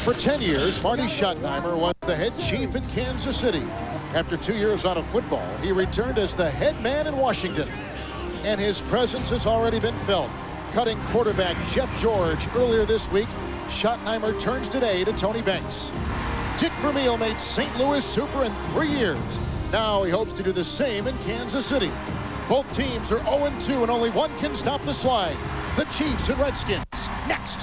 For 10 years, Marty Schottenheimer was the head chief in Kansas City. After 2 years out of football, he returned as the head man in Washington. And his presence has already been felt. Cutting quarterback Jeff George earlier this week, Schottenheimer turns today to Tony Banks. Dick Vermeil made St. Louis super in 3 years. Now he hopes to do the same in Kansas City. Both teams are 0-2 and only one can stop the slide. The Chiefs and Redskins. Next.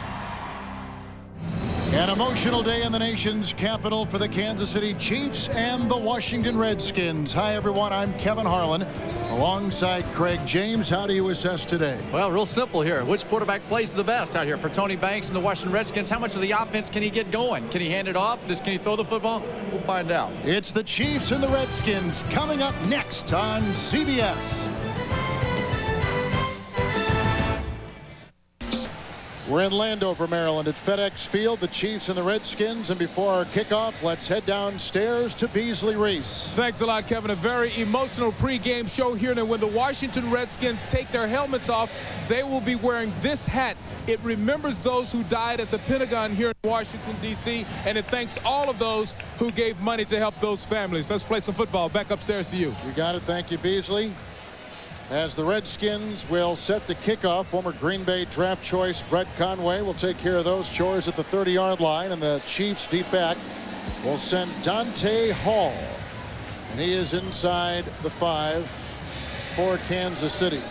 An emotional day in the nation's capital for the Kansas City Chiefs and the Washington Redskins. Hi, everyone. I'm Kevin Harlan alongside Craig James. How do you assess today? Well, real simple here. Which quarterback plays the best out here for Tony Banks and the Washington Redskins? How much of the offense can he get going? Can he hand it off? Can he throw the football? We'll find out. It's the Chiefs and the Redskins coming up next on CBS. We're in Landover, Maryland at FedEx Field, the Chiefs and the Redskins. And before our kickoff, let's head downstairs to Beasley Reese. Thanks a lot, Kevin. A very emotional pregame show here. And when the Washington Redskins take their helmets off, they will be wearing this hat. It remembers those who died at the Pentagon here in Washington, D.C., and it thanks all of those who gave money to help those families. Let's play some football. Back upstairs to you. You got it. Thank you, Beasley. As the Redskins will set the kickoff, former Green Bay draft choice Brett Conway will take care of those chores at the 30-yard line, and the Chiefs deep back will send Dante Hall. And he is inside the 5 for Kansas City.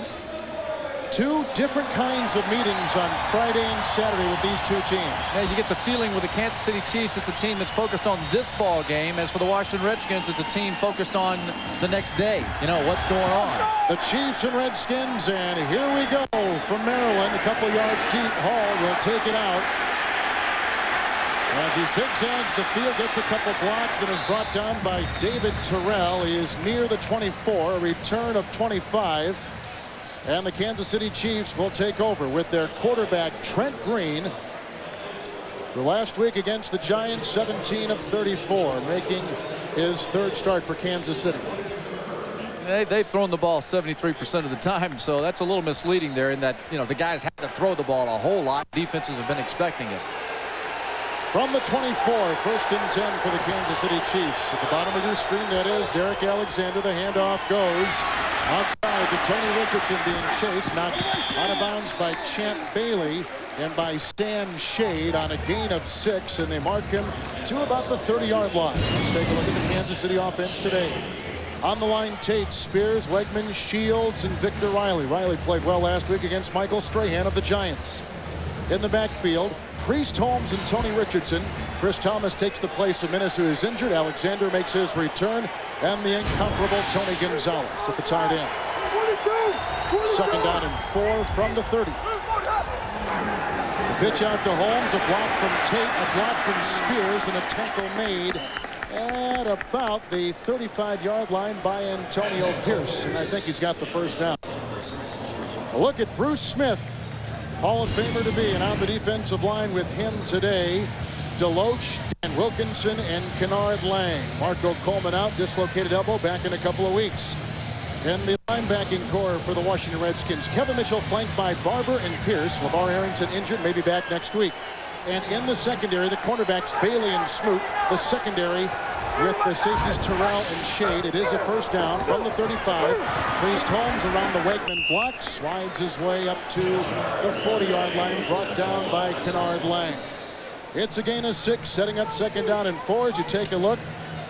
Two different kinds of meetings on Friday and Saturday with these two teams. Yeah, you get the feeling with the Kansas City Chiefs, it's a team that's focused on this ball game. As for the Washington Redskins, it's a team focused on the next day. You know, what's going on. The Chiefs and Redskins, and here we go from Maryland. A couple yards deep. Hall will take it out. As he zigzags the field, gets a couple blocks, then is brought down by David Terrell. He is near the 24, a return of 25. And the Kansas City Chiefs will take over with their quarterback, Trent Green. The last week against the Giants, 17 of 34, making his third start for Kansas City. They've thrown the ball 73% of the time, so that's a little misleading there in that, you know, the guys had to throw the ball a whole lot. Defenses have been expecting it. From the 24, first and 10 for the Kansas City Chiefs. At the bottom of your screen, that is Derek Alexander. The handoff goes outside to Tony Richardson, being chased, knocked out of bounds by Champ Bailey and by Stan Shade on a gain of 6, and they mark him to about the 30-yard line. Let's take a look at the Kansas City offense today. On the line, Tate, Spears, Wegman, Shields, and Victor Riley. Riley played well last week against Michael Strahan of the Giants. In the backfield, Priest, Holmes, and Tony Richardson. Chris Thomas takes the place of Minnis, who is injured. Alexander makes his return, and the incomparable Tony Gonzalez at the tight end. Second down and 4 from the 30. The pitch out to Holmes, a block from Tate, a block from Spears, and a tackle made at about the 35-yard line by Antonio Pierce, and I think he's got the first down. A look at Bruce Smith, Hall of Famer to be, and on the defensive line with him today, Deloach and Wilkinson and Kennard Lang. Marco Coleman out, dislocated elbow, back in a couple of weeks. In the linebacking core for the Washington Redskins, Kevin Mitchell flanked by Barber and Pierce. LeVar Arrington injured, maybe back next week. And in the secondary, the cornerbacks Bailey and Smoot. The secondary with the safeties Terrell and Shade. It is a first down from the 35. Priest Holmes around the Wegman block, slides his way up to the 40-yard line, brought down by Kennard Lang. It's a gain of 6, setting up second down and 4 as you take a look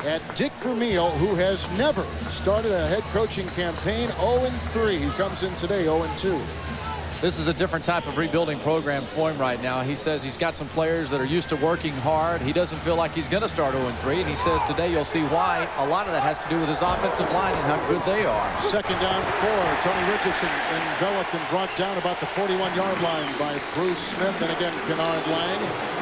at Dick Vermeil, who has never started a head coaching campaign. 0-3. He comes in today 0-2. This is a different type of rebuilding program for him right now. He says he's got some players that are used to working hard. He doesn't feel like he's going to start 0-3, and he says today you'll see why. A lot of that has to do with his offensive line and how good they are. Second down 4. Tony Richardson enveloped and brought down about the 41-yard line by Bruce Smith, and again Kennard Lang.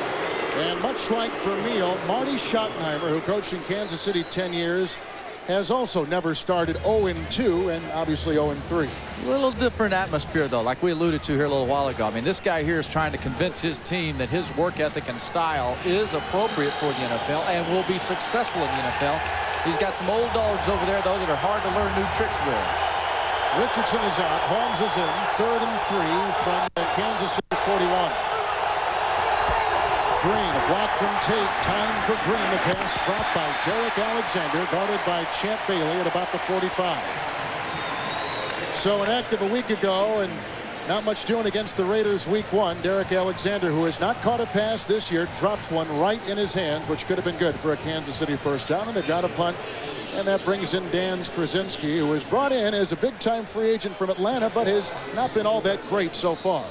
And much like Vermeil, Marty Schottenheimer, who coached in Kansas City 10 years, has also never started 0-2 and obviously 0-3. A little different atmosphere, though, like we alluded to here a little while ago. I mean, this guy here is trying to convince his team that his work ethic and style is appropriate for the NFL and will be successful in the NFL. He's got some old dogs over there, though, that are hard to learn new tricks with. Richardson is out. Holmes is in. 3rd and 3 from the Kansas City 41. Green, a block from Tate. Time for Green. The pass dropped by Derek Alexander, guarded by Champ Bailey at about the 45. So inactive a week ago, and not much doing against the Raiders week 1. Derek Alexander, who has not caught a pass this year, drops one right in his hands, which could have been good for a Kansas City first down, and they've got a punt. And that brings in Dan Straczynski, who was brought in as a big-time free agent from Atlanta, but has not been all that great so far.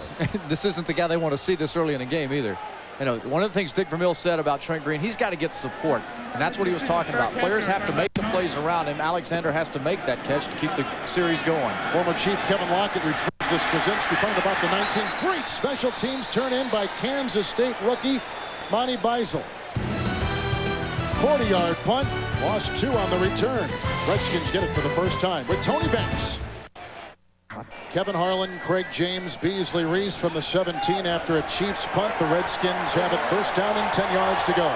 This isn't the guy they want to see this early in a game either. You know, one of the things Dick Vermeil said about Trent Green, he's got to get support. And that's what he was talking about. Players have to make the plays around him. Alexander has to make that catch to keep the series going. Former Chief Kevin Lockett retrieves the Straczynski punt about the 19. Great special teams turn in by Kansas State rookie Monty Beisel. 40-yard punt. Lost 2 on the return. Redskins get it for the first time with Tony Banks. Kevin Harlan, Craig James, Beasley Reese from the 17 after a Chiefs punt. The Redskins have it first down and 10 yards to go.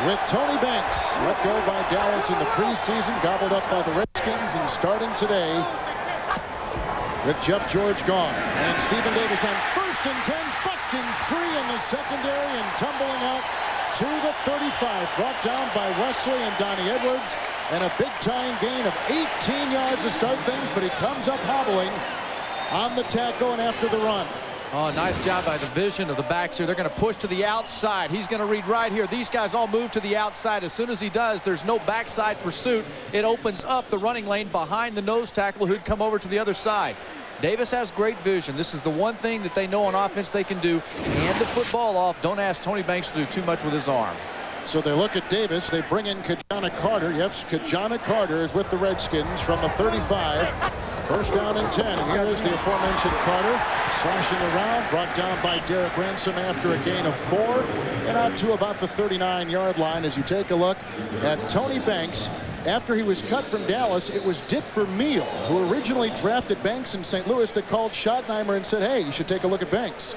With Tony Banks let go by Dallas in the preseason, gobbled up by the Redskins, and starting today with Jeff George gone. And Stephen Davis on first and 10, busting free in the secondary and tumbling out to the 35, brought down by Wesley and Donnie Edwards, and a big-time gain of 18 yards to start things, but he comes up hobbling on the tackle and after the run. Oh, nice job by the vision of the backs here. They're going to push to the outside. He's going to read right here. These guys all move to the outside. As soon as he does, there's no backside pursuit. It opens up the running lane behind the nose tackle who'd come over to the other side. Davis has great vision. This is the one thing that they know on offense they can do. Hand the football off. Don't ask Tony Banks to do too much with his arm. So they look at Davis. They bring in Kajana Carter. Yep, Kajana Carter is with the Redskins from the 35. First down and 10. And here is the aforementioned Carter. Slashing around. Brought down by Derek Ransom after a gain of 4. And out to about the 39-yard line as you take a look at Tony Banks. After he was cut from Dallas, it was Dick Vermeil, who originally drafted Banks in St. Louis, that called Schottenheimer and said, hey, you should take a look at Banks.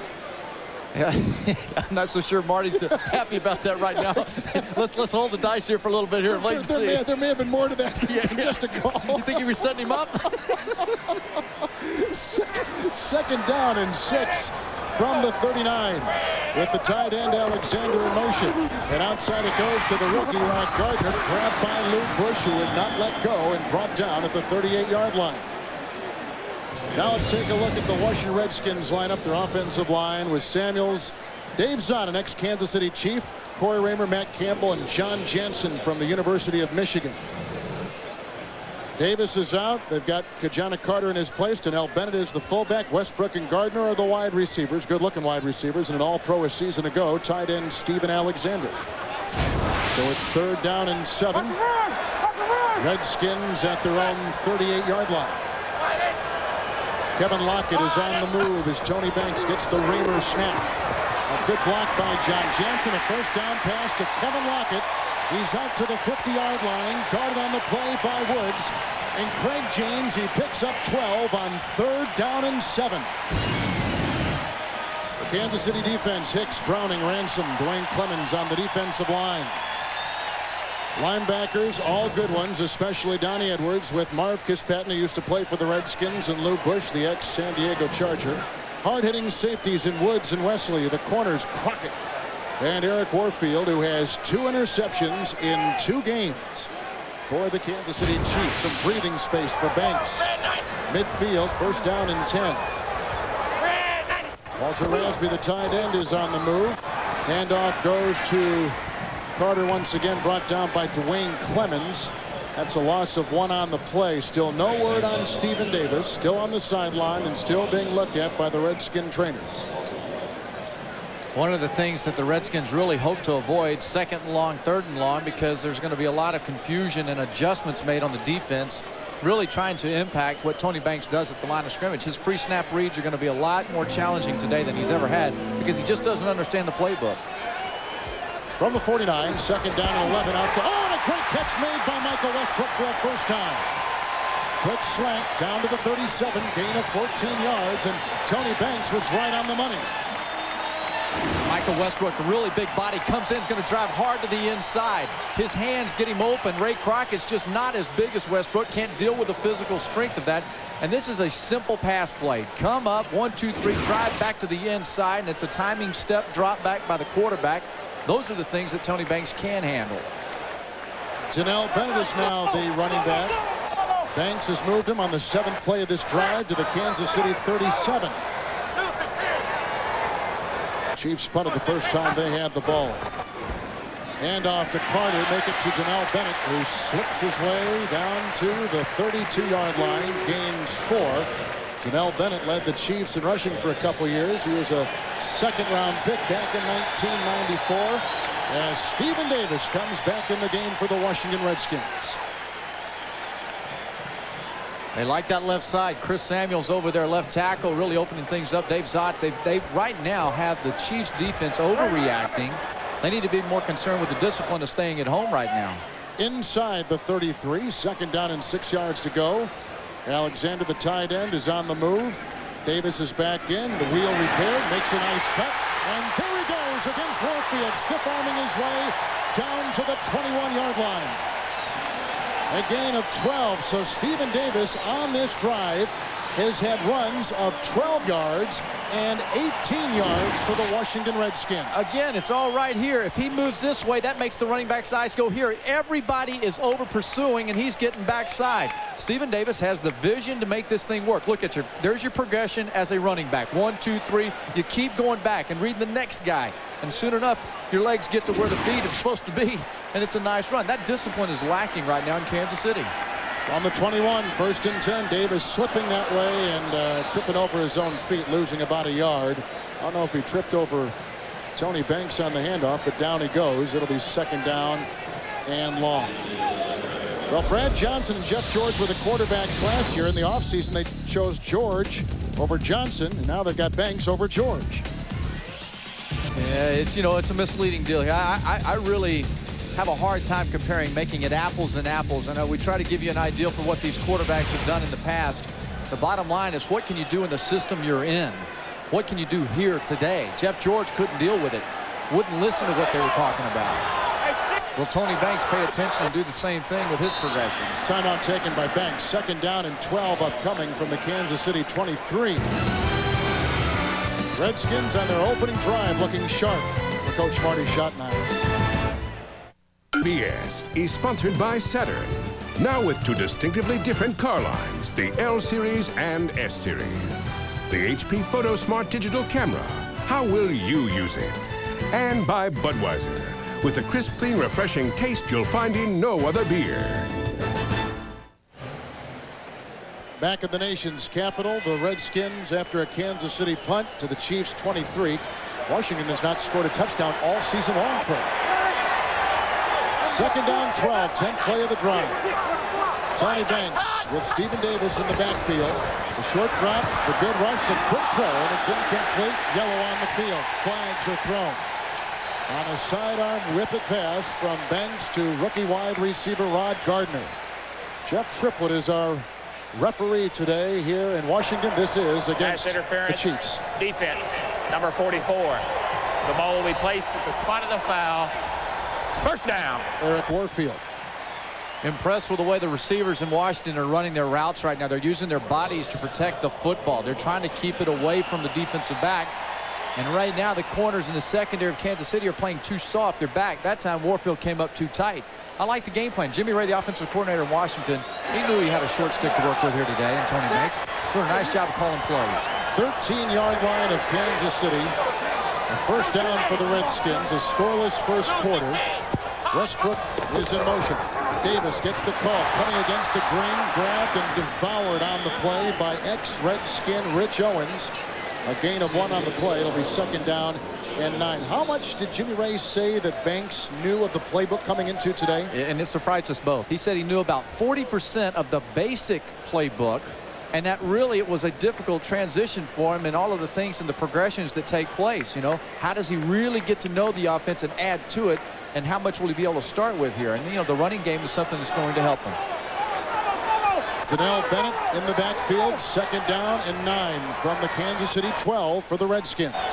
Yeah, I'm not so sure Marty's happy about that right now. Let's hold the dice here for a little bit here and wait and see. There may have been more to that than just a call. You think he was setting him up? Second down and 6 from the 39 with the tight end Alexander in motion. And outside it goes to the rookie Gardner, grabbed by Luke Bush, who would not let go and brought down at the 38-yard line. Now let's take a look at the Washington Redskins lineup. Their offensive line with Samuels, Dave Zahn, an ex-Kansas City Chief, Corey Raymer, Matt Campbell, and John Jansen from the University of Michigan. Davis is out. They've got Kajana Carter in his place. Donnell Bennett is the fullback. Westbrook and Gardner are the wide receivers. Good-looking wide receivers. And an all-pro a season ago, tight end Steven Alexander. So it's third down and 7. Redskins at their own 38-yard line. Kevin Lockett is on the move as Tony Banks gets the Raymer snap. A good block by John Jansen. A first down pass to Kevin Lockett. He's out to the 50-yard line, guarded on the play by Woods. And Craig James, he picks up 12 on third down and 7. The Kansas City defense, Hicks, Browning, Ransom, Dwayne Clemens on the defensive line. Linebackers, all good ones, especially Donnie Edwards with Marv Kispatton, who used to play for the Redskins, and Lou Bush, the ex-San Diego Charger. Hard-hitting safeties in Woods and Wesley. The corners, Crockett and Eric Warfield, who has 2 interceptions in 2 games for the Kansas City Chiefs. Some breathing space for Banks. Midfield, first down and 10. Walter Rasby, the tight end, is on the move. Handoff goes to Carter once again, brought down by Dwayne Clemens. That's a loss of 1 on the play. Still no word on Stephen Davis. Still on the sideline and still being looked at by the Redskin trainers. One of the things that the Redskins really hope to avoid, second and long, third and long, because there's going to be a lot of confusion and adjustments made on the defense, really trying to impact what Tony Banks does at the line of scrimmage. His pre-snap reads are going to be a lot more challenging today than he's ever had because he just doesn't understand the playbook. From the 49, second down and 11 outside. Oh, and a great catch made by Michael Westbrook for a first down. Quick slant down to the 37, gain of 14 yards, and Tony Banks was right on the money. Michael Westbrook, a really big body, comes in, going to drive hard to the inside. His hands get him open. Ray Crockett's just not as big as Westbrook, can't deal with the physical strength of that. And this is a simple pass play. Come up, 1, 2, 3, drive back to the inside, and it's a timing step drop back by the quarterback. Those are the things that Tony Banks can handle. Janelle Bennett is now the running back. Banks has moved him on the 7th play of this drive to the Kansas City 37. Chiefs punted the first time they had the ball. Hand off to Carter, make it to Janelle Bennett, who slips his way down to the 32-yard line, gains 4. Janelle Bennett led the Chiefs in rushing for a couple years. He was a second-round pick back in 1994. As Stephen Davis comes back in the game for the Washington Redskins. They like that left side. Chris Samuels over their left tackle, really opening things up. Dave Zott, they right now have the Chiefs defense overreacting. They need to be more concerned with the discipline of staying at home right now. Inside the 33, 2nd down and 6 yards to go. Alexander, the tight end, is on the move. Davis is back in. The wheel repaired, makes a nice cut. And there he goes against Warfield, stiff-arming his way down to the 21-yard line. A gain of 12, so Stephen Davis on this drive has had runs of 12 yards and 18 yards for the Washington Redskins. Again, it's all right here. If he moves this way, that makes the running back's eyes go here. Everybody is over pursuing, and he's getting backside. Stephen Davis has the vision to make this thing work. Look at there's your progression as a running back. 1, 2, 3. You keep going back and reading the next guy. And soon enough, your legs get to where the feet are supposed to be, and it's a nice run. That discipline is lacking right now in Kansas City. On the 21, 1st and 10, Davis slipping that way and tripping over his own feet, losing about a yard. I don't know if he tripped over Tony Banks on the handoff, but down he goes. It'll be 2nd down and long. Well, Brad Johnson and Jeff George were the quarterbacks last year. In the offseason, they chose George over Johnson, and now they've got Banks over George. Yeah, it's a misleading deal here. I really have a hard time making it apples and apples. I know we try to give you an idea for what these quarterbacks have done in the past. The bottom line is, what can you do in the system you're in? What can you do here today? Jeff George couldn't deal with it. Wouldn't listen to what they were talking about. Will Tony Banks pay attention and do the same thing with his progressions? Timeout taken by Banks. 2nd down and 12 upcoming from the Kansas City 23. Redskins on their opening drive looking sharp for Coach Marty Schottenheimer. BS is sponsored by Saturn. Now with 2 distinctively different car lines, the L Series and S Series. The HP Photo Smart Digital Camera. How will you use it? And by Budweiser. With the crisp, clean, refreshing taste you'll find in no other beer. Back in the nation's capital, the Redskins, after a Kansas City punt to the Chiefs 23. Washington has not scored a touchdown all season long for him. 2nd down, 12, 10th play of the drive. Tony Banks with Stephen Davis in the backfield. The short drop, the good rush, the quick throw, and it's incomplete. Yellow on the field. Flags are thrown. On a sidearm whip-it pass from Banks to rookie wide receiver Rod Gardner. Jeff Triplett is our referee today here in Washington. This is against the Chiefs. Defense, number 44. The ball will be placed at the spot of the foul. 1st down. Eric Warfield. Impressed with the way the receivers in Washington are running their routes right now. They're using their bodies to protect the football. They're trying to keep it away from the defensive back. And right now, the corners in the secondary of Kansas City are playing too soft. They're back. That time, Warfield came up too tight. I like the game plan. Jimmy Ray, the offensive coordinator in Washington, he knew he had a short stick to work with here today, and Tony Banks doing a nice job of calling plays. 13-yard line of Kansas City. A 1st down for the Redskins. A scoreless 1st quarter. Westbrook is in motion. Davis gets the call. Coming against the green, grabbed and devoured on the play by ex-Redskin Rich Owens. A gain of 1 on the play. It'll be 2nd down and 9. How much did Jimmy Ray say that Banks knew of the playbook coming into today? And it surprised us both. He said he knew about 40% of the basic playbook, and that really it was a difficult transition for him and all of the things and the progressions that take place. How does he really get to know the offense and add to it, and how much will he be able to start with here? And the running game is something that's going to help him. Janelle Bennett in the backfield. 2nd down and 9 from the Kansas City 12 for the Redskins. And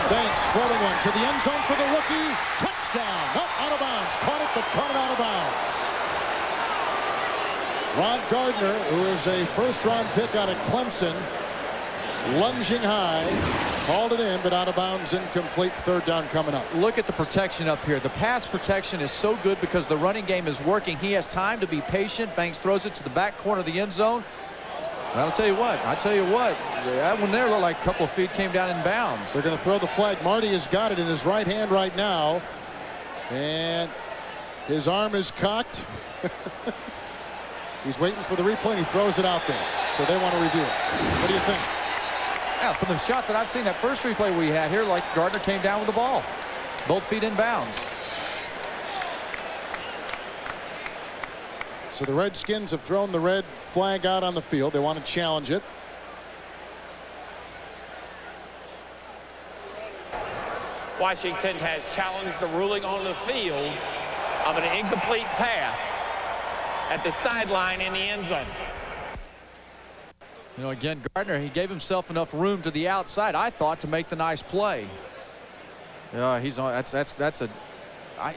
Banks floating one to the end zone for the rookie. Touchdown. Not out of bounds. Caught it, but caught it out of bounds. Ron Gardner, who is a first-round pick out of Clemson, lunging high, called it in, but out of bounds, incomplete. Third down coming up. Look at the protection up here. The pass protection is so good because the running game is working. He has time to be patient. Banks throws it to the back corner of the end zone. I'll tell you what, that one there looked like a couple of feet came down in bounds. They're going to throw the flag. Marty has got it in his right hand right now, and his arm is cocked. He's waiting for the replay, and he throws it out there. So they want to review it. What do you think? Yeah, from the shot that I've seen, that first replay we had here, like Gardner came down with the ball. Both feet in bounds. So the Redskins have thrown the red flag out on the field. They want to challenge it. Washington has challenged the ruling on the field of an incomplete pass at the sideline in the end zone. You know, again, Gardner, he gave himself enough room to the outside, I thought, to make the nice play. Yeah, he's on. That's a.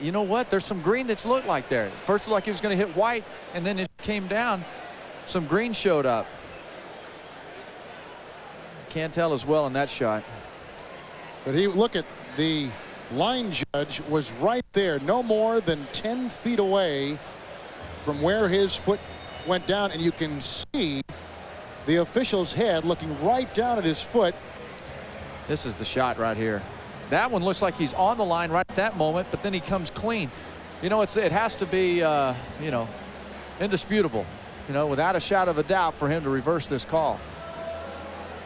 You know what? There's some green that's looked like there. First, it looked like he was going to hit white, and then it came down. Some green showed up. Can't tell as well in that shot. But look at the line judge was right there, no more than 10 feet away from where his foot went down, and you can see the official's head looking right down at his foot. This is the shot right here. That one looks like he's on the line right at that moment, but then he comes clean. You know, it has to be, you know, indisputable, you know, without a shadow of a doubt for him to reverse this call.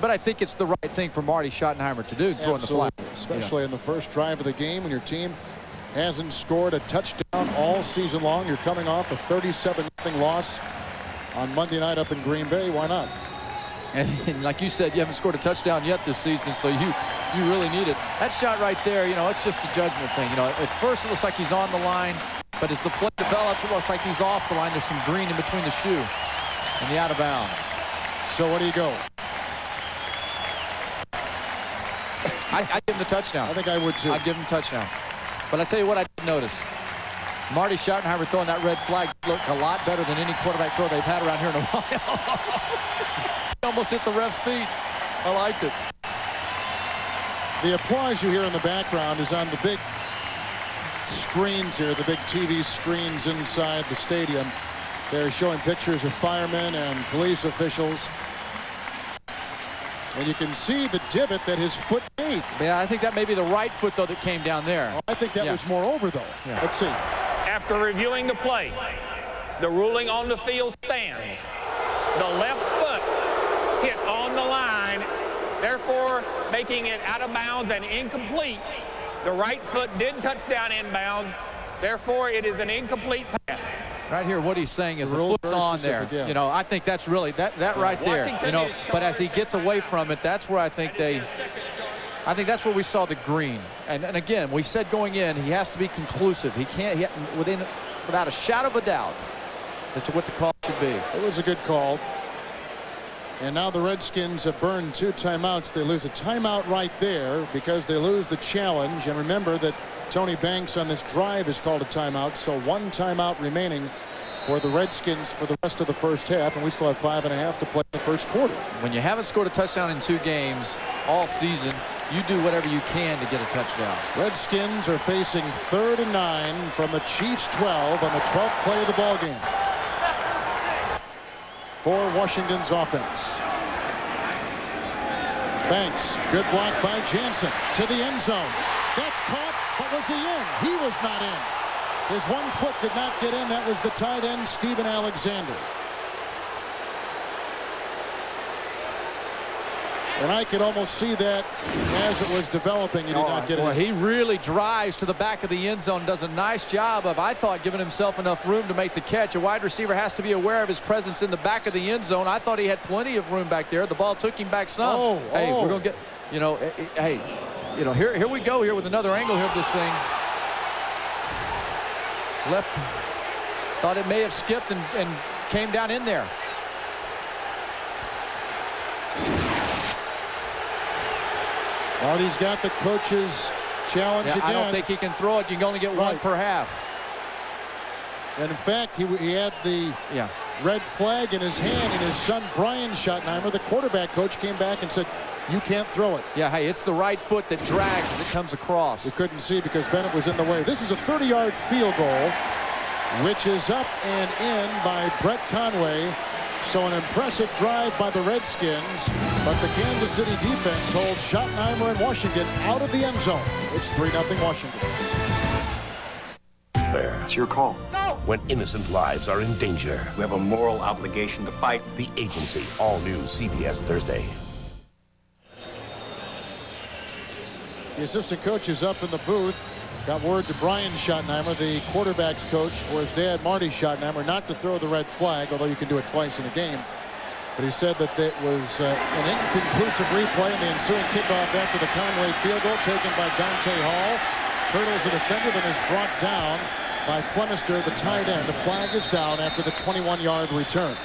But I think it's the right thing for Marty Schottenheimer to do, throwing the flag. Especially in the first drive of the game when your team hasn't scored a touchdown all season long. You're coming off a 37-0 loss on Monday night up in Green Bay. Why not? And like you said, you haven't scored a touchdown yet this season, so you really need it. That shot right there, you know, it's just a judgment thing. You know, at first it looks like he's on the line, but as the play develops, it looks like he's off the line. There's some green in between the shoe and the out of bounds. So what do you go? I'd give him the touchdown. I think I would too. I'd give him a touchdown. But I tell you what I did notice. Marty Schottenheimer throwing that red flag looked a lot better than any quarterback throw they've had around here in a while. He almost hit the ref's feet. I liked it. The applause you hear in the background is on the big screens here, the big TV screens inside the stadium. They're showing pictures of firemen and police officials. And you can see the divot that his foot made. Yeah, I think that may be the right foot, though, that came down there. I think that was more over, though. Yeah. Let's see. After reviewing the play, the ruling on the field stands. The left foot hit on the line, therefore making it out of bounds and incomplete. The right foot did touch down inbounds, therefore it is an incomplete pass. Right here, what he's saying is the foot's on there. Yeah. You know, I think that's really that right there. You know, but as he gets away from it, that's where I think that's where we saw the green. And again, we said going in, he has to be conclusive. He can't without a shadow of a doubt as to what the call should be. It was a good call. And now the Redskins have burned 2 timeouts. They lose a timeout right there because they lose the challenge. And remember that Tony Banks on this drive has called a timeout, so 1 timeout remaining for the Redskins for the rest of the first half, and we still have 5.5 to play in the first quarter. When you haven't scored a touchdown in 2 games all season, you do whatever you can to get a touchdown. Redskins are facing 3rd and 9 from the Chiefs 12 on the 12th play of the ball game for Washington's offense. Banks, good block by Jansen to the end zone. That's caught, but was he in? He was not in. His one foot did not get in. That was the tight end, Steven Alexander. And I could almost see that as it was developing. He did not get in. He really drives to the back of the end zone, does a nice job of, I thought, giving himself enough room to make the catch. A wide receiver has to be aware of his presence in the back of the end zone. I thought he had plenty of room back there. The ball took him back some. Hey, we're going to get, you know, hey, you know, here we go here with another angle here of this thing. Left, thought it may have skipped and came down in there. Marty's got the coach's challenge again. I don't think he can throw it. You can only get one per half. And in fact, he had the red flag in his hand, and his son Brian Schottenheimer, the quarterback coach, came back and said, you can't throw it. Yeah, hey, it's the right foot that drags as it comes across. We couldn't see because Bennett was in the way. This is a 30-yard field goal, which is up and in by Brett Conway. So an impressive drive by the Redskins, but the Kansas City defense holds Schottenheimer and Washington out of the end zone. It's 3-0 Washington. It's your call. Go! When innocent lives are in danger. We have a moral obligation to fight. The Agency, all new CBS Thursday. The assistant coach is up in the booth. Got word to Brian Schottenheimer, the quarterback's coach, for his dad, Marty Schottenheimer, not to throw the red flag, although you can do it twice in a game. But he said that it was an inconclusive replay in the ensuing kickoff after the Conway field goal taken by Dante Hall. Hurdles the defender, then is brought down by Flemister, the tight end. The flag is down after the 21-yard return.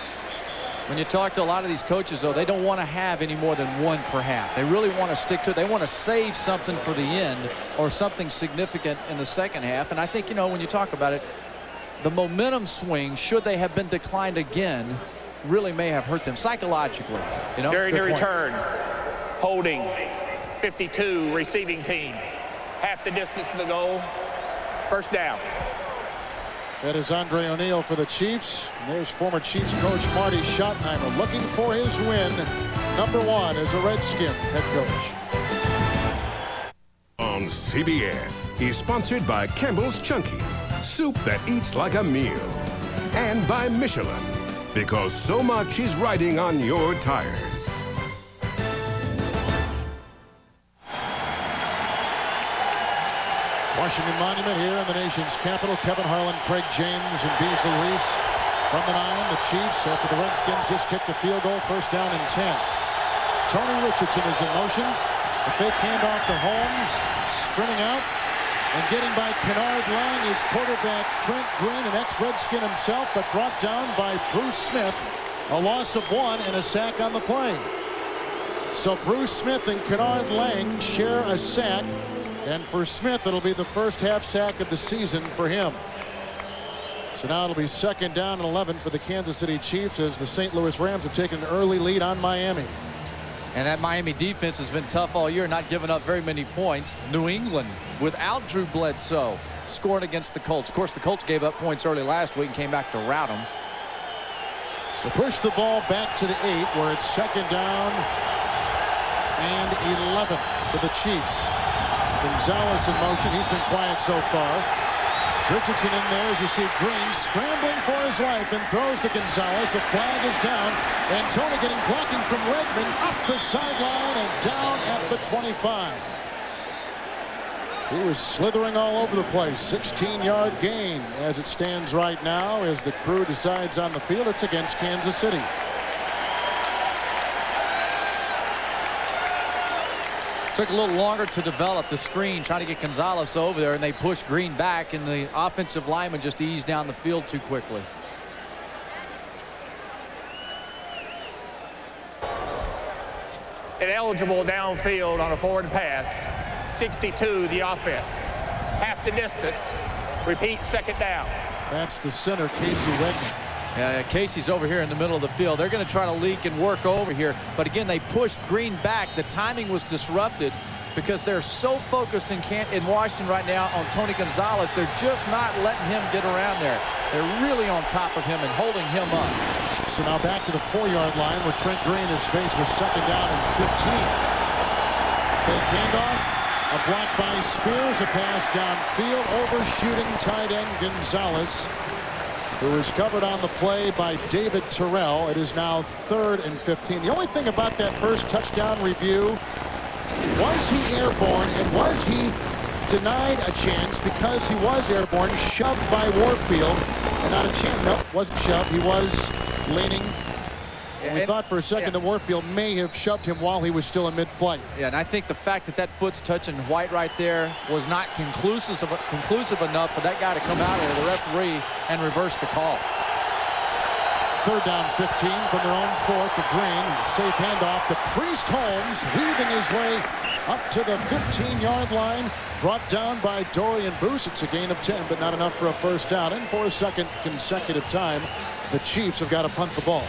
When you talk to a lot of these coaches, though, they don't want to have any more than one per half. They really want to stick to it. They want to save something for the end or something significant in the second half. And I think, you know, when you talk about it, the momentum swing, should they have been declined again, really may have hurt them psychologically. You know, During the return, holding 52, receiving team. Half the distance to the goal. First down. That is Andre O'Neill for the Chiefs. And there's former Chiefs coach Marty Schottenheimer looking for his win. #1 as a Redskin head coach. On CBS is sponsored by Campbell's Chunky, soup that eats like a meal. And by Michelin, because so much is riding on your tires. Washington Monument here in the nation's capital. Kevin Harlan, Craig James, and Beasley Reese from the 9. The Chiefs, after the Redskins just kicked a field goal, first down and 10. Tony Richardson is in motion. The fake handoff to Holmes, sprinting out and getting by Kennard Lang is quarterback Trent Green, an ex-Redskin himself, but brought down by Bruce Smith. A loss of 1 and a sack on the play. So Bruce Smith and Kennard Lang share a sack. And for Smith, it'll be the first half sack of the season for him. So now it'll be second down and 11 for the Kansas City Chiefs as the St. Louis Rams have taken an early lead on Miami. And that Miami defense has been tough all year, not giving up very many points. New England, without Drew Bledsoe, scoring against the Colts. Of course, the Colts gave up points early last week and came back to rout them. So push the ball back to the 8, where it's second down and 11 for the Chiefs. Gonzalez in motion. He's been quiet so far. Richardson in there as you see Green scrambling for his life and throws to Gonzalez. A flag is down. And Tony getting blocking from Redmond up the sideline and down at the 25. He was slithering all over the place. 16-yard gain as it stands right now as the crew decides on the field. It's against Kansas City. Took a little longer to develop the screen, trying to get Gonzalez over there, and they pushed Green back, and the offensive lineman just eased down the field too quickly. Ineligible downfield on a forward pass. 62, the offense. Half the distance. Repeat, second down. That's the center, Casey Wegman. Yeah, Casey's over here in the middle of the field. They're going to try to leak and work over here. But again, they pushed Green back. The timing was disrupted because they're so focused in Washington right now on Tony Gonzalez. They're just not letting him get around there. They're really on top of him and holding him up. So now back to the 4-yard line where Trent Green is faced with second down and 15. Fake handoff. A block by Spears. A pass downfield. Overshooting tight end Gonzalez, who was covered on the play by David Terrell. It is now 3rd and 15. The only thing about that first touchdown review, was he airborne and was he denied a chance because he was airborne, shoved by Warfield, and not a chance. Nope, wasn't shoved. He was leaning. And we thought for a second that Warfield may have shoved him while he was still in mid-flight. Yeah, and I think the fact that that foot's touching White right there was not conclusive enough for that guy to come out of there, the referee, and reverse the call. third down 15 from their own 4 to Green. Safe handoff to Priest. Holmes weaving his way up to the 15-yard line. Brought down by Dorian Boose. It's a gain of 10, but not enough for a first down. And for a second consecutive time, the Chiefs have got to punt the ball.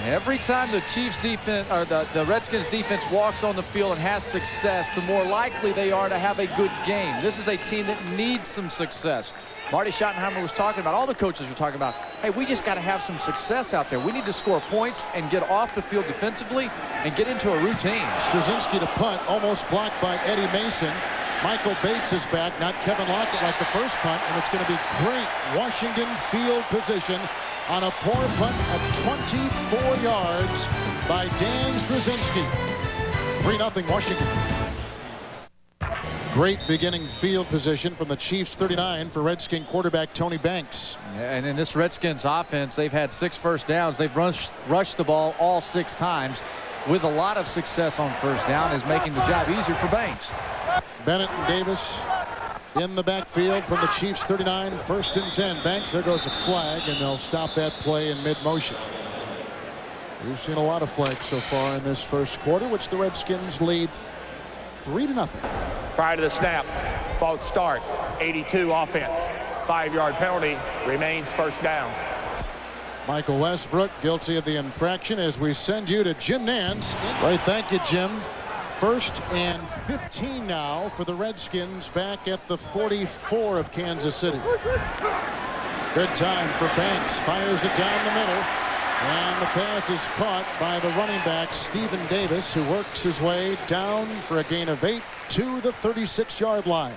Every time the Chiefs defense or the Redskins defense walks on the field and has success, the more likely they are to have a good game. This is a team that needs some success. Marty Schottenheimer was talking about, all the coaches were talking about, hey, we just got to have some success out there. We need to score points and get off the field defensively and get into a routine. Straczynski to punt, almost blocked by Eddie Mason. Michael Bates is back, not Kevin Lockett like the first punt, and it's going to be great Washington field position on a poor punt of 24 yards by Dan Straczynski. 3-0 Washington. Great beginning field position from the Chiefs 39 for Redskin quarterback Tony Banks. And in this Redskins offense, they've had 6 first downs. They've rushed the ball all 6 times with a lot of success on first down, is making the job easier for Banks. Bennett and Davis in the backfield from the Chiefs 39, 1st and 10. Banks, there goes a flag, and they'll stop that play in mid-motion. We've seen a lot of flags so far in this first quarter, which the Redskins lead 3-0. Prior to the snap, false start, 82 offense. 5-yard penalty, remains first down. Michael Westbrook guilty of the infraction as we send you to Jim Nance. Right, thank you, Jim. 1st and 15 now for the Redskins back at the 44 of Kansas City. Good time for Banks. Fires it down the middle. And the pass is caught by the running back, Stephen Davis, who works his way down for a gain of 8 to the 36-yard line.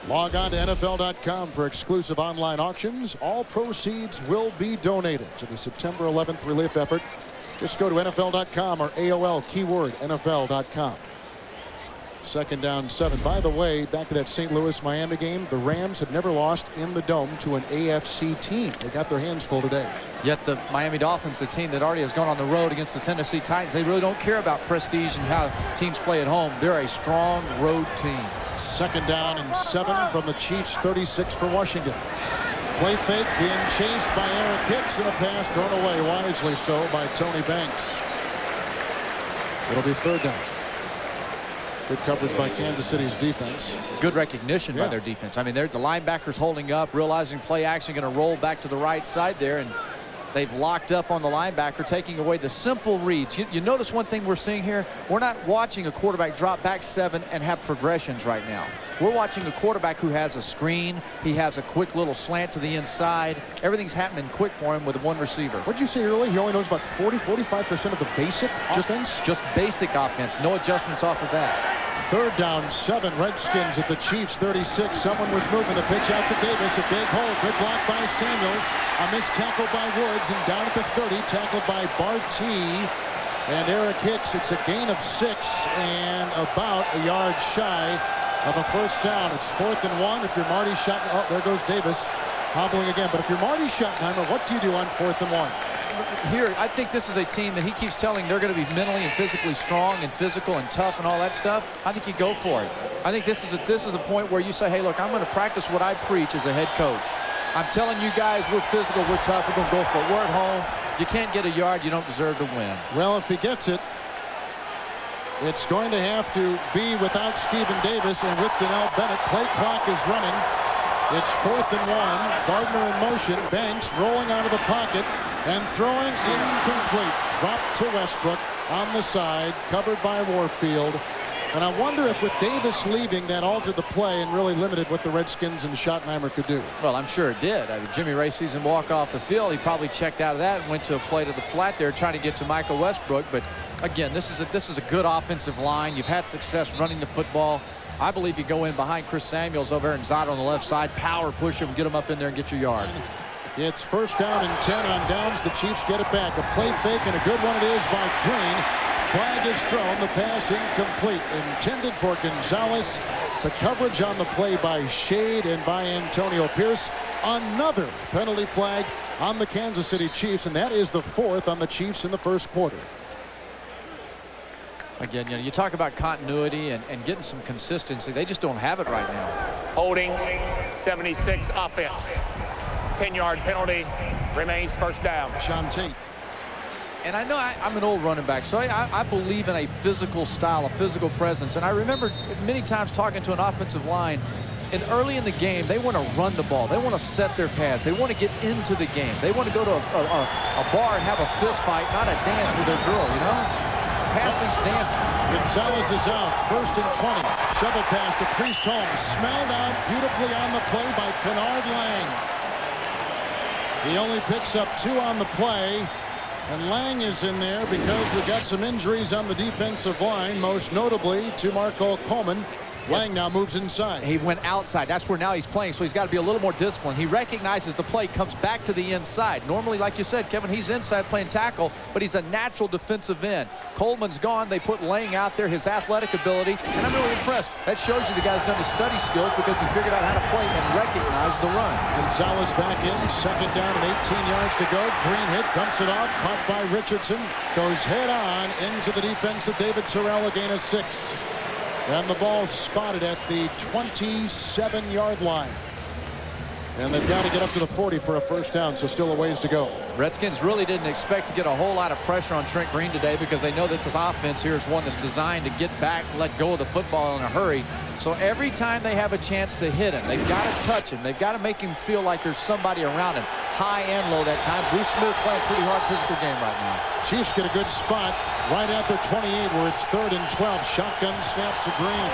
Log on to NFL.com for exclusive online auctions. All proceeds will be donated to the September 11th relief effort. Just go to NFL.com or AOL keyword NFL.com. 2nd down 7. By the way, back to that St. Louis-Miami game, the Rams have never lost in the Dome to an AFC team. They got their hands full today. Yet the Miami Dolphins, the team that already has gone on the road against the Tennessee Titans, they really don't care about prestige and how teams play at home. They're a strong road team. 2nd down and 7 from the Chiefs 36 for Washington. Play fake being chased by Eric Hicks, and a pass thrown away wisely so by Tony Banks. It'll be 3rd down. Good coverage by Kansas City's defense. Good recognition by their defense. I mean, the linebackers holding up, realizing play action, going to roll back to the right side there, and they've locked up on the linebacker, taking away the simple reads. You notice one thing we're seeing here? We're not watching a quarterback drop back 7 and have progressions right now. We're watching a quarterback who has a screen. He has a quick little slant to the inside. Everything's happening quick for him with one receiver. What did you say earlier? He only knows about 40-45% of the basic offense? Just basic offense. No adjustments off of that. 3rd down 7. Redskins at the Chiefs 36. Someone was moving the pitch out to Davis. A big hole. Good block by Samuels. A missed tackle by Woods. And down at the 30, tackled by Barty and Eric Hicks. It's a gain of 6 and about a yard shy of a first down. It's 4th and 1. If you're Marty Schottenheimer, oh, there goes Davis hobbling again. But if you're Marty Schottenheimer, what do you do on 4th and 1? Here, I think this is a team that he keeps telling they're going to be mentally and physically strong and physical and tough and all that stuff. I think you go for it. I think this is a point where you say, hey, look, I'm going to practice what I preach as a head coach. I'm telling you guys, we're physical, we're tough, we're going to go for it. We're at home. You can't get a yard, you don't deserve to win. Well, if he gets it, it's going to have to be without Stephen Davis and with Donnell Bennett. Play clock is running. It's 4th and 1. Gardner in motion. Banks rolling out of the pocket and throwing incomplete. Dropped to Westbrook on the side, covered by Warfield. And I wonder if with Davis leaving, that altered the play and really limited what the Redskins and Schottenheimer could do. Well, I'm sure it did. I mean, Jimmy Ray sees him walk off the field. He probably checked out of that and went to a play to the flat there, trying to get to Michael Westbrook. But again, this is a good offensive line. You've had success running the football. I believe you go in behind Chris Samuels over there and Zott on the left side, power push him, get him up in there and get your yard. It's 1st down and 10 on downs. The Chiefs get it back. A play fake, and a good one it is by Green. Flag is thrown. The pass incomplete. Intended for Gonzalez. The coverage on the play by Shade and by Antonio Pierce. Another penalty flag on the Kansas City Chiefs, and that is the 4th on the Chiefs in the first quarter. Again, you talk about continuity and getting some consistency. They just don't have it right now. Holding 76 offense. 10-yard penalty, Remains first down. Sean Tate. And I know I'm an old running back, so I believe in a physical style, a physical presence. And I remember many times talking to an offensive line, and early in the game, they want to run the ball. They want to set their pads. They want to get into the game. They want to go to a bar and have a fist fight, not a dance with their girl, you know? Passing's dancing. Gonzalez is out. 1st and 20. Shovel pass to Priest Holmes. Smelled out beautifully on the play by Kennard Lang. He only picks up 2 on the play. And Lang is in there because we've got some injuries on the defensive line, most notably to Marco Coleman. Lang now moves inside. He went outside. That's where now he's playing, so he's got to be a little more disciplined. He recognizes the play, comes back to the inside. Normally, like you said, Kevin, he's inside playing tackle, but he's a natural defensive end. Coleman's gone. They put Lang out there, his athletic ability, and I'm really impressed. That shows you the guy's done his study skills because he figured out how to play and recognize the run. Gonzalez back in, 2nd down and 18 yards to go. Green hit, dumps it off, caught by Richardson, goes head on into the defense of David Terrell, a gain of 6. And the ball spotted at the 27-yard line. And they've got to get up to the 40 for a first down, so still a ways to go. Redskins really didn't expect to get a whole lot of pressure on Trent Green today because they know that this offense here is one that's designed to get back, let go of the football in a hurry. So every time they have a chance to hit him, they've got to touch him. They've got to make him feel like there's somebody around him. High and low that time. Bruce Smith playing a pretty hard physical game right now. Chiefs get a good spot right at their 28 where it's 3rd and 12. Shotgun snap to Green.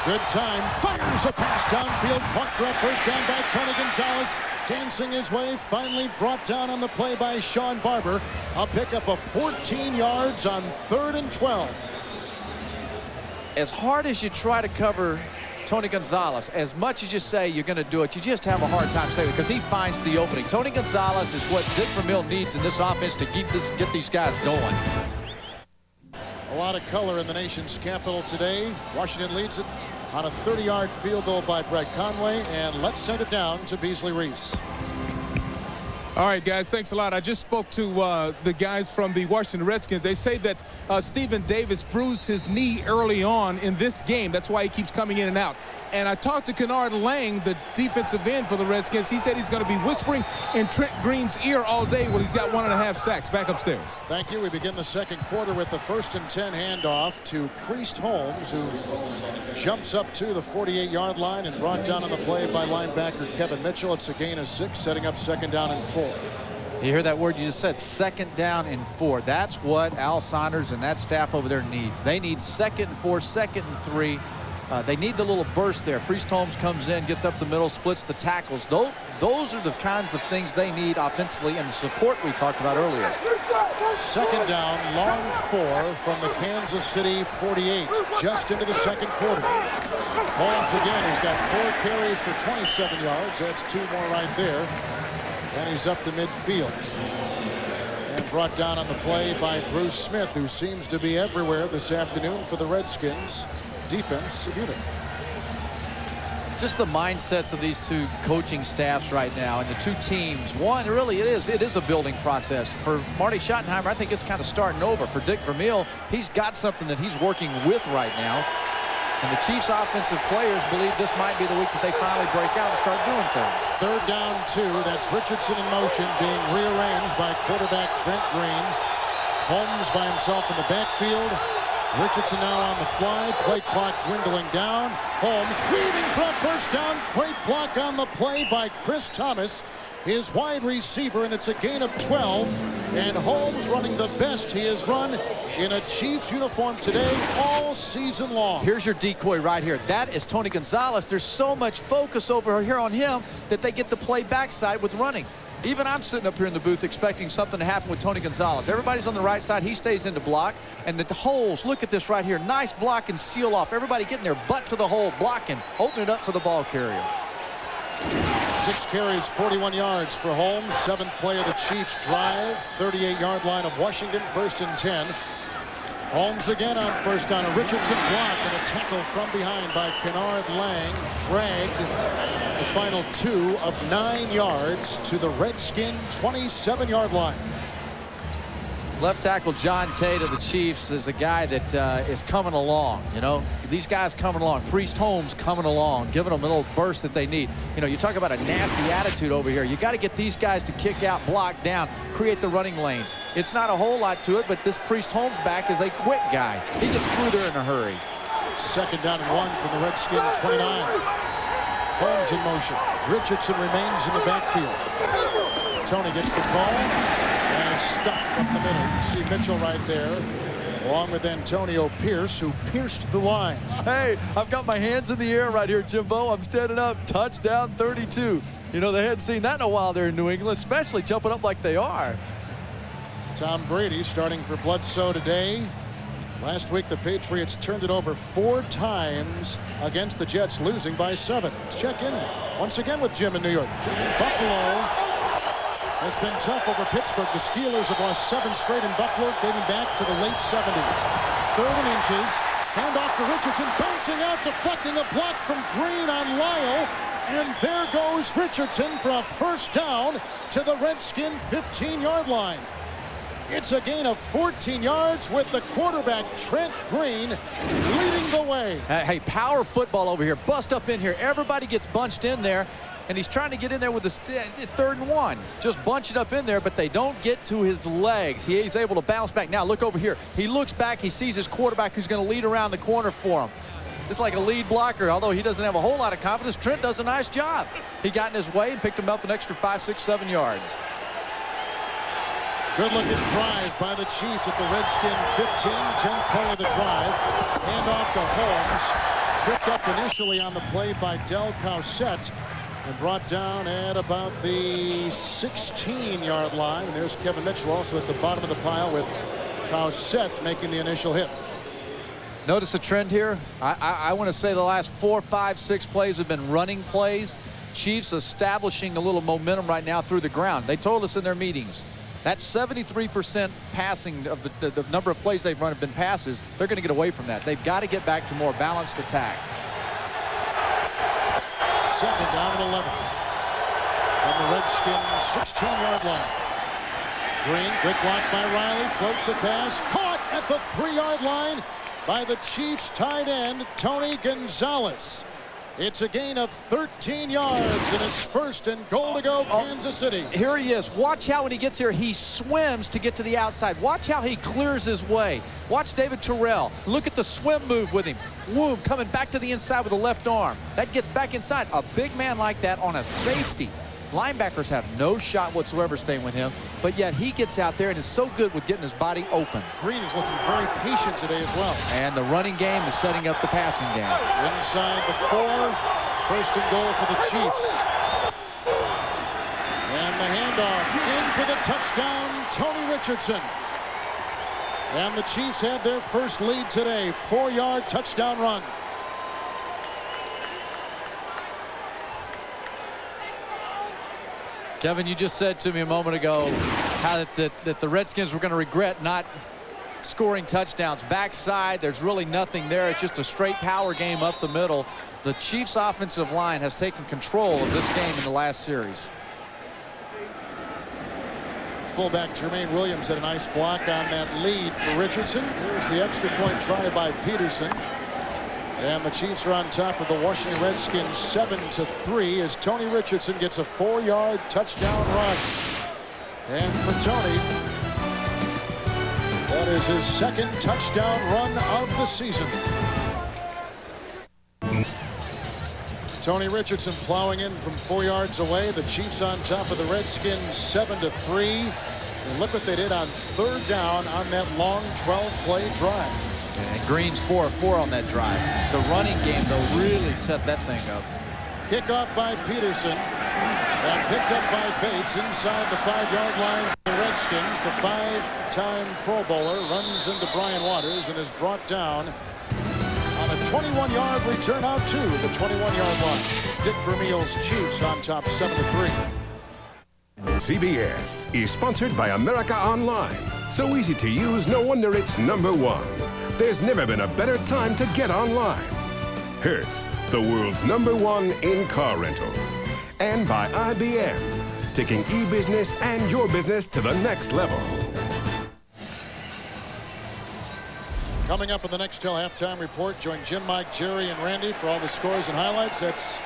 Good time. Fires a pass downfield. Caught for a first down by Tony Gonzalez. Dancing his way. Finally brought down on the play by Sean Barber. A pickup of 14 yards on 3rd and 12. As hard as you try to cover Tony Gonzalez, as much as you say you're going to do it, you just have a hard time saying it because he finds the opening. Tony Gonzalez is what Dick Vermeil needs in this offense to get these guys going. A lot of color in the nation's capital today. Washington leads it on a 30-yard field goal by Brett Conway, and let's send it down to Beasley Reese. All right, guys, thanks a lot. I just spoke to the guys from the Washington Redskins. They say that Stephen Davis bruised his knee early on in this game. That's why he keeps coming in and out. And I talked to Kennard Lang, the defensive end for the Redskins. He said he's going to be whispering in Trent Green's ear all day while he's got 1.5 sacks. Back upstairs. Thank you. We begin the second quarter with the 1st and 10 handoff to Priest Holmes, who jumps up to the 48-yard line and brought down on the play by linebacker Kevin Mitchell. It's a gain of 6, setting up 2nd down and 4. You hear that word you just said, 2nd down and 4. That's what Al Saunders and that staff over there needs. They need 2nd and 4, 2nd and 3. They need the little burst there. Priest Holmes comes in, gets up the middle, splits the tackles. Those are the kinds of things they need offensively and the support we talked about earlier. 2nd down, long 4 from the Kansas City 48, just into the second quarter. Holmes again, he's got 4 carries for 27 yards. That's 2 more right there. And he's up to midfield. And brought down on the play by Bruce Smith, who seems to be everywhere this afternoon for the Redskins defensive unit. Just the mindsets of these two coaching staffs right now and the two teams. One, really, it is a building process. For Marty Schottenheimer, I think it's kind of starting over. For Dick Vermeil, he's got something that he's working with right now. And the Chiefs offensive players believe this might be the week that they finally break out and start doing things. 3rd down 2. That's Richardson in motion, being rearranged by quarterback Trent Green. Holmes by himself in the backfield. Richardson now on the fly. Play clock dwindling down. Holmes weaving for a first down. Great block on the play by Chris Thomas, his wide receiver, and it's a gain of 12. And Holmes running the best he has run in a Chiefs uniform today all season long. Here's your decoy right here. That is Tony Gonzalez. There's so much focus over here on him that they get the play backside with running. Even I'm sitting up here in the booth expecting something to happen with Tony Gonzalez. Everybody's on the right side. He stays in the block. And the holes, look at this right here. Nice block and seal off. Everybody getting their butt to the hole, blocking, opening it up for the ball carrier. 6 carries, 41 yards for Holmes. 7th play of the Chiefs drive. 38-yard line of Washington, 1st and 10. Holmes again on first down. A Richardson block and a tackle from behind by Kennard Lang. Dragged the final 2 of 9 yards to the Redskin 27-yard line. Left tackle John Tate of the Chiefs is a guy that is coming along. You know, these guys coming along. Priest Holmes coming along, giving them a little burst that they need. You know, you talk about a nasty attitude over here. You got to get these guys to kick out, block down, create the running lanes. It's not a whole lot to it, but this Priest Holmes back is a quick guy. He gets through there in a hurry. 2nd down and 1 from the Redskins 29. Holmes in motion. Richardson remains in the backfield. Tony gets the call. And stuffed up the middle. You see Mitchell right there, along with Antonio Pierce, who pierced the line. Hey, I've got my hands in the air right here, Jimbo. I'm standing up. Touchdown 32. You know, they hadn't seen that in a while there in New England, especially jumping up like they are. Tom Brady starting for Bledsoe today. Last week, the Patriots turned it over 4 times against the Jets, losing by 7. Let's check in once again with Jim in New York. Buffalo has been tough over Pittsburgh. The Steelers have lost 7 straight in Buffalo, dating back to the late 70s. 3rd and inches. Handoff to Richardson, bouncing out, deflecting a block from Green on Lyle. And there goes Richardson for a 1st down to the Redskin 15-yard line. It's a gain of 14 yards with the quarterback, Trent Green, leading the way. Hey, power football over here. Bust up in here. Everybody gets bunched in there. And he's trying to get in there with the 3rd and 1. Just bunch it up in there, but they don't get to his legs. He's able to bounce back. Now look over here. He looks back. He sees his quarterback who's going to lead around the corner for him. It's like a lead blocker, although he doesn't have a whole lot of confidence. Trent does a nice job. He got in his way and picked him up an extra 5, 6, 7 yards. Good-looking drive by the Chiefs at the Redskin 15. 10th play of the drive. Handoff to Holmes. Tripped up initially on the play by Del Cowsett. And brought down at about the 16-yard line. And there's Kevin Mitchell also at the bottom of the pile with Cowsett making the initial hit. Notice a trend here. I want to say the last 4, 5, 6 plays have been running plays. Chiefs establishing a little momentum right now through the ground. They told us in their meetings that 73% passing of the number of plays they've run have been passes. They're going to get away from that. They've got to get back to more balanced attack. 2nd down and 11 from the Redskins 16-yard line. Green, quick block by Riley, floats a pass, caught at the 3-yard line by the Chiefs tight end Tony Gonzalez. It's a gain of 13 yards, and it's 1st and goal to go, Kansas City. Here he is. Watch how when he gets here, he swims to get to the outside. Watch how he clears his way. Watch David Terrell. Look at the swim move with him. Boom, coming back to the inside with the left arm. That gets back inside. A big man like that on a safety. Linebackers have no shot whatsoever staying with him, but yet he gets out there and is so good with getting his body open. Green is looking very patient today as well. And the running game is setting up the passing game. Inside the 4, 1st and goal for the Chiefs. And the handoff in for the touchdown, Tony Richardson. And the Chiefs have their first lead today, 4-yard touchdown run. Kevin, you just said to me a moment ago how that the Redskins were going to regret not scoring touchdowns. Backside, there's really nothing there. It's just a straight power game up the middle. The Chiefs' offensive line has taken control of this game in the last series. Fullback Jermaine Williams had a nice block on that lead for Richardson. Here's the extra point try by Peterson. And the Chiefs are on top of the Washington Redskins 7-3 as Tony Richardson gets a 4-yard touchdown run. And for Tony, that is his 2nd touchdown run of the season. Tony Richardson plowing in from 4 yards away. The Chiefs on top of the Redskins 7-3. And look what they did on 3rd down on that long 12-play drive. And Green's 4 of 4 on that drive. The running game, though, really set that thing up. Kickoff by Peterson. And picked up by Bates inside the 5-yard line. The Redskins, the 5-time Pro Bowler, runs into Brian Waters and is brought down on a 21-yard return out to the 21-yard line. Dick Vermeil's Chiefs on top 7-3. CBS is sponsored by America Online. So easy to use, no wonder it's #1. There's never been a better time to get online. Hertz, the world's #1 in car rental. And by IBM, taking e-business and your business to the next level. Coming up in the next Tell halftime report, join Jim, Mike, Jerry, and Randy for all the scores and highlights. That's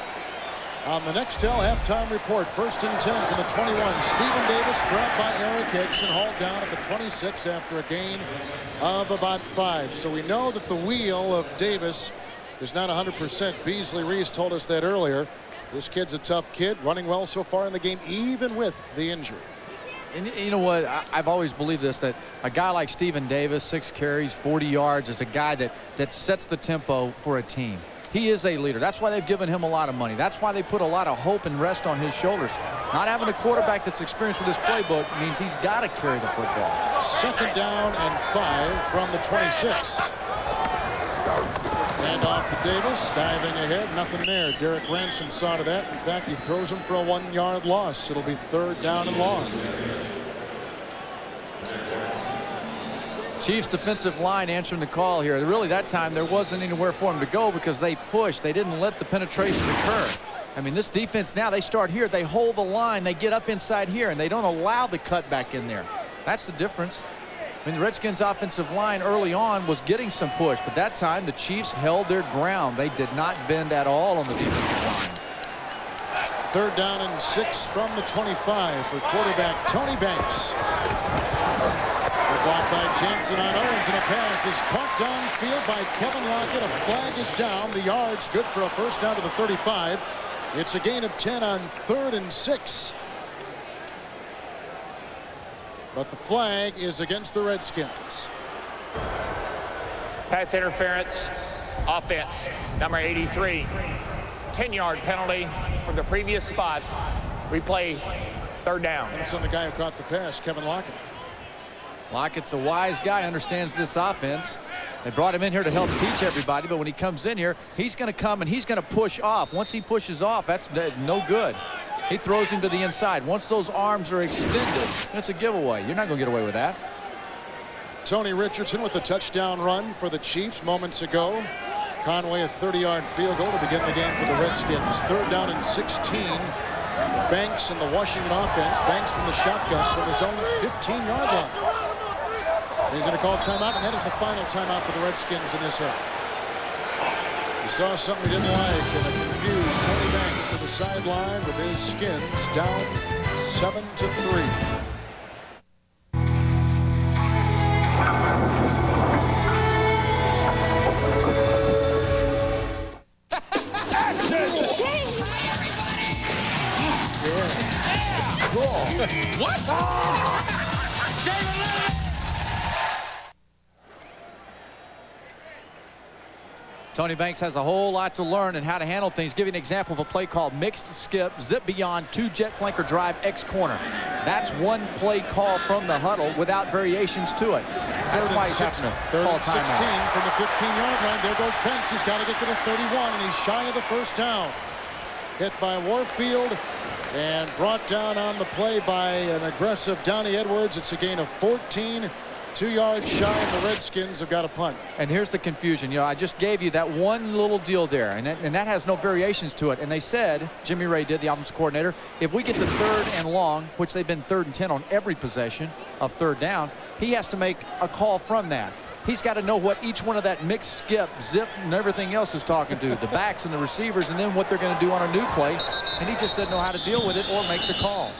on the next Tell halftime report. 1st and 10 from the 21. Stephen Davis grabbed by Eric Hicks and hauled down at the 26 after a gain of about 5. So we know that the wheel of Davis is not 100%. Beasley Reese told us that earlier. This kid's a tough kid, running well so far in the game, even with the injury. And you know what? I've always believed this, that a guy like Stephen Davis, 6 carries, 40 yards, is a guy that sets the tempo for a team. He is a leader. That's why they've given him a lot of money. That's why they put a lot of hope and rest on his shoulders. Not having a quarterback that's experienced with his playbook means he's got to carry the football. 2nd down and 5 from the 26. Hand off to Davis, diving ahead, nothing there. Derek Ransom saw to that. In fact, he throws him for a 1-yard loss. It'll be 3rd down and long. Chiefs defensive line answering the call here. Really, that time there wasn't anywhere for him to go because they pushed. They didn't let the penetration occur. I mean, this defense now, they start here, they hold the line, they get up inside here, and they don't allow the cut back in there. That's the difference. I mean, the Redskins offensive line early on was getting some push, but that time the Chiefs held their ground. They did not bend at all on the defensive line. 3rd down and 6 from the 25 for quarterback Tony Banks. Blocked by Jensen on Owens, and a pass is caught downfield by Kevin Lockett. A flag is down. The yard's good for a 1st down to the 35. It's a gain of 10 on 3rd and 6. But the flag is against the Redskins. Pass interference, offense, number 83. 10-yard penalty from the previous spot. Replay, 3rd down. And it's on the guy who caught the pass, Kevin Lockett. Lockett's a wise guy, understands this offense. They brought him in here to help teach everybody, but when he comes in here, he's going to come and he's going to push off. Once he pushes off, that's no good. He throws him to the inside. Once those arms are extended, it's a giveaway. You're not going to get away with that. Tony Richardson with the touchdown run for the Chiefs moments ago. Conway a 30-yard field goal to begin the game for the Redskins. 3rd down and 16. Banks in the Washington offense. Banks from the shotgun from his own 15-yard line. He's going to call timeout, and that is the final timeout for the Redskins in this half. He saw something he didn't like, and it confused Tony Banks to the sideline with his Skins down 7-3. Tony Banks has a whole lot to learn and how to handle things. Give you an example of a play called mixed skip, zip beyond, 2-jet flanker drive, X corner. That's one play call from the huddle without variations to it. That's why he's having to call timeout. 16 from the 15-yard line. There goes Banks. He's got to get to the 31, and he's shy of the 1st down. Hit by Warfield and brought down on the play by an aggressive Donnie Edwards. It's a gain of 14. 2 yards shy, and the Redskins have got a punt. And here's the confusion. You know, I just gave you that one little deal there, and that has no variations to it. And they said, Jimmy Ray did, the offensive coordinator, if we get to 3rd and long, which they've been 3rd and 10 on every possession of 3rd down, he has to make a call from that. He's got to know what each one of that mixed skip, zip, and everything else is talking to, the backs and the receivers, and then what they're going to do on a new play. And he just doesn't know how to deal with it or make the call.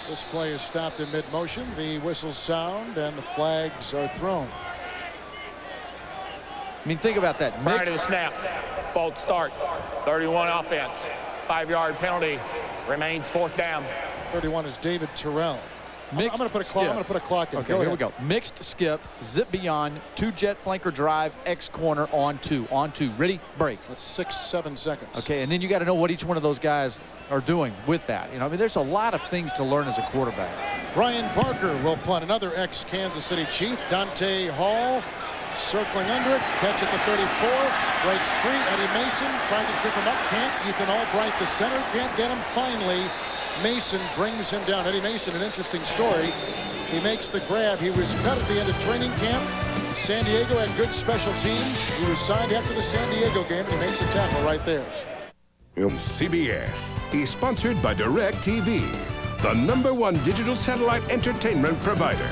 This play is stopped in mid-motion. The whistles sound and the flags are thrown. I mean, think about that. Prior to the snap, false start, 31 offense, 5-yard penalty, remains 4th down. 31 is David Terrell. I'm going to put a clock in. Okay, here we go. Mixed skip, zip beyond, 2-jet flanker drive, X corner on 2. Ready, break. That's 6-7 seconds. Okay, and then you got to know what each one of those guys are doing with that. You know, I mean, there's a lot of things to learn as a quarterback. Brian Barker will punt. Another ex-Kansas City Chief. Dante Hall circling under it. Catch at the 34. Breaks free. Eddie Mason trying to trip him up. Can't. Ethan Albright, the center, can't get him. Finally, Mason brings him down. Eddie Mason, an interesting story. He makes the grab. He was cut at the end of training camp. San Diego had good special teams. He was signed after the San Diego game, and he makes a tackle right there. CBS is sponsored by DirecTV, the #1 digital satellite entertainment provider,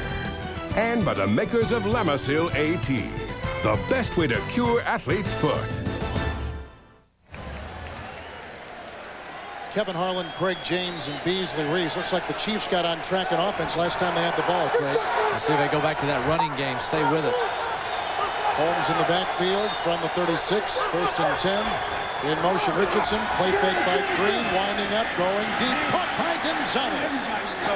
and by the makers of Lamasil AT, the best way to cure athlete's foot. Kevin Harlan, Craig James, and Beasley Reese. Looks like the Chiefs got on track on offense last time they had the ball, Craig. Let's see if they go back to that running game. Stay with it. Holmes in the backfield from the 36. 1st and 10. In motion, Richardson. Play fake by Green. Winding up, going deep. Caught by Gonzalez.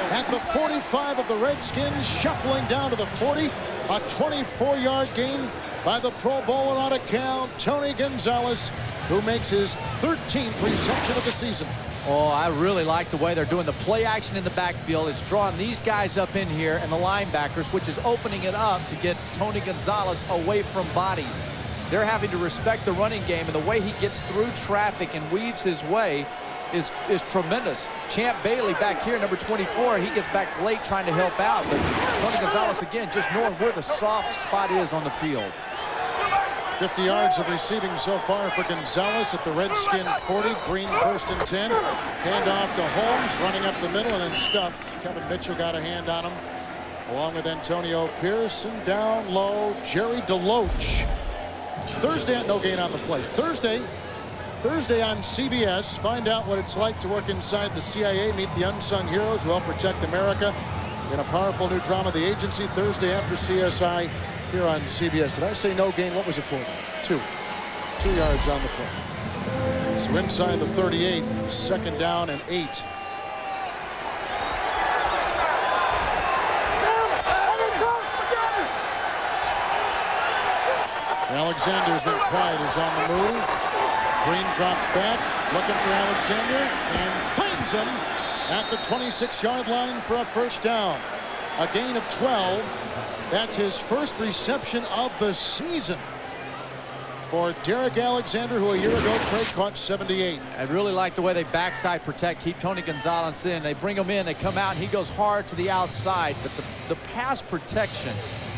At the 45 of the Redskins. Shuffling down to the 40. A 24-yard gain by the Pro Bowler out of Cal, Tony Gonzalez, who makes his 13th reception of the season. Oh, I really like the way they're doing the play action in the backfield. It's drawing these guys up in here and the linebackers, which is opening it up to get Tony Gonzalez away from bodies. They're having to respect the running game, and the way he gets through traffic and weaves his way is tremendous. Champ Bailey back here, number 24, he gets back late trying to help out, but Tony Gonzalez, again, just knowing where the soft spot is on the field. 50 yards of receiving so far for Gonzalez at the Redskin 40. Green 1st and 10. Handoff to Holmes, running up the middle and then stuffed. Kevin Mitchell got a hand on him, along with Antonio Pearson. Down low, Jerry DeLoach. Thursday, no gain on the play. Thursday on CBS, find out what it's like to work inside the CIA. Meet the unsung heroes who help protect America in a powerful new drama, The Agency. Thursday after CSI. Here on CBS. Did I say no gain? What was it for? 2 yards on the play. So inside the 38, 2nd down and 8. Alexander's been quiet. Is on the move. Green drops back, looking for Alexander, and finds him at the 26-yard line for a 1st down. A gain of 12. That's his 1st reception of the season for Derek Alexander, who a year ago, Craig, caught 78. I really like the way they backside protect, keep Tony Gonzalez in. They bring him in, they come out, and he goes hard to the outside. But the pass protection,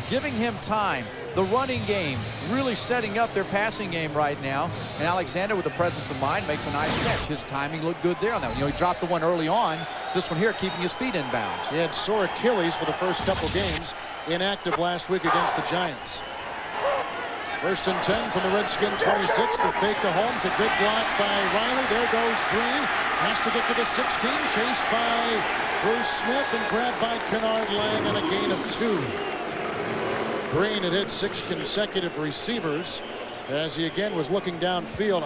giving him time. The running game, really setting up their passing game right now. And Alexander, with the presence of mind, makes a nice catch. His timing looked good there on that one. You know, he dropped the one early on. This one here, keeping his feet in bounds. He had sore Achilles for the first couple games. Inactive last week against the Giants. 1st and 10 from the Redskin 26. The fake to Holmes. A good block by Riley. There goes Green. Has to get to the 16. Chased by Bruce Smith and grabbed by Kennard Lang on a gain of 2. Green had hit 6 consecutive receivers as he again was looking downfield.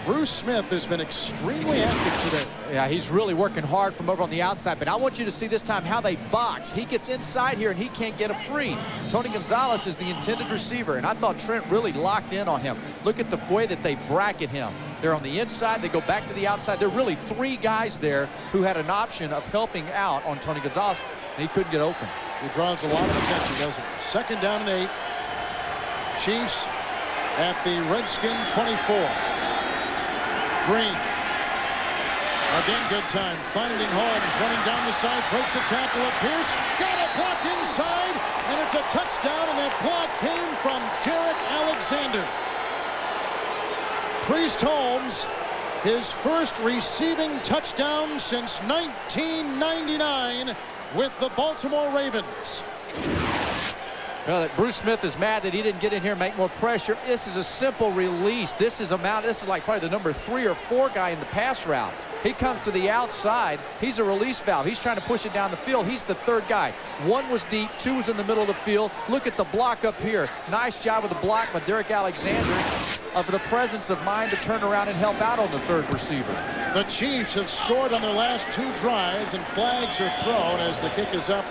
Bruce Smith has been extremely active today. Yeah, he's really working hard from over on the outside, but I want you to see this time how they box. He gets inside here and he can't get a free. Tony Gonzalez is the intended receiver, and I thought Trent really locked in on him. Look at the way that they bracket him. They're on the inside, they go back to the outside. There are really 3 guys there who had an option of helping out on Tony Gonzalez, and he couldn't get open. He draws a lot of attention, doesn't he? 2nd down and 8. Chiefs at the Redskin 24. Green. Again, good time. Finding Holmes, running down the side, breaks a tackle of Pierce. Got a block inside, and it's a touchdown, and that block came from Derek Alexander. Priest Holmes, his 1st receiving touchdown since 1999 with the Baltimore Ravens. Well, Bruce Smith is mad that he didn't get in here and make more pressure. This is a simple release. This is like probably the number 3 or 4 guy in the pass route. He comes to the outside. He's a release valve. He's trying to push it down the field. He's the 3rd guy. 1 was deep, 2 was in the middle of the field. Look at the block up here. Nice job with the block by Derek Alexander, of the presence of mind to turn around and help out on the 3rd receiver. The Chiefs have scored on their last 2 drives, and flags are thrown as the kick is up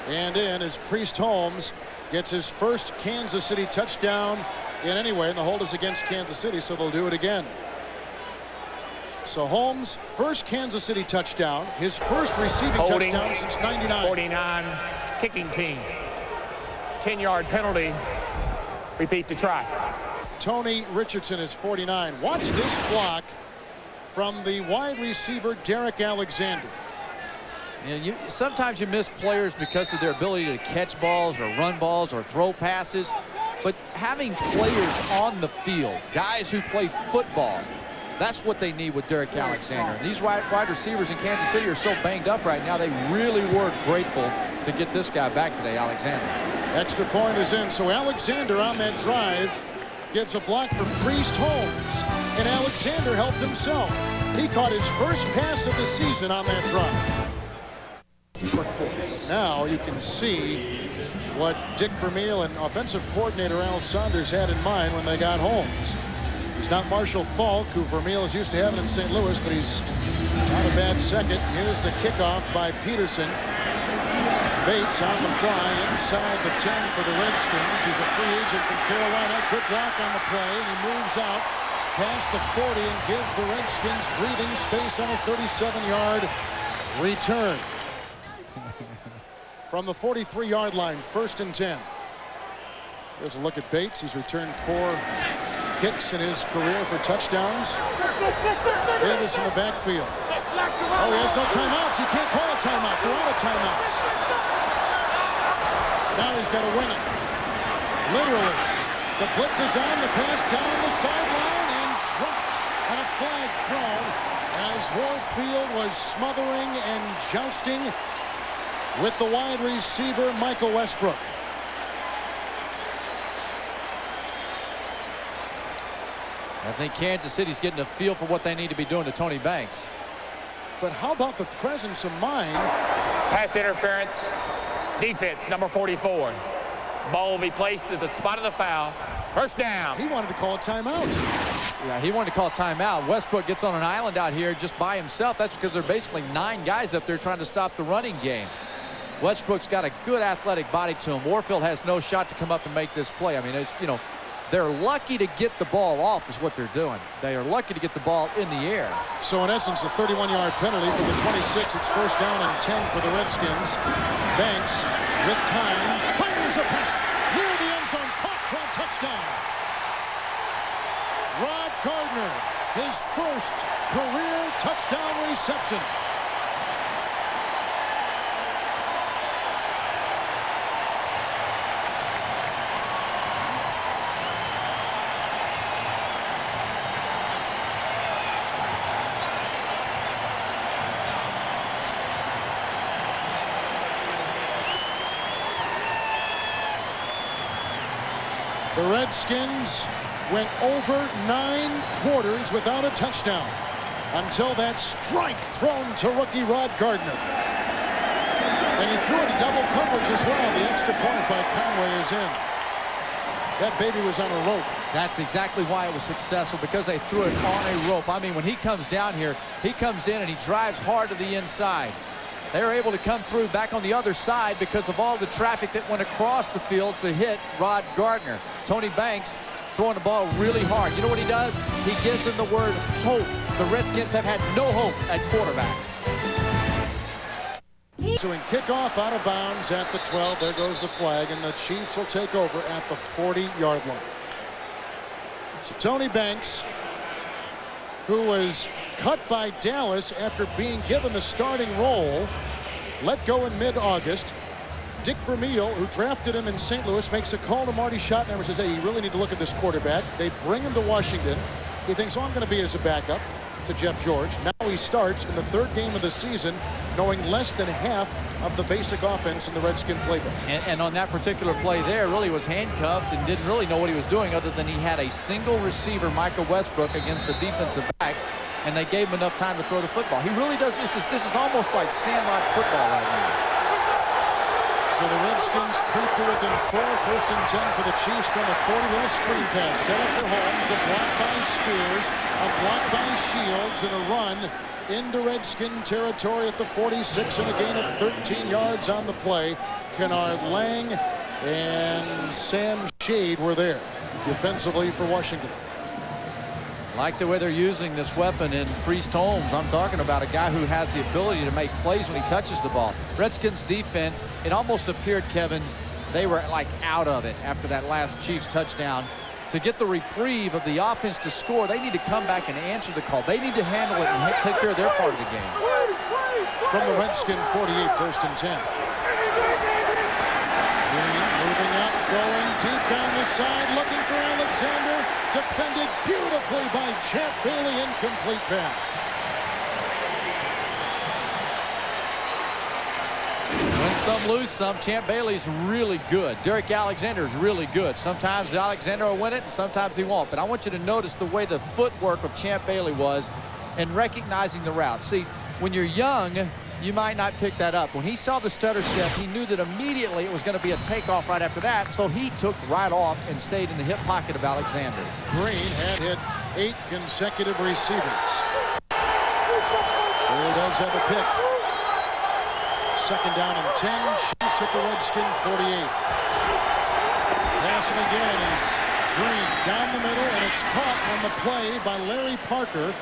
and in as Priest Holmes gets his 1st Kansas City touchdown in any way, and the hold is against Kansas City, so they'll do it again. So Holmes, 1st Kansas City touchdown, his 1st receiving touchdown since 99. 49, kicking team. 10-yard penalty. Repeat the try. Tony Richardson is 49. Watch this block from the wide receiver Derek Alexander. You know, sometimes you miss players because of their ability to catch balls or run balls or throw passes, but having players on the field, guys who play football, that's what they need with Derek Alexander. And these wide receivers in Kansas City are so banged up right now, they really were grateful to get this guy back today, Alexander. Extra point is in, so Alexander on that drive gives a block for Priest Holmes, and Alexander helped himself. He caught his first pass of the season on that drive. Now you can see what Dick Vermeil and offensive coordinator Al Saunders had in mind when they got Holmes. He's not Marshall Falk, who Vermeil is used to having in St. Louis, but he's not a bad second. Here's the kickoff by Peterson. Bates on the fly inside the 10 for the Redskins. He's a free agent from Carolina. Good block on the play, and he moves out past the 40 and gives the Redskins breathing space on a 37-yard return. From the 43-yard line, 1st and 10. Here's a look at Bates. He's returned 4 kicks in his career for touchdowns. Davis in the backfield. Oh, he has no timeouts. He can't call a timeout. They're out of timeouts. Now he's got to win it. Literally. The blitz is on. The pass down the sideline and dropped. And a flag thrown as Warfield was smothering and jousting with the wide receiver, Michael Westbrook. I think Kansas City's getting a feel for what they need to be doing to Tony Banks. But how about the presence of mind? Pass interference, defense, number 44. Ball will be placed at the spot of the foul. First down. He wanted to call a timeout. Yeah, he wanted to call a timeout. Westbrook gets on an island out here just by himself. That's because there are basically 9 guys up there trying to stop the running game. Westbrook's got a good athletic body to him. Warfield has no shot to come up and make this play. I mean, it's, you know, they're lucky to get the ball off is what they're doing. They are lucky to get the ball in the air. So in essence, a 31-yard penalty for the 26. It's 1st down and 10 for the Redskins. Banks with time fires a pass near the end zone, caught for a touchdown. Rod Gardner, his first career touchdown reception. The Redskins went over 9 quarters without a touchdown until that strike thrown to rookie Rod Gardner. And he threw it to double coverage as well. The extra point by Conway is in. That baby was on a rope. That's exactly why it was successful, because they threw it on a rope. I mean, when he comes down here, he comes in and he drives hard to the inside. They were able to come through back on the other side because of all the traffic that went across the field to hit Rod Gardner. Tony Banks throwing the ball really hard. You know what he does? He gives them the word hope. The Redskins have had no hope at quarterback. So in kickoff out of bounds at the 12, there goes the flag, and the Chiefs will take over at the 40-yard line. So Tony Banks, who was cut by Dallas after being given the starting role, let go in mid-August. Dick Vermeil, who drafted him in St. Louis, makes a call to Marty Schottenheimer, says, hey, you really need to look at this quarterback. They bring him to Washington. He thinks, oh, I'm going to be as a backup to Jeff George. Now he starts in the 3rd game of the season, knowing less than half of the basic offense in the Redskin playbook. And on that particular play there, really was handcuffed and didn't really know what he was doing, other than he had a single receiver, Michael Westbrook, against a defensive back, and they gave him enough time to throw the football. He really does. This is almost like sandlot football right now. So the Redskins creep to within 4, 1st and 10 for the Chiefs from a 40-little screen pass. Set up for Holmes, a block by Spears, a block by Shields, and a run into Redskin territory at the 46, and a gain of 13 yards on the play. Kennard Lang and Sam Shade were there defensively for Washington. Like the way they're using this weapon in Priest Holmes. I'm talking about a guy who has the ability to make plays when he touches the ball. Redskins defense, it almost appeared, Kevin, they were like out of it after that last Chiefs touchdown. To get the reprieve of the offense to score, they need to come back and answer the call. They need to handle it and take care of their part of the game. From the Redskin 48, 1st and 10. Green moving up, going deep down the side, looking for Alexander. Defended beautifully by Champ Bailey. Incomplete pass. some, lose some. Champ Bailey's really good. Derek Alexander's really good. Sometimes Alexander will win it, and sometimes he won't. But I want you to notice the way the footwork of Champ Bailey was and recognizing the route. See, when you're young, you might not pick that up. When he saw the stutter step, he knew that immediately it was going to be a takeoff right after that, so he took right off and stayed in the hip pocket of Alexander. Green had hit 8 consecutive receivers. He does have a pick. 2nd down and 10. Chiefs at the Redskin 48. Passing again is Green down the middle, and it's caught on the play by Larry Parker.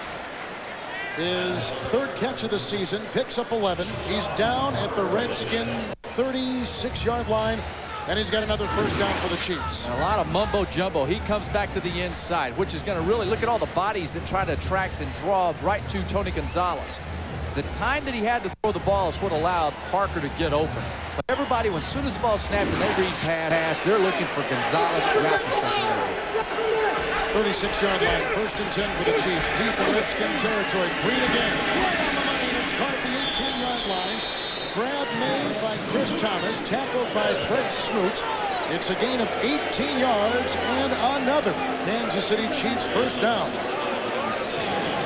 His 3rd catch of the season, picks up 11. He's down at the Redskin 36-yard line, and he's got another 1st down for the Chiefs. And a lot of mumbo jumbo. He comes back to the inside, which is going to really look at all the bodies that try to attract and draw right to Tony Gonzalez. The time that he had to throw the ball is what allowed Parker to get open. But everybody, as soon as the ball snapped and they read pass, they're looking for Gonzalez to wrap the secondary. 36-yard line, 1st and 10 for the Chiefs. Deep in Redskin territory. Green again. Right on the money, and it's caught at the 18-yard line. Grab made by Chris Thomas, tackled by Fred Smoot. It's a gain of 18 yards and another Kansas City Chiefs 1st down.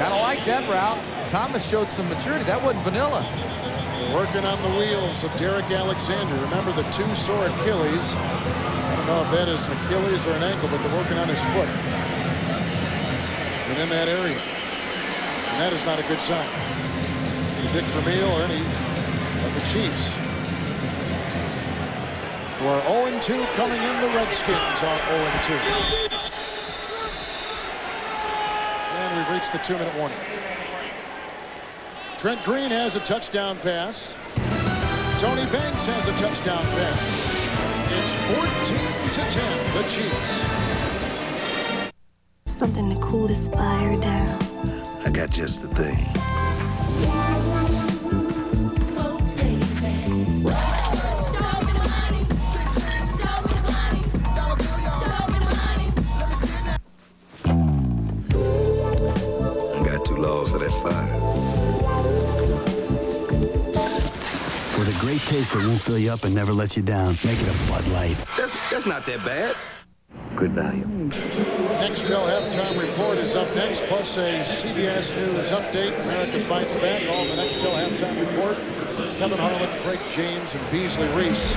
Kind of like that route. Thomas showed some maturity. That wasn't vanilla. Working on the wheels of Derek Alexander. Remember the 2 sore Achilles. I don't know if that is an Achilles or an ankle, but they're working on his foot. And in that area. And that is not a good sign. Dick Vermeil or any of the Chiefs. Who are 0-2 coming in. The Redskins are 0-2. And we've reached the 2-minute warning. Trent Green has a touchdown pass. Tony Banks has a touchdown pass. It's 14-10, the Chiefs. Something to cool this fire down. I got just the thing. I got 2 laws for that fire. For the great taste that won't fill you up and never let you down, make it a Bud Light. That's not that bad. Good value. Nextel halftime report is up next, plus a CBS News update. America fights back. All the Nextel halftime report. Kevin Harlan, Craig James, and Beasley Reese.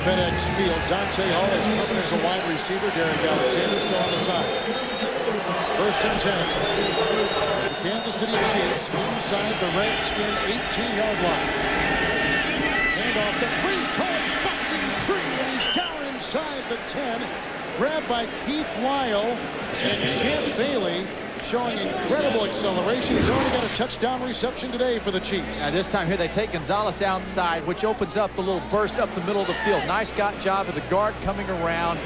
FedEx Field. Dante Hall is coming as a wide receiver. Derek Alexander still on the side. 1st and 10. The Kansas City Chiefs inside the Redskin 18-yard line. And off the Priest. Holmes busting free, and he's down inside the 10. Grabbed by Keith Lyle, and Champ Bailey showing incredible acceleration. He's already got a touchdown reception today for the Chiefs. Now this time here they take Gonzalez outside, which opens up the little burst up the middle of the field. Nice job of the guard coming around.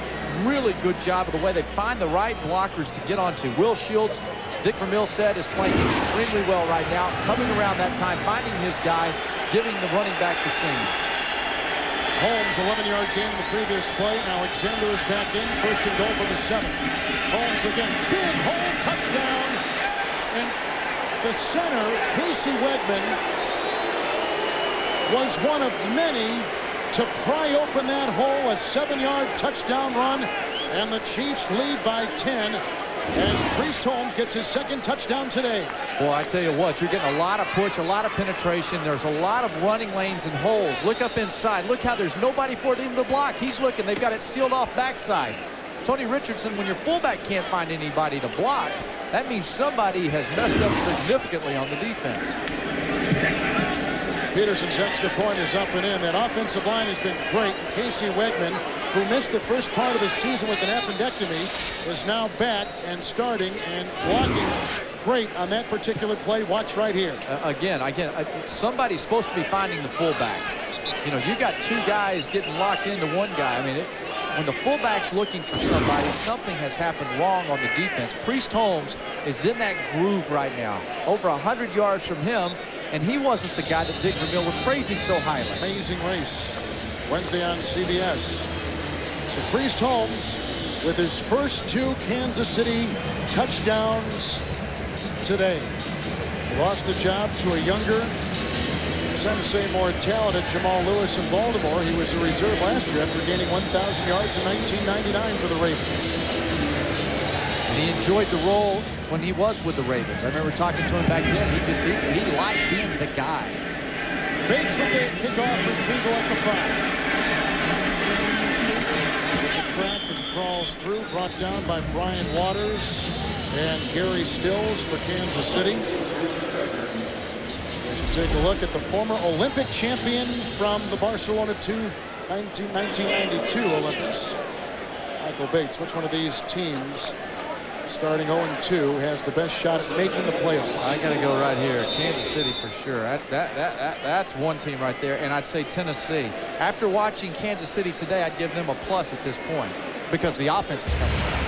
Really good job of the way they find the right blockers to get onto. Will Shields, Dick Vermeil said, is playing extremely well right now. Coming around that time, finding his guy, giving the running back the seam. Holmes, 11-yard gain in the previous play. Now Alexander is back in. 1st and goal from the 7. Holmes again. Big hole, touchdown. And the center, Casey Wegman, was one of many to pry open that hole. A 7-yard touchdown run. And the Chiefs lead by 10 as Priest Holmes gets his 2nd touchdown today. Well, I tell you what, you're getting a lot of push, a lot of penetration. There's a lot of running lanes and holes. Look up inside. Look how there's nobody for it even to block. He's looking. They've got it sealed off backside. Tony Richardson, when your fullback can't find anybody to block, that means somebody has messed up significantly on the defense. Peterson's extra point is up and in. That offensive line has been great. Casey Wegman, who missed the first part of the season with an appendectomy, is now back and starting and blocking great on that particular play. Watch right here. Again, somebody's supposed to be finding the fullback. You know, you got 2 guys getting locked into one guy. I mean, when the fullback's looking for somebody, something has happened wrong on the defense. Priest Holmes is in that groove right now. Over 100 yards from him, and he wasn't the guy that Dick Vermeil was praising so highly. Amazing race. Wednesday on CBS. So Priest Holmes with his first 2 Kansas City touchdowns today. Lost the job to a younger some say more talented Jamal Lewis in Baltimore. He was a reserve last year after gaining 1,000 yards in 1999 for the Ravens. And he enjoyed the role when he was with the Ravens. I remember talking to him back then. He liked being the guy. Bates with the kickoff retrieval at the 5. There's a crack that crawls through, brought down by Brian Waters and Gary Stills for Kansas City. Let's take a look at the former Olympic champion from the Barcelona 1992 Olympics. Michael Bates. Which one of these teams, starting 0-2, has the best shot at making the playoffs? I got to go right here. Kansas City for sure. That's one team right there. And I'd say Tennessee. After watching Kansas City today, I'd give them a plus at this point because the offense is coming back.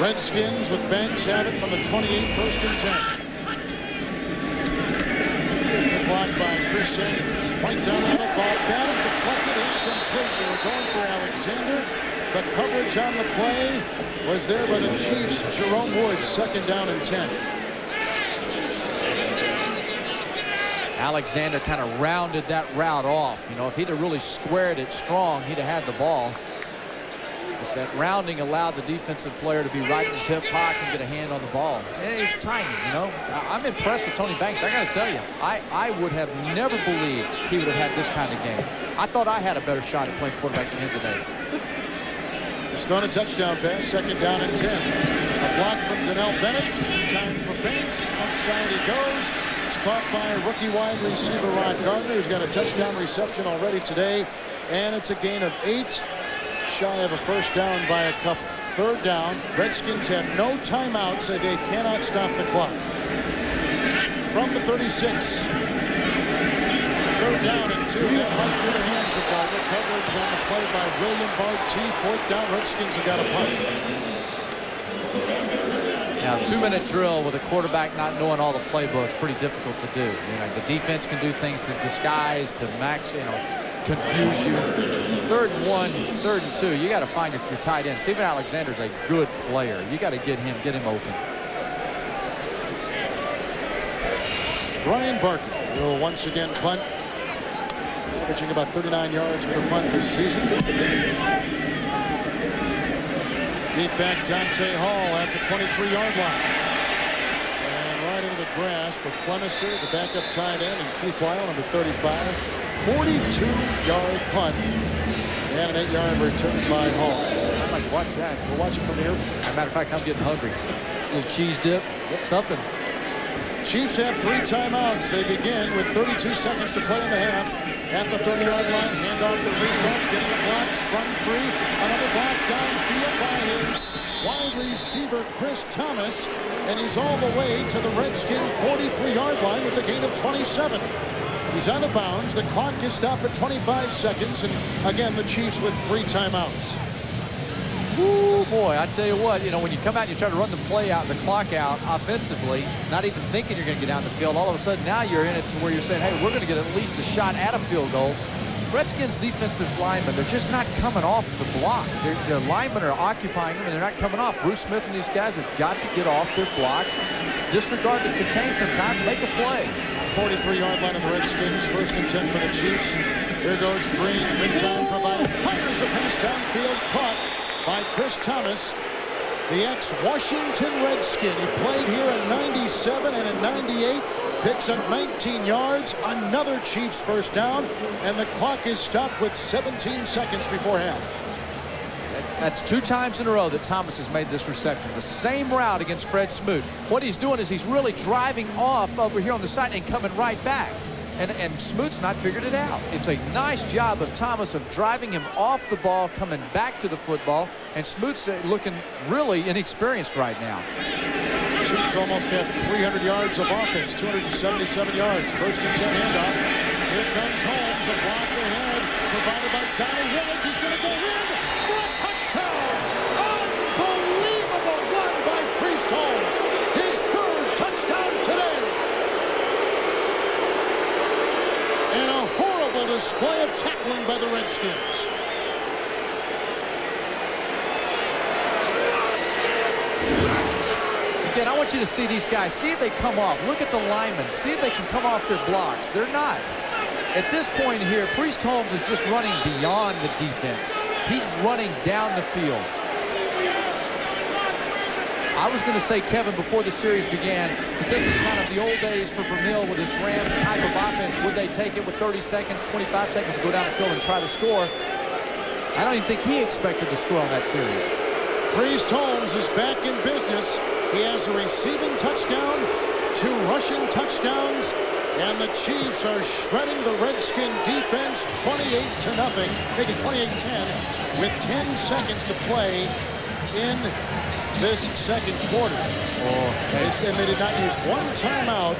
Redskins with Banks have it from the 28, 1st and 10. Good block by Chris Sanders. Point down on the ball. Batted, deflected, incomplete. They were going for Alexander. The coverage on the play was there by the Chiefs. Jerome Woods, 2nd down and 10. Alexander kind of rounded that route off. You know, if he'd have really squared it strong, he'd have had the ball. But that rounding allowed the defensive player to be right in his hip pocket and get a hand on the ball. And it's timing, you know. I'm impressed with Tony Banks. I got to tell you, I would have never believed he would have had this kind of game. I thought I had a better shot at playing quarterback than him today. He's thrown a touchdown pass, 2nd down and 10. A block from Donnell Bennett. Time for Banks. Outside he goes. It's caught by rookie wide receiver Ron Gardner, who's got a touchdown reception already today. And it's a gain of 8. Shy of a 1st down by a couple. 3rd down. Redskins have no timeouts, so they cannot stop the clock. From the 36. 3rd down and 2. That right through the hands of Gardner. Coverage on the play by William Barty. 4th down. Redskins have got a punt. Now, 2-minute drill with a quarterback not knowing all the playbooks, pretty difficult to do. You know, the defense can do things to disguise, to max, you know, confuse you. 3rd and 1, 3rd and 2. You got to find your tight end. Steven Alexander's a good player. You got to get him open. Brian Barker will once again punt, averaging about 39 yards per punt this season. Deep back Dante Hall at the 23-yard line. And right into the grasp of Flemister, the backup tight end, and Keith Weil, number 35. 42-yard punt and an 8-yard return by Hall. I'd like to watch that. We'll watch it from here. As a matter of fact, I'm getting hungry. A little cheese dip, something. Chiefs have 3 timeouts. They begin with 32 seconds to play in the half. At the 30-yard line, handoff to Reese, getting a block, sprung free. Another block downfield by his wide receiver, Chris Thomas. And he's all the way to the Redskin 43-yard line with a gain of 27. He's out of bounds. The clock is stopped at 25 seconds. And again, the Chiefs with 3 timeouts. Ooh, boy, I tell you what, you know, when you come out and you try to run the play out, the clock out offensively, not even thinking you're going to get down the field, all of a sudden now you're in it to where you're saying, hey, we're going to get at least a shot at a field goal. Redskins defensive linemen, they're just not coming off the block. Their linemen are occupying them and they're not coming off. Bruce Smith and these guys have got to get off their blocks, disregard the contain sometimes, make a play. 43-yard line of the Redskins, 1st and 10 for the Chiefs. Here goes Green, big time provided, fires a pass downfield, caught by Chris Thomas, the ex-Washington Redskin. He played here in 97 and in 98, picks up 19 yards, another Chiefs 1st down, and the clock is stopped with 17 seconds before half. That's 2 times in a row that Thomas has made this reception. The same route against Fred Smoot. What he's doing is he's really driving off over here on the side and coming right back. And Smoot's not figured it out. It's a nice job of Thomas of driving him off the ball, coming back to the football, and Smoot's looking really inexperienced right now. Chiefs almost have 300 yards of offense, 277 yards. 1st and 10 handoff. Here comes Holmes, a block ahead, provided by Johnny Willis. He's going to go in for a touchdown. Unbelievable run by Priest Holmes. His 3rd touchdown today. And a horrible display of tackling by the Redskins. again, I want you to see these guys. See if they come off. Look at the linemen. See if they can come off their blocks. They're not. At this point here, Priest Holmes is just running beyond the defense. He's running down the field. I was going to say, Kevin, before the series began, that this is kind of the old days for Vermeil with his Rams type of offense. Would they take it with 30 seconds, 25 seconds to go down the field and try to score? I don't even think he expected to score on that series. Priest Holmes is back in business. He has a receiving touchdown, 2 rushing touchdowns, and the Chiefs are shredding the Redskin defense 28-0, making 28-10 with 10 seconds to play in this second quarter. And they did not use one timeout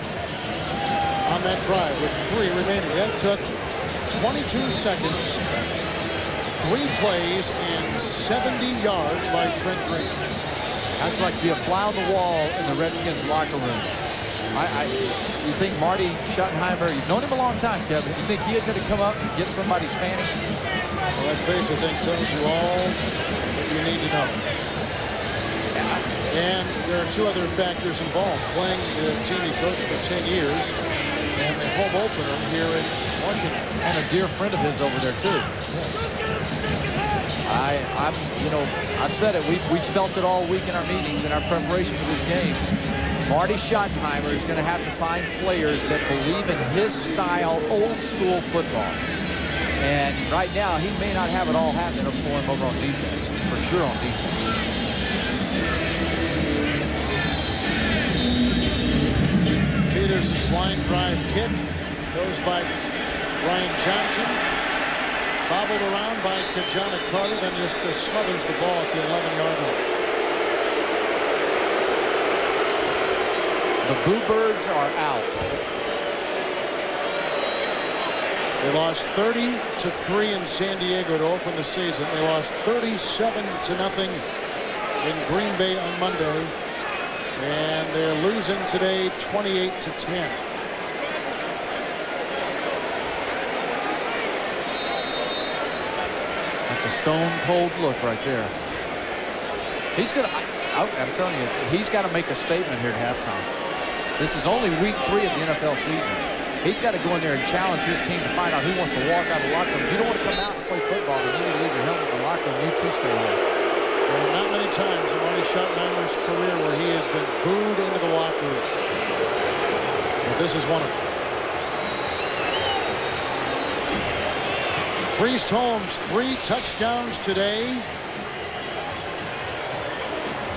on that drive with 3 remaining. That took 22 seconds, 3 plays, and 70 yards by Trent Green. That's like to be a fly on the wall in the Redskins locker room. You think Marty Schottenheimer, you've known him a long time, Kevin. You think he is going to come up and get somebody's fanny? Well, that face, I think, tells you all that you need to know. And there are 2 other factors involved. Playing the team he coached for 10 years and the home opener here in Washington. And a dear friend of his over there, too. Yes. I've said it. We felt it all week in our meetings in our preparation for this game. Marty Schottenheimer is going to have to find players that believe in his style, old-school football. And right now, he may not have it all happening for him over on defense. For sure on defense. Peterson's line drive kick goes by Brian Johnson. Bobbled around by Kajana Carter, then just smothers the ball at the 11-yard line. The Bluebirds are out. They lost 30-3 in San Diego to open the season. They lost 37-0 in Green Bay on Monday. And they're losing today 28-10. That's a stone-cold look right there. He's going to, I'm telling you, he's got to make a statement here at halftime. This is only week 3 of the NFL season. He's got to go in there and challenge his team to find out who wants to walk out of the locker room. If you don't want to come out and play football, then you need to leave your helmet in the locker room. You too stay here. There are not many times in Marty Schottenheimer's career where he has been booed into the locker room. But this is one of them. Priest Holmes, 3 touchdowns today.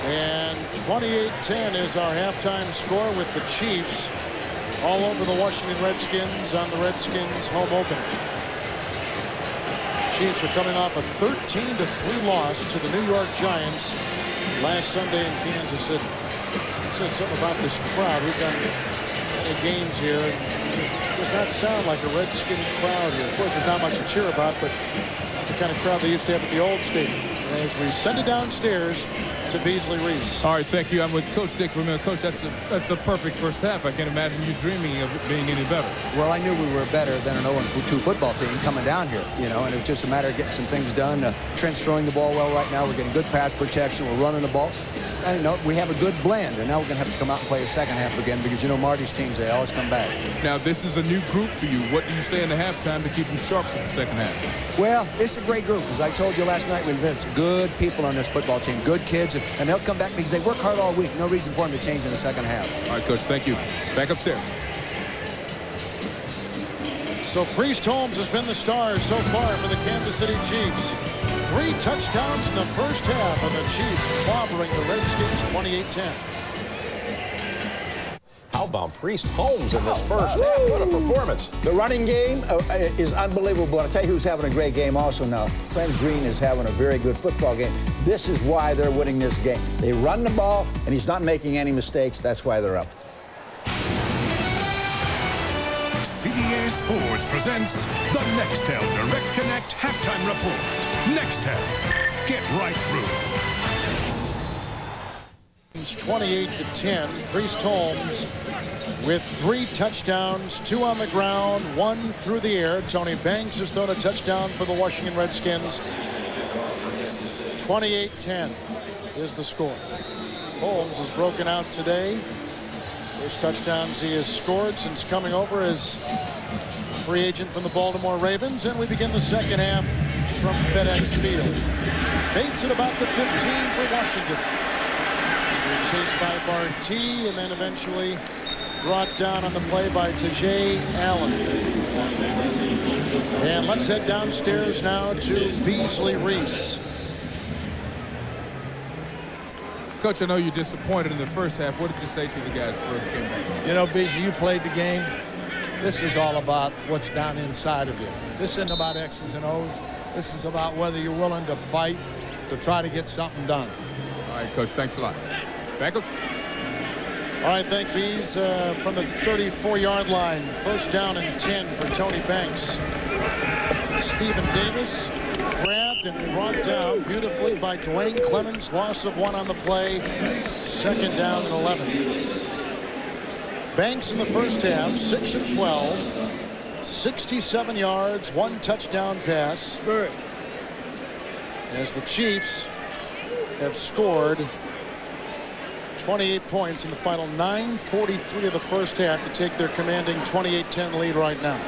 And 28-10 is our halftime score with the Chiefs all over the Washington Redskins on the Redskins home opener. Chiefs are coming off a 13-3 loss to the New York Giants last Sunday in Kansas City. I said something about this crowd. We've done many games here, and it does not sound like a Redskin crowd here. Of course, there's not much to cheer about, but the kind of crowd they used to have at the old stadium. As we send it downstairs to Beasley Reese. All right, thank you. I'm with Coach Dick Vermeil. Coach, that's a perfect first half. I can't imagine you dreaming of it being any better. Well, I knew we were better than an 0-2 football team coming down here, and it was just a matter of getting some things done. Trent's throwing the ball well right now. We're getting good pass protection. We're running the ball. And we have a good blend, and now we're going to have to come out and play a second half again because, Marty's teams, they always come back. Now, this is a new group for you. What do you say in the halftime to keep them sharp for the second half? Well, it's a great group. As I told you last night, we've got good people on this football team, good kids, and they'll come back because they work hard all week. No reason for them to change in the second half. All right, Coach, thank you. Back upstairs. So Priest Holmes has been the star so far for the Kansas City Chiefs. 3 touchdowns in the first half, and the Chiefs clobbering the Redskins 28-10. How about Priest Holmes in this first half? What a performance. The running game is unbelievable. I'll tell you who's having a great game also now. Trent Green is having a very good football game. This is why they're winning this game. They run the ball, and he's not making any mistakes. That's why they're up. CBS Sports presents the Nextel Direct Connect Halftime Report. Nextel, get right through. 28-10. Priest Holmes with 3 touchdowns, 2 on the ground, 1 through the air. Tony Banks has thrown a touchdown for the Washington Redskins. 28-10 is the score. Holmes has broken out today. First touchdowns he has scored since coming over as free agent from the Baltimore Ravens. And we begin the second half from FedEx Field. Bates at about the 15 for Washington. Chased by Barty and then eventually brought down on the play by Tajay Allen. And let's head downstairs now to Beasley Reese. Coach, I know you're disappointed in the first half. What did you say to the guys before they came back? You know, Beasley, you played the game. This is all about what's down inside of you. This isn't about X's and O's. This is about whether you're willing to fight to try to get something done. All right, Coach, thanks a lot. Backups. All right, thank Bees from the 34-yard line. First down and 10 for Tony Banks. Stephen Davis grabbed and brought down beautifully by Dwayne Clemens. Loss of 1 on the play. Second down and 11. Banks in the first half, 6 of 12, 67 yards, 1 touchdown pass. As the Chiefs have scored 28 points in the final 9:43 of the first half to take their commanding 28-10 lead right now.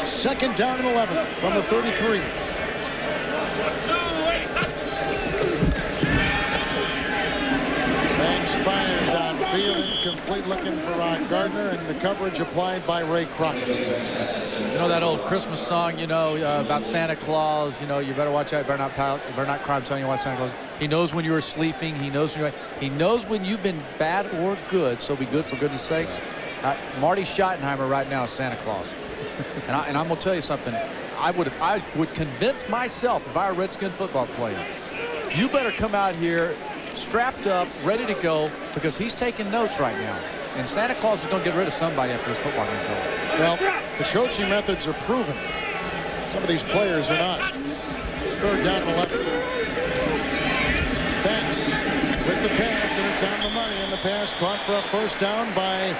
Second down and 11 from the 33. Banks fires downfield, incomplete, looking for Ron Gardner, and the coverage applied by Ray Crockett. You know that old Christmas song, you know, about Santa Claus, you know, you better watch out, you better not pout, you better not cry, I'm telling you what, Santa Claus. He knows when you are sleeping, he knows when you've been bad or good, so be good for goodness sakes. Marty Schottenheimer right now is Santa Claus. and I'm going to tell you something. I would convince myself, if I were a Redskin football player, you better come out here strapped up, ready to go, because he's taking notes right now. And Santa Claus is going to get rid of somebody after this football game's over. Well, the coaching methods are proven. Some of these players are not. Third down and 11. Banks with the pass, and it's on the money. And the pass caught for a first down by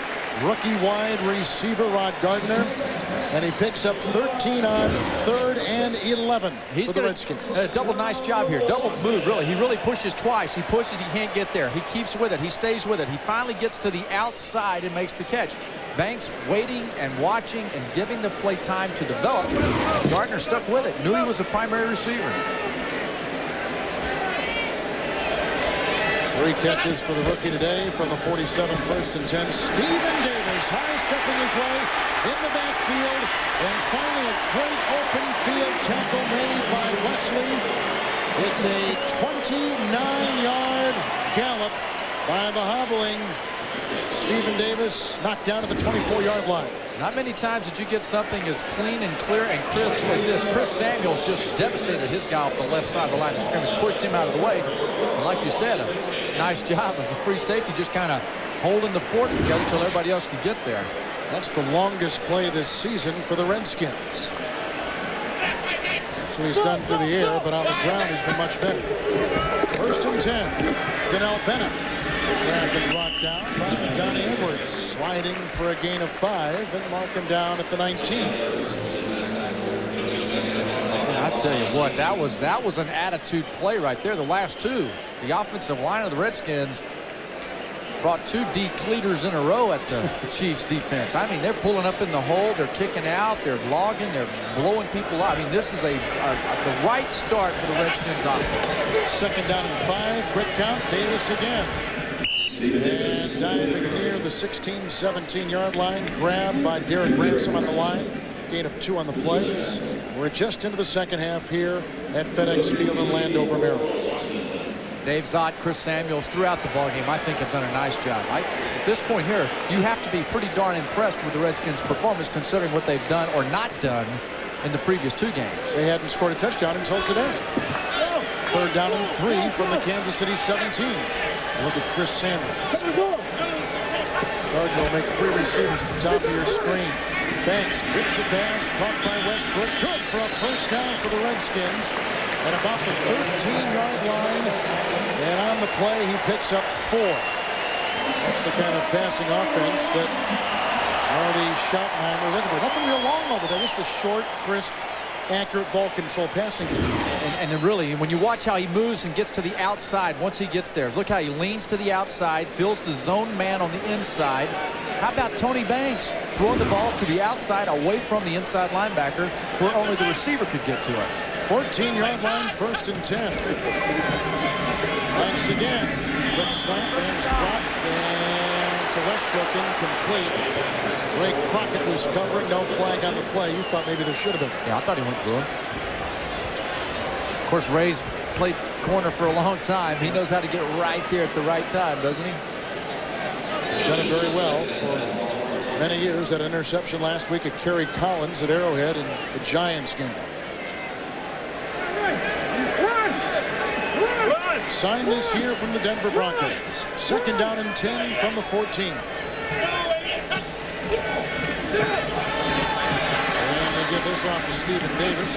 rookie wide receiver Rod Gardner. And he picks up 13 on 3rd and 11 for the Redskins. A double nice job here. Double move, really. He really pushes twice. He pushes, he can't get there. He keeps with it. He stays with it. He finally gets to the outside and makes the catch. Banks waiting and watching and giving the play time to develop. Gardner stuck with it. Knew he was a primary receiver. 3 catches for the rookie today from the 47, 1st and 10. Stephen Davis high stepping his way in the backfield, and finally a great open field tackle made by Wesley. It's a 29-yard gallop by the hobbling Stephen Davis, knocked down at the 24-yard line. Not many times did you get something as clean and clear and crisp as this. Chris Samuels just devastated his guy off the left side of the line of scrimmage, pushed him out of the way. And like you said, a nice job as a free safety, just kind of holding the fort together until everybody else could get there. That's the longest play this season for the Redskins. That's what he's done through the air, but on the ground he's been much better. 1st and 10. Tanel Bennett. Grabbed and brought down by Johnny Edwards, sliding for a gain of 5 and mark him down at the 19. I tell you what, that was an attitude play right there. The last 2, the offensive line of the Redskins brought 2 decleaters in a row at the Chiefs defense. I mean, they're pulling up in the hole, they're kicking out, they're logging, they're blowing people out. I mean, this is the right start for the Redskins offense. 2nd down and 5, quick count, Davis again. And diving near the 16-17-yard line, grabbed by Derek Ransom on the line. Gain of 2 on the plays. We're just into the second half here at FedEx Field in Landover, Maryland. Dave Zott, Chris Samuels throughout the ballgame, I think, have done a nice job. At this point here, you have to be pretty darn impressed with the Redskins' performance, considering what they've done or not done in the previous 2 games. They hadn't scored a touchdown until today. 3rd down and 3 from the Kansas City 17. Look at Chris Samuels. Gardner will make 3 receivers at the top of your screen. Banks rips a pass, caught by Westbrook. Good for a first down for the Redskins at about the 13-yard line. And on the play, he picks up 4. That's the kind of passing offense that Marty Schottenheimer looking for. Nothing real long over there, just a short, crisp accurate ball control passing game. And really, when you watch how he moves and gets to the outside, once he gets there, look how he leans to the outside, fills the zone man on the inside. How about Tony Banks throwing the ball to the outside away from the inside linebacker where only the receiver could get to it? 14-yard line, 1st and 10. Banks again. Quick slant, Banks dropped, and to Westbrook, incomplete. Ray Crockett was covering, no flag on the play. You thought maybe there should have been. Yeah, I thought he went through him. Of course, Ray's played corner for a long time. He knows how to get right there at the right time, doesn't he? He's done it very well for many years. That interception last week at Kerry Collins at Arrowhead in the Giants game. Signed this year from the Denver Broncos. 2nd down and 10 from the 14. And they give this off to Stephen Davis.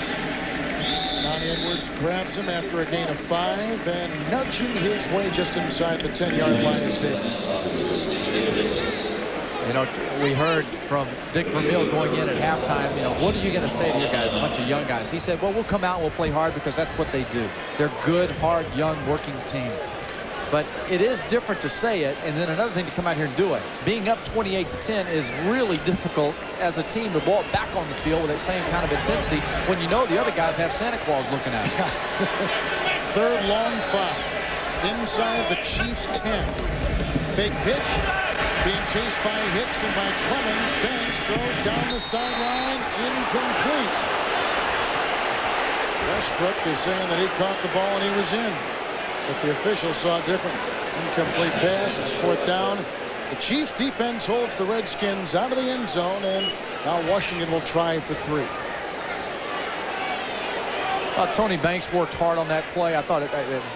Donnie Edwards grabs him after a gain of 5 and nudging his way just inside the 10-yard line is Davis. You know, we heard from Dick Vermeil going in at halftime, you know, what are you going to say to your guys, a bunch of young guys? He said, well, we'll come out and we'll play hard because that's what they do. They're good, hard, young, working team. But it is different to say it, and then another thing to come out here and do it. Being up 28-10 is really difficult as a team to ball back on the field with that same kind of intensity when you know the other guys have Santa Claus looking at them. 3rd long 5. Inside the Chiefs 10. Fake pitch. Being chased by Hicks and by Clemens. Banks throws down the sideline. Incomplete. Westbrook is saying that he caught the ball and he was in. But the officials saw different. Incomplete pass. It's 4th down. The Chiefs defense holds the Redskins out of the end zone, and now Washington will try for 3. Tony Banks worked hard on that play. I thought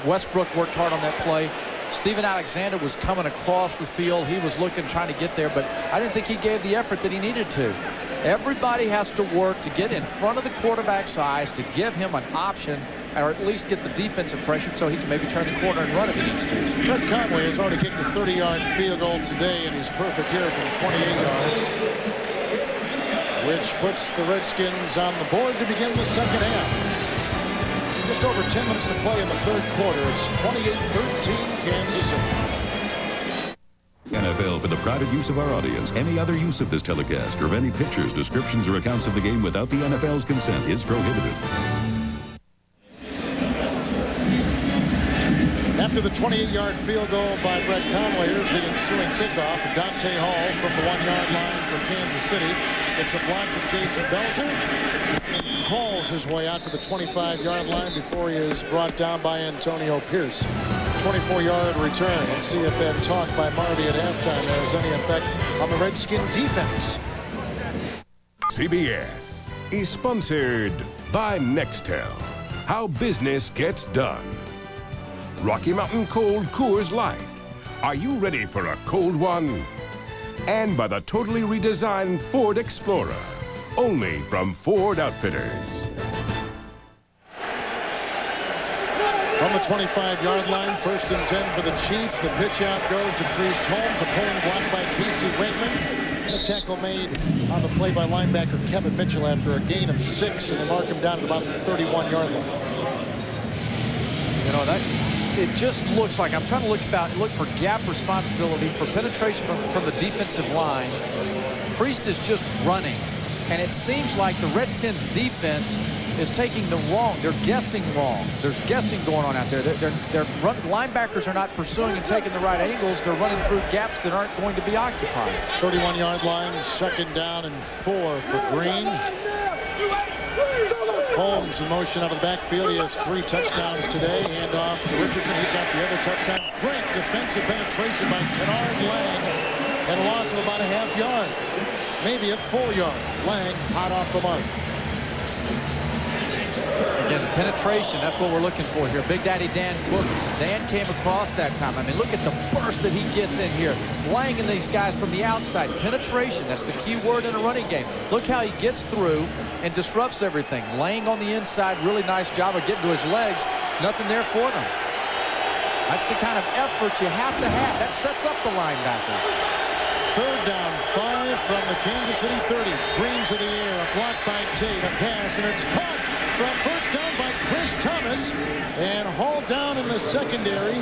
Westbrook worked hard on that play. Steven Alexander was coming across the field. He was looking, trying to get there, but I didn't think he gave the effort that he needed to. Everybody has to work to get in front of the quarterback's eyes, to give him an option, or at least get the defensive pressure so he can maybe turn the corner and run if he needs to. Fred Conway has already kicked a 30-yard field goal today, and he's perfect here from 28 yards, which puts the Redskins on the board to begin the 2nd half. Just over 10 minutes to play in the 3rd quarter. It's 28-13 Kansas City. NFL for the private use of our audience. Any other use of this telecast or of any pictures, descriptions, or accounts of the game without the NFL's consent is prohibited. After the 28-yard field goal by Brett Conway, here's the ensuing kickoff. Dante Hall from the 1-yard line for Kansas City. It's a block from Jason Belzer. Crawls his way out to the 25-yard line before he is brought down by Antonio Pierce. 24-yard return. Let's see if that talk by Marty at halftime has any effect on the Redskin defense. CBS is sponsored by Nextel. How business gets done. Rocky Mountain Cold Coors Light. Are you ready for a cold one? And by the totally redesigned Ford Explorer. Only from Ford Outfitters. From the 25-yard line, 1st and 10 for the Chiefs. The pitch out goes to Priest Holmes. A pulling block by Casey Wakeman. A tackle made on the play by linebacker Kevin Mitchell after a gain of 6, and they mark him down at about the 31-yard line. You know, it just looks like, I'm trying to look for gap responsibility for penetration from the defensive line. Priest is just running. And it seems like the Redskins defense is taking the wrong. They're guessing wrong. There's guessing going on out there. Linebackers are not pursuing and taking the right angles. They're running through gaps that aren't going to be occupied. 31-yard line, 2nd down and 4 for Green. Holmes in motion out of the backfield. He has 3 touchdowns today. Hand off to Richardson. He's got the other touchdown. Great defensive penetration by Kennard Lang. And a loss of about a half yard. Maybe a full yard. Lang hot off the mark. Again, penetration, that's what we're looking for here. Big Daddy Dan Wilkinson. Dan came across that time. I mean, look at the burst that he gets in here. Lang and these guys from the outside. Penetration, that's the key word in a running game. Look how he gets through and disrupts everything. Lang on the inside, really nice job of getting to his legs. Nothing there for them. That's the kind of effort you have to have. That sets up the linebackers. 3rd down, 5 from the Kansas City 30. Green to the air, a block by Tate, a pass, and it's caught from 1st down by Chris Thomas and hauled down in the secondary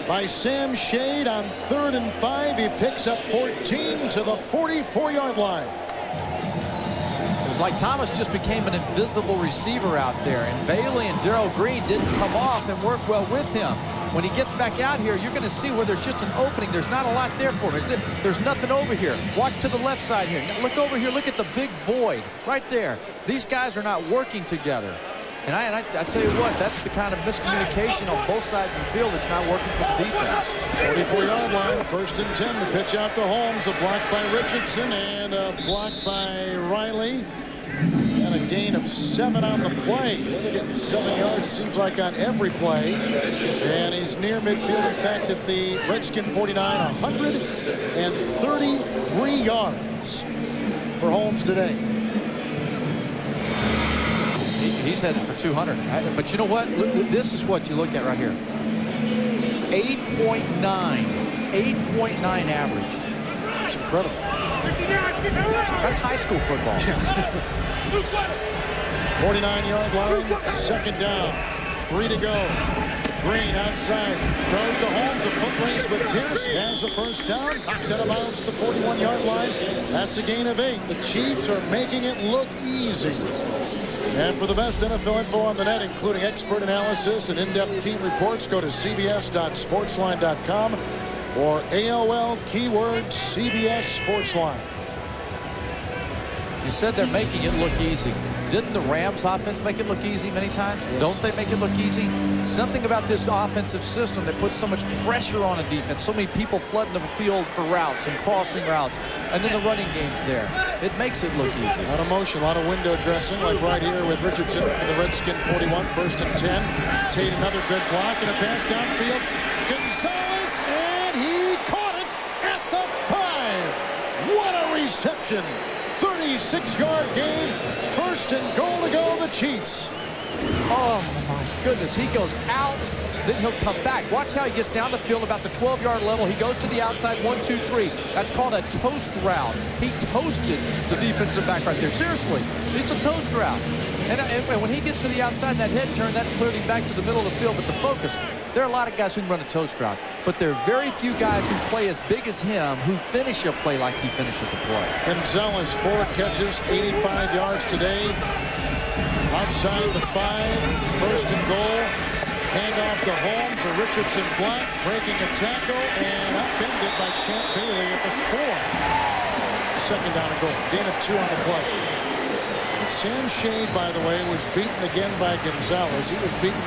by Sam Shade on 3rd and 5. He picks up 14 to the 44-yard line. It was like Thomas just became an invisible receiver out there, and Bailey and Darrell Green didn't come off and work well with him. When he gets back out here, you're going to see where there's just an opening. There's not a lot there for him. There's nothing over here. Watch to the left side here. Now look over here. Look at the big void right there. These guys are not working together. And I tell you what, that's the kind of miscommunication on both sides of the field that's not working for the defense. 44-yard line, 1st and 10. The pitch out to Holmes, a block by Richardson and a block by Riley. And a gain of 7 on the play. They're getting 7 yards, it seems like, on every play. And he's near midfield. In fact, at the Redskin 49, 133 yards for Holmes today. He's headed for 200. But you know what? This is what you look at right here. 8.9 average. It's incredible. That's high school football. 49-yard line, 2nd down, 3 to go. Green outside, throws to Holmes, a foot race with Pierce, has a 1st down, knocked out of bounds to the 41-yard line. That's a gain of 8. The Chiefs are making it look easy. And for the best NFL info on the net, including expert analysis and in-depth team reports, go to cbs.sportsline.com or AOL keyword CBS Sportsline. You said they're making it look easy. Didn't the Rams offense make it look easy many times? Yes. Don't they make it look easy? Something about this offensive system that puts so much pressure on a defense. So many people flooding the field for routes and crossing routes. And then the running game's there. It makes it look easy. A lot of motion, a lot of window dressing, like right here with Richardson for the Redskin 41, 1st and 10. Tate, another good block and a pass downfield. Gonzalez, and he caught it at the 5. What a reception. 36-yard gain. 1st and goal to go, the Chiefs. Oh, my goodness. He goes out, then he'll come back. Watch how he gets down the field about the 12-yard level. He goes to the outside, 1, 2, 3. That's called a toast route. He toasted the defensive back right there. Seriously, it's a toast route. And when he gets to the outside, that head turn, that cleared him back to the middle of the field. But the focus, there are a lot of guys who can run a toast route, but there are very few guys who play as big as him who finish a play like he finishes a play. Gonzalez, 4 catches, 85 yards today. Outside the 5, 1st and goal. Handoff to Holmes, a Richardson block, breaking a tackle, and upended by Champ Bailey at the 4. 2nd down and goal. Gain of 2 on the play. Sam Shade, by the way, was beaten again by Gonzalez. He was beaten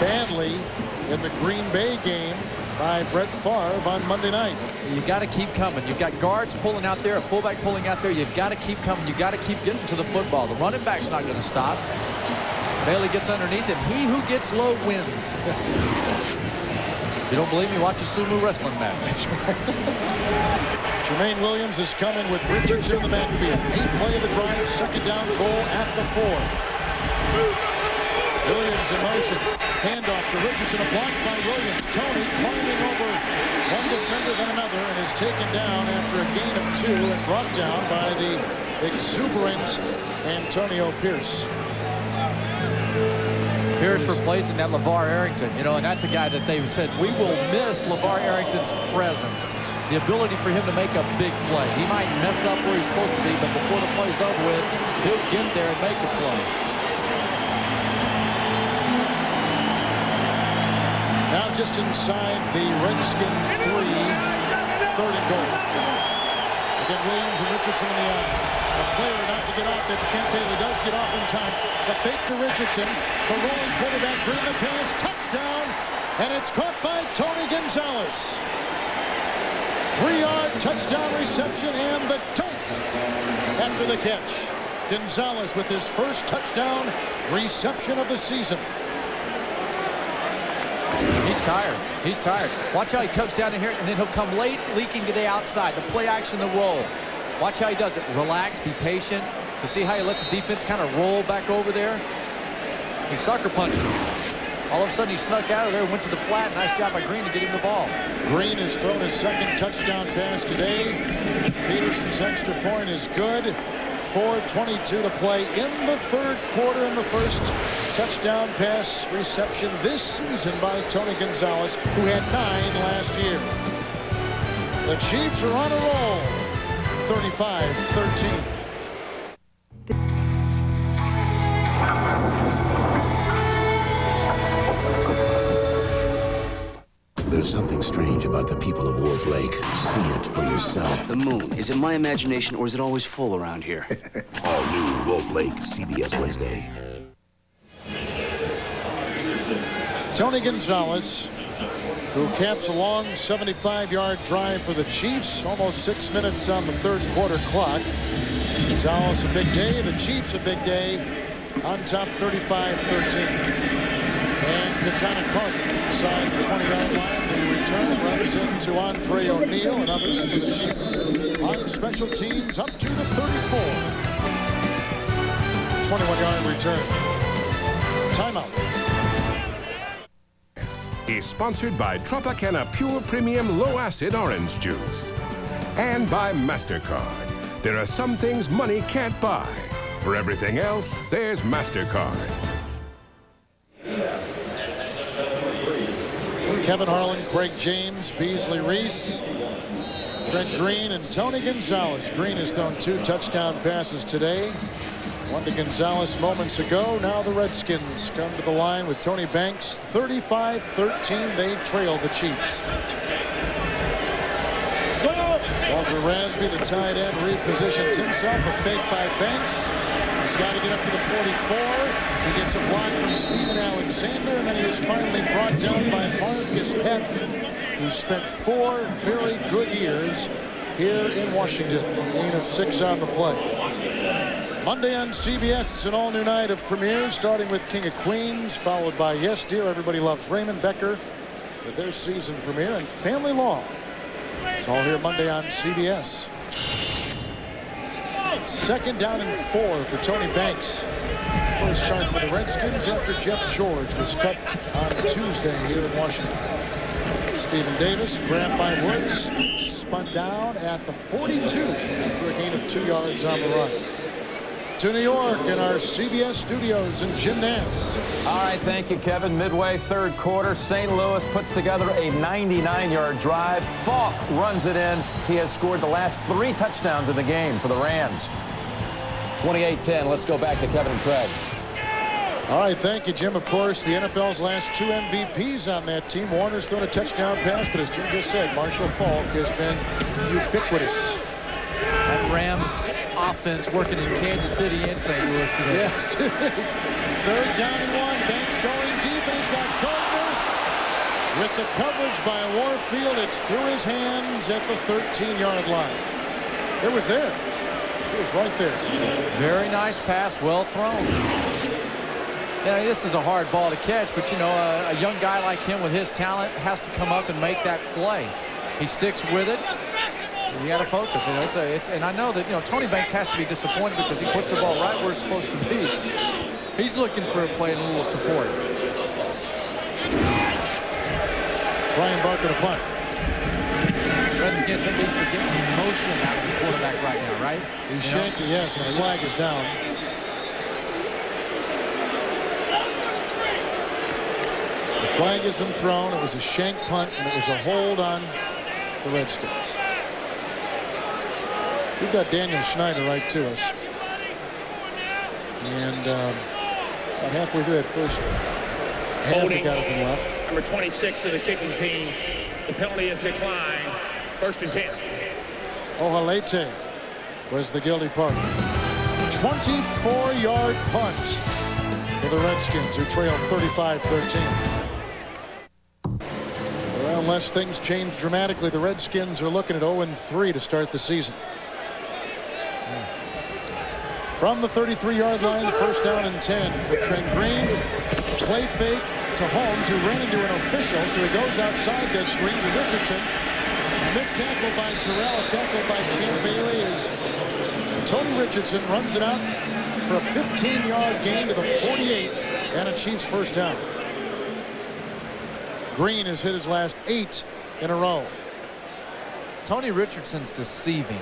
badly in the Green Bay game by Brett Favre on Monday night. You got to keep coming. You've got guards pulling out there, a fullback pulling out there. You've got to keep coming. You've got to keep getting to the football. The running back's not going to stop. Bailey gets underneath him. He who gets low wins. Yes. If you don't believe me, watch a sumo wrestling match. That's right. Jermaine Williams is coming with Richardson in the backfield. 8th play of the drive, 2nd down goal at the 4. Williams in motion. Handoff to Richardson, a block by Williams. Tony climbing over one defender, then another, and is taken down after a gain of 2 and brought down by the exuberant Antonio Pierce. Pierce replacing that LeVar Arrington, you know, and that's a guy that they've said, we will miss LeVar Arrington's presence. The ability for him to make a big play. He might mess up where he's supposed to be, but before the play's over with, he'll get there and make a play. Now just inside the Redskin 3, 3rd and goal. Again, Williams and Richardson in the eye. A player not to get off. That's Champ Bailey. Does get off in time. The fake to Richardson. The rolling quarterback. Green the pass. Touchdown. And it's caught by Tony Gonzalez. 3-yard touchdown reception and the dunk after the catch. Gonzalez with his first touchdown reception of the season. He's tired. He's tired. Watch how he comes down in here, and then he'll come late, leaking to the outside. The play action, the roll. Watch how he does it. Relax, be patient. You see how he let the defense kind of roll back over there? He's sucker punching. All of a sudden, he snuck out of there, went to the flat. Nice job by Green to get him the ball. Green has thrown his second touchdown pass today. Peterson's extra point is good. 4:22 to play in the third quarter, in the first touchdown pass reception this season by Tony Gonzalez, who had 9 last year. The Chiefs are on a roll, 35-13. There's something strange about the people of Wolf Lake. See it for yourself. The moon. Is it my imagination or is it always full around here? All new Wolf Lake, CBS Wednesday. Tony Gonzalez, who caps a long 75-yard drive for the Chiefs. Almost 6 minutes on the third quarter clock. Gonzalez a big day. The Chiefs a big day. On top 35-13. And Katana Carter inside the 20-yard line. The return runs into Andre O'Neal and others for the Chiefs on special teams up to the 34. 21-yard return. Timeout. Is sponsored by Tropicana Pure Premium Low Acid Orange Juice. And by MasterCard. There are some things money can't buy. For everything else, there's MasterCard. Kevin Harlan, Craig James, Beasley Reese, Trent Green, and Tony Gonzalez. Green has thrown 2 touchdown passes today. One to Gonzalez moments ago. Now the Redskins come to the line with Tony Banks. 35-13. They trail the Chiefs. Walter Rasby, the tight end, repositions himself. A fake by Banks. He's got to get up to the 44. He gets a block from Steven Alexander, and then he is finally brought down by Marcus Patton, who spent 4 very good years here in Washington. A gain of 6 on the play. Monday on CBS, it's an all-new night of premieres, starting with King of Queens, followed by Yes Dear, Everybody Loves Raymond, Becker with their season premiere, and Family Law. It's all here Monday on CBS. 2nd down and 4 for Tony Banks. First start for the Redskins after Jeff George was cut on Tuesday here in Washington. Stephen Davis grabbed by Woods, spun down at the 42 after a gain of 2 yards on the run. To New York in our CBS studios in Jim Nance. All right, thank you, Kevin. Midway third quarter, St. Louis puts together a 99-yard drive. Falk runs it in. He has scored the last 3 touchdowns in the game for the Rams. 28-10. Let's go back to Kevin and Craig. All right, thank you, Jim. Of course, the NFL's last 2 MVPs on that team. Warner's thrown a touchdown pass, but as Jim just said, Marshall Falk has been ubiquitous. That Rams offense working in Kansas City and St. Louis today. Yes, it is. 3rd down and 1. Banks going deep, and he's got Gardner. With the coverage by Warfield, it's through his hands at the 13-yard line. It was there. It was right there. Very nice pass, well thrown. Yeah, this is a hard ball to catch, but, you know, a young guy like him with his talent has to come up and make that play. He sticks with it. You got to focus. You know, and I know that, you know, Tony Banks has to be disappointed because he puts the ball right where it's supposed to be. He's looking for a play and a little support. Brian Barker to punt. Redskins at least are getting motion out of the quarterback right now, right? He's shaky, yes, and the flag is down. So the flag has been thrown. It was a shank punt, and it was a hold on the Redskins. We've got Daniel Schneider right to us. And about halfway through that first half, it got up and left. Number 26 of the kicking team. The penalty is declined. 1st and 10. Ohalete was the guilty party. 24-yard punt for the Redskins, who trail 35-13. Well, unless things change dramatically, the Redskins are looking at 0-3 to start the season. From the 33-yard line, 1st down and 10 for Trent Green. Play fake to Holmes, who ran into an official, so he goes outside, does Green to Richardson. Missed tackle by Terrell, tackled by Champ Bailey as Tony Richardson runs it out for a 15-yard gain to the 48 and a Chiefs 1st down. Green has hit his last 8 in a row. Tony Richardson's deceiving.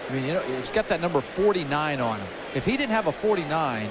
I mean, you know, he's got that number 49 on him. If he didn't have a 49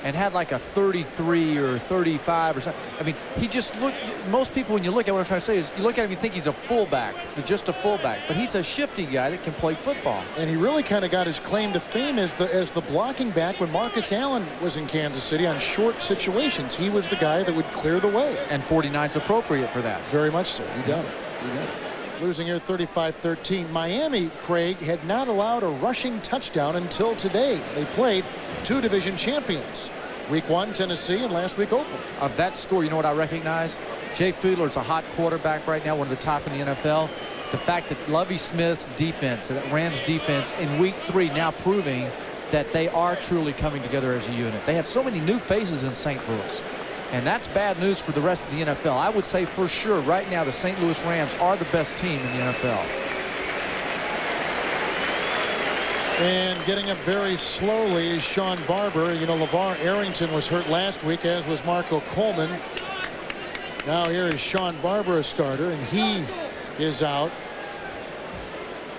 and had like a 33 or 35 or something, I mean, he just looked. Most people, when you look at what I'm trying to say, is you look at him, you think he's a fullback, just a fullback, but he's a shifty guy that can play football. And he really kind of got his claim to fame as the blocking back when Marcus Allen was in Kansas City on short situations. He was the guy that would clear the way. And 49's appropriate for that. Very much so. You got it. You got it. Losing here 35-13. Miami, Craig, had not allowed a rushing touchdown until today. They played 2 division champions. Week 1, Tennessee, and last week, Oakland. Of that score, you know what I recognize? Jay Fiedler's a hot quarterback right now, one of the top in the NFL. The fact that Lovie Smith's defense, that Rams defense, in week 3 now proving that they are truly coming together as a unit. They have so many new faces in St. Louis. And that's bad news for the rest of the NFL. I would say for sure right now the St. Louis Rams are the best team in the NFL. And getting up very slowly is Sean Barber. You know, LeVar Arrington was hurt last week, as was Marco Coleman. Now here is Sean Barber, a starter, and he is out.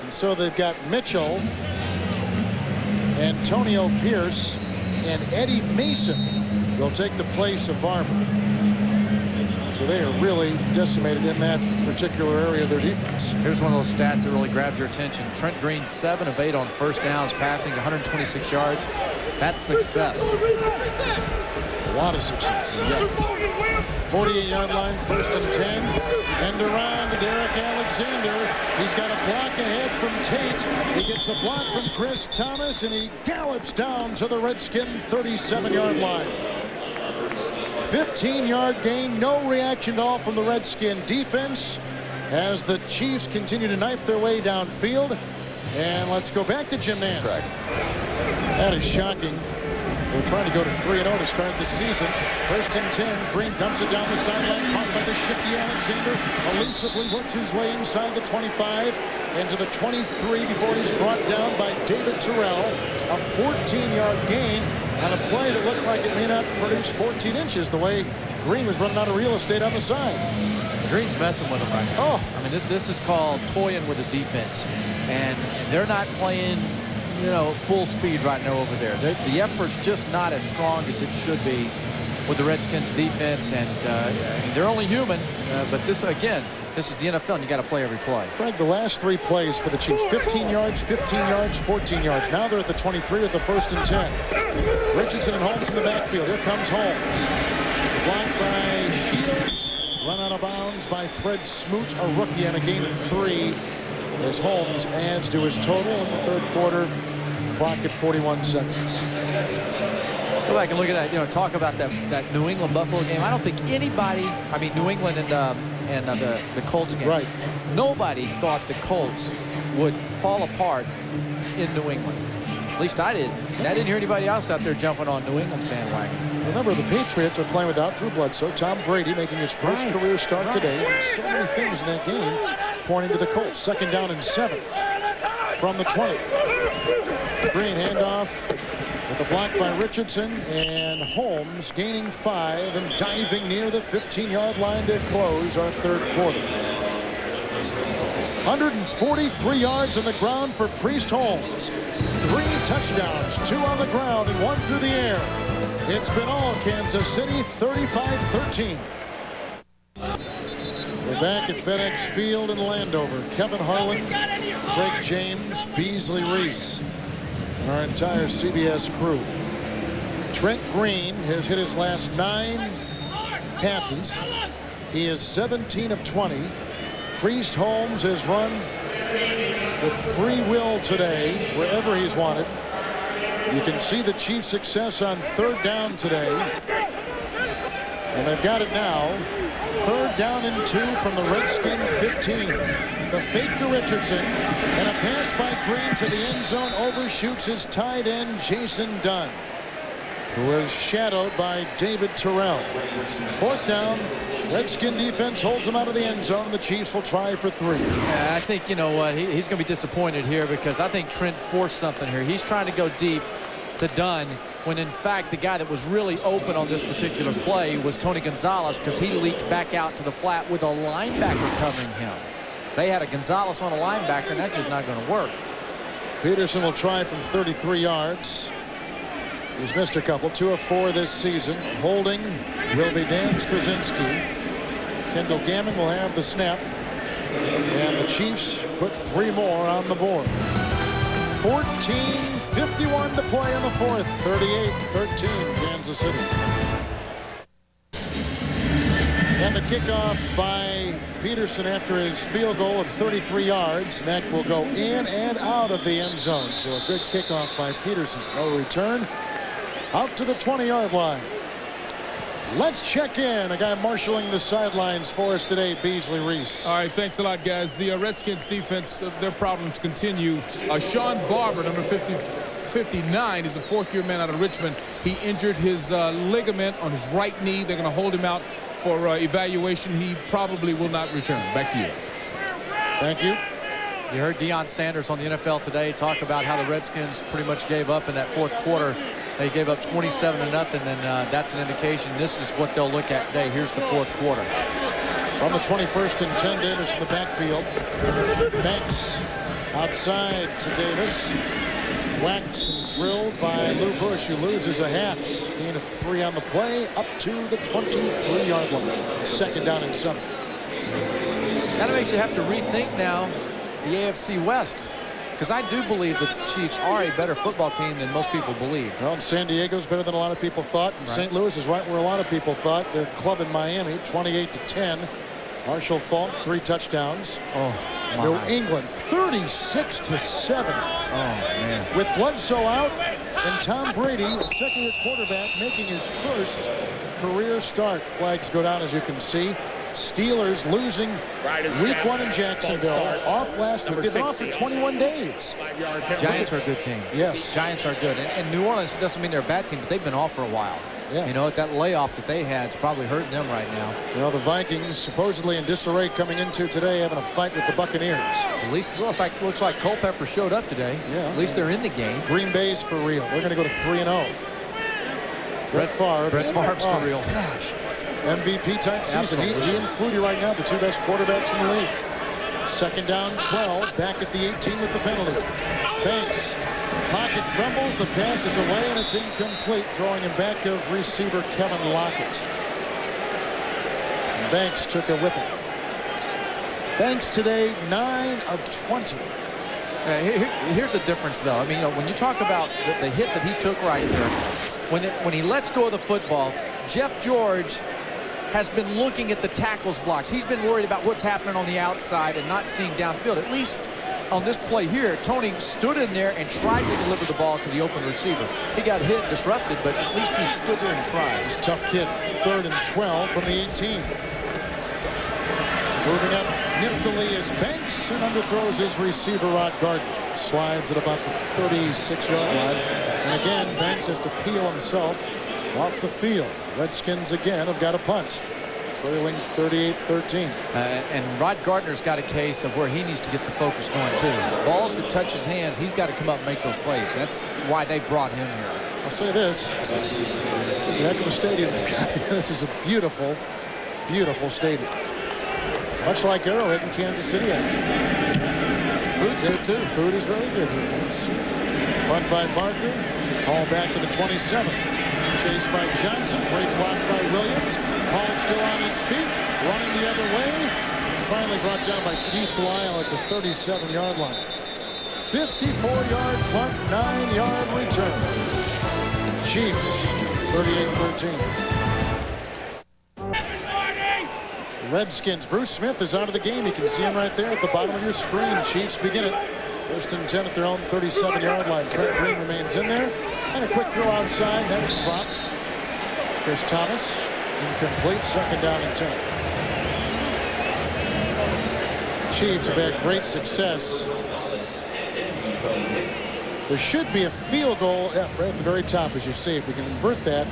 And so they've got Mitchell, Antonio Pierce, and Eddie Mason will take the place of Barber. So they are really decimated in that particular area of their defense. Here's one of those stats that really grabs your attention. Trent Green, 7 of 8 on first downs, passing 126 yards. That's success. A lot of success. Yes. 48-yard line, 1st and 10. End around to Derek Alexander. He's got a block ahead from Tate. He gets a block from Chris Thomas, and he gallops down to the Redskin 37-yard line. 15-yard gain, no reaction at all from the Redskin defense as the Chiefs continue to knife their way downfield. And let's go back to Jim Nantz. Correct. That is shocking. They're trying to go to 3-0 to start the season. 1st and 10. Green dumps it down the sideline, caught by the shifty Alexander. Elusively works his way inside the 25 into the 23 before he's brought down by David Terrell. A 14-yard gain on a play that looked like it may not produce 14 inches the way Green was running out of real estate on the side. Green's messing with him right now. Oh, I mean, this is called toying with the defense. And they're not playing, you know, full speed right now over there. The effort's just not as strong as it should be with the Redskins defense. And I mean, they're only human. But this, again, this is the NFL, and you got to play every play. Craig, the last 3 plays for the Chiefs, 15 yards, 15 yards, 14 yards. Now they're at the 23 with the 1st and 10. Richardson and Holmes in the backfield. Here comes Holmes. Blocked by Shields. Run out of bounds by Fred Smoot, a rookie, and a gain of 3 as Holmes adds to his total in the 3rd quarter. Clock at 41 seconds. Go back and look at that. You know, talk about that New England Buffalo game. I don't think anybody, I mean, New England and the Colts game. Right. Nobody thought the Colts would fall apart in New England. At least I didn't. And I didn't hear anybody else out there jumping on New England's bandwagon. Remember, the Patriots are playing without Drew Bledsoe. Tom Brady making his first career start today. And so many things in that game pointing to the Colts. 2nd down and 7 from the 20. Green handoff with the block by Richardson, and Holmes gaining 5 and diving near the 15-yard line to close our 3rd quarter. 143 yards on the ground for Priest Holmes. 3 touchdowns, 2 on the ground and 1 through the air. It's been all Kansas City, 35-13. We're back at FedEx Field in Landover. Kevin Harlan, Craig James, Beasley Reese, and our entire CBS crew. Trent Green has hit his last 9 passes. He is 17 of 20. Priest Holmes has run with free will today wherever he's wanted. You can see the Chiefs' success on 3rd down today. And they've got it now. 3rd down and 2 from the Redskin 15. The fake to Richardson, and a pass by Green to the end zone overshoots his tight end Jason Dunn, who was shadowed by David Terrell. 4th down. Redskin defense holds him out of the end zone. The Chiefs will try for 3. Yeah, I think, you know what, he's going to be disappointed here because I think Trent forced something here. He's trying to go deep to Dunn, when in fact the guy that was really open on this particular play was Tony Gonzalez, because he leaked back out to the flat with a linebacker covering him. They had a Gonzalez on a linebacker, and that's just not going to work. Peterson will try from 33 yards. He's missed a couple, 2 of 4 this season. Holding will be Dan Straczynski. Kendall Gammon will have the snap. And the Chiefs put 3 more on the board. 14:51 to play in the fourth. 38-13 Kansas City. And the kickoff by Peterson after his field goal of 33 yards. That will go in and out of the end zone. So a good kickoff by Peterson. No return. Out to the 20-yard line. Let's check in. A guy marshaling the sidelines for us today, Beasley Reese. All right, thanks a lot, guys. The Redskins defense, their problems continue. Sean Barber, number 59, is a fourth-year man out of Richmond. He injured his ligament on his right knee. They're going to hold him out for evaluation. He probably will not return. Back to you. Thank you. You heard Deion Sanders on the NFL Today talk about how the Redskins pretty much gave up in that fourth quarter. They gave up 27-0, and that's an indication this is what they'll look at today. Here's the fourth quarter. From the 21st and 10, Davis in the backfield. Banks outside to Davis. Whacked and drilled by Lou Bush, who loses a hat. Gain of 3 on the play, up to the 23-yard line. Second down and 7. Kind of makes you have to rethink now the AFC West, because I do believe the Chiefs are a better football team than most people believe. Well, San Diego's better than a lot of people thought, and St. Louis is right where a lot of people thought. Their club in Miami, 28-10. Marshall Faulk, 3 touchdowns. Oh, my. New England, 36-7. Oh, man. With Bledsoe out and Tom Brady, a second-year quarterback, making his first career start. Flags go down, as you can see. Steelers losing week 1 in Jacksonville. Off last week. They've been off for 21 days. Giants are a good team. Yes. Giants are good. And New Orleans, it doesn't mean they're a bad team, but they've been off for a while. Yeah. You know, that layoff that they had is probably hurting them right now. You know, the Vikings supposedly in disarray coming into today, having a fight with the Buccaneers. At least it looks like Culpepper showed up today. Yeah. At least they're in the game. Green Bay's for real. They're going to go to 3-0. Brett Favre's for real. Gosh. MVP type season. Absolutely. He and Flutie right now, the 2 best quarterbacks in the league. Second down, 12. Back at the 18 with the penalty. Banks. Pocket crumbles. The pass is away, and it's incomplete. Throwing him back of receiver Kevin Lockett. And Banks took a whipping. Banks today, 9 of 20. Here's the difference, though. I mean, when you talk about the hit that he took right there, when he lets go of the football, Jeff George has been looking at the tackles blocks. He's been worried about what's happening on the outside and not seeing downfield. At least on this play here, Tony stood in there and tried to deliver the ball to the open receiver. He got hit and disrupted, but at least he stood there and tried. He's a tough kid. 3rd and 12 from the 18. Moving up niftily is Banks, and underthrows his receiver Rod Gardner. Slides at about the 36-yard line. And again, Banks has to peel himself off the field. Redskins again have got a punt. Trailing 38-13. And Rod Gardner's got a case of where he needs to get the focus going too. Balls that touch his hands, he's got to come up and make those plays. That's why they brought him here. I'll say this. This is a heck of a stadium. This is a beautiful, beautiful stadium. Much like Arrowhead in Kansas City, actually. Food's good too. Food is very good here. Punt by Barker. Hall back to the 27. Chased by Johnson. Great block by Williams. Hall still on his feet. Running the other way. And finally brought down by Keith Lyle at the 37-yard line. 54-yard punt, 9-yard return. Chiefs, 38-13. Redskins. Bruce Smith is out of the game. You can see him right there at the bottom of your screen. Chiefs begin it. 1st and 10 at their own 37-yard line. Trent Green remains in there. And a quick throw outside. That's dropped. Chris Thomas. Incomplete. 2nd down and 10. Chiefs have had great success. There should be a field goal right at the very top, as you see. If we can invert that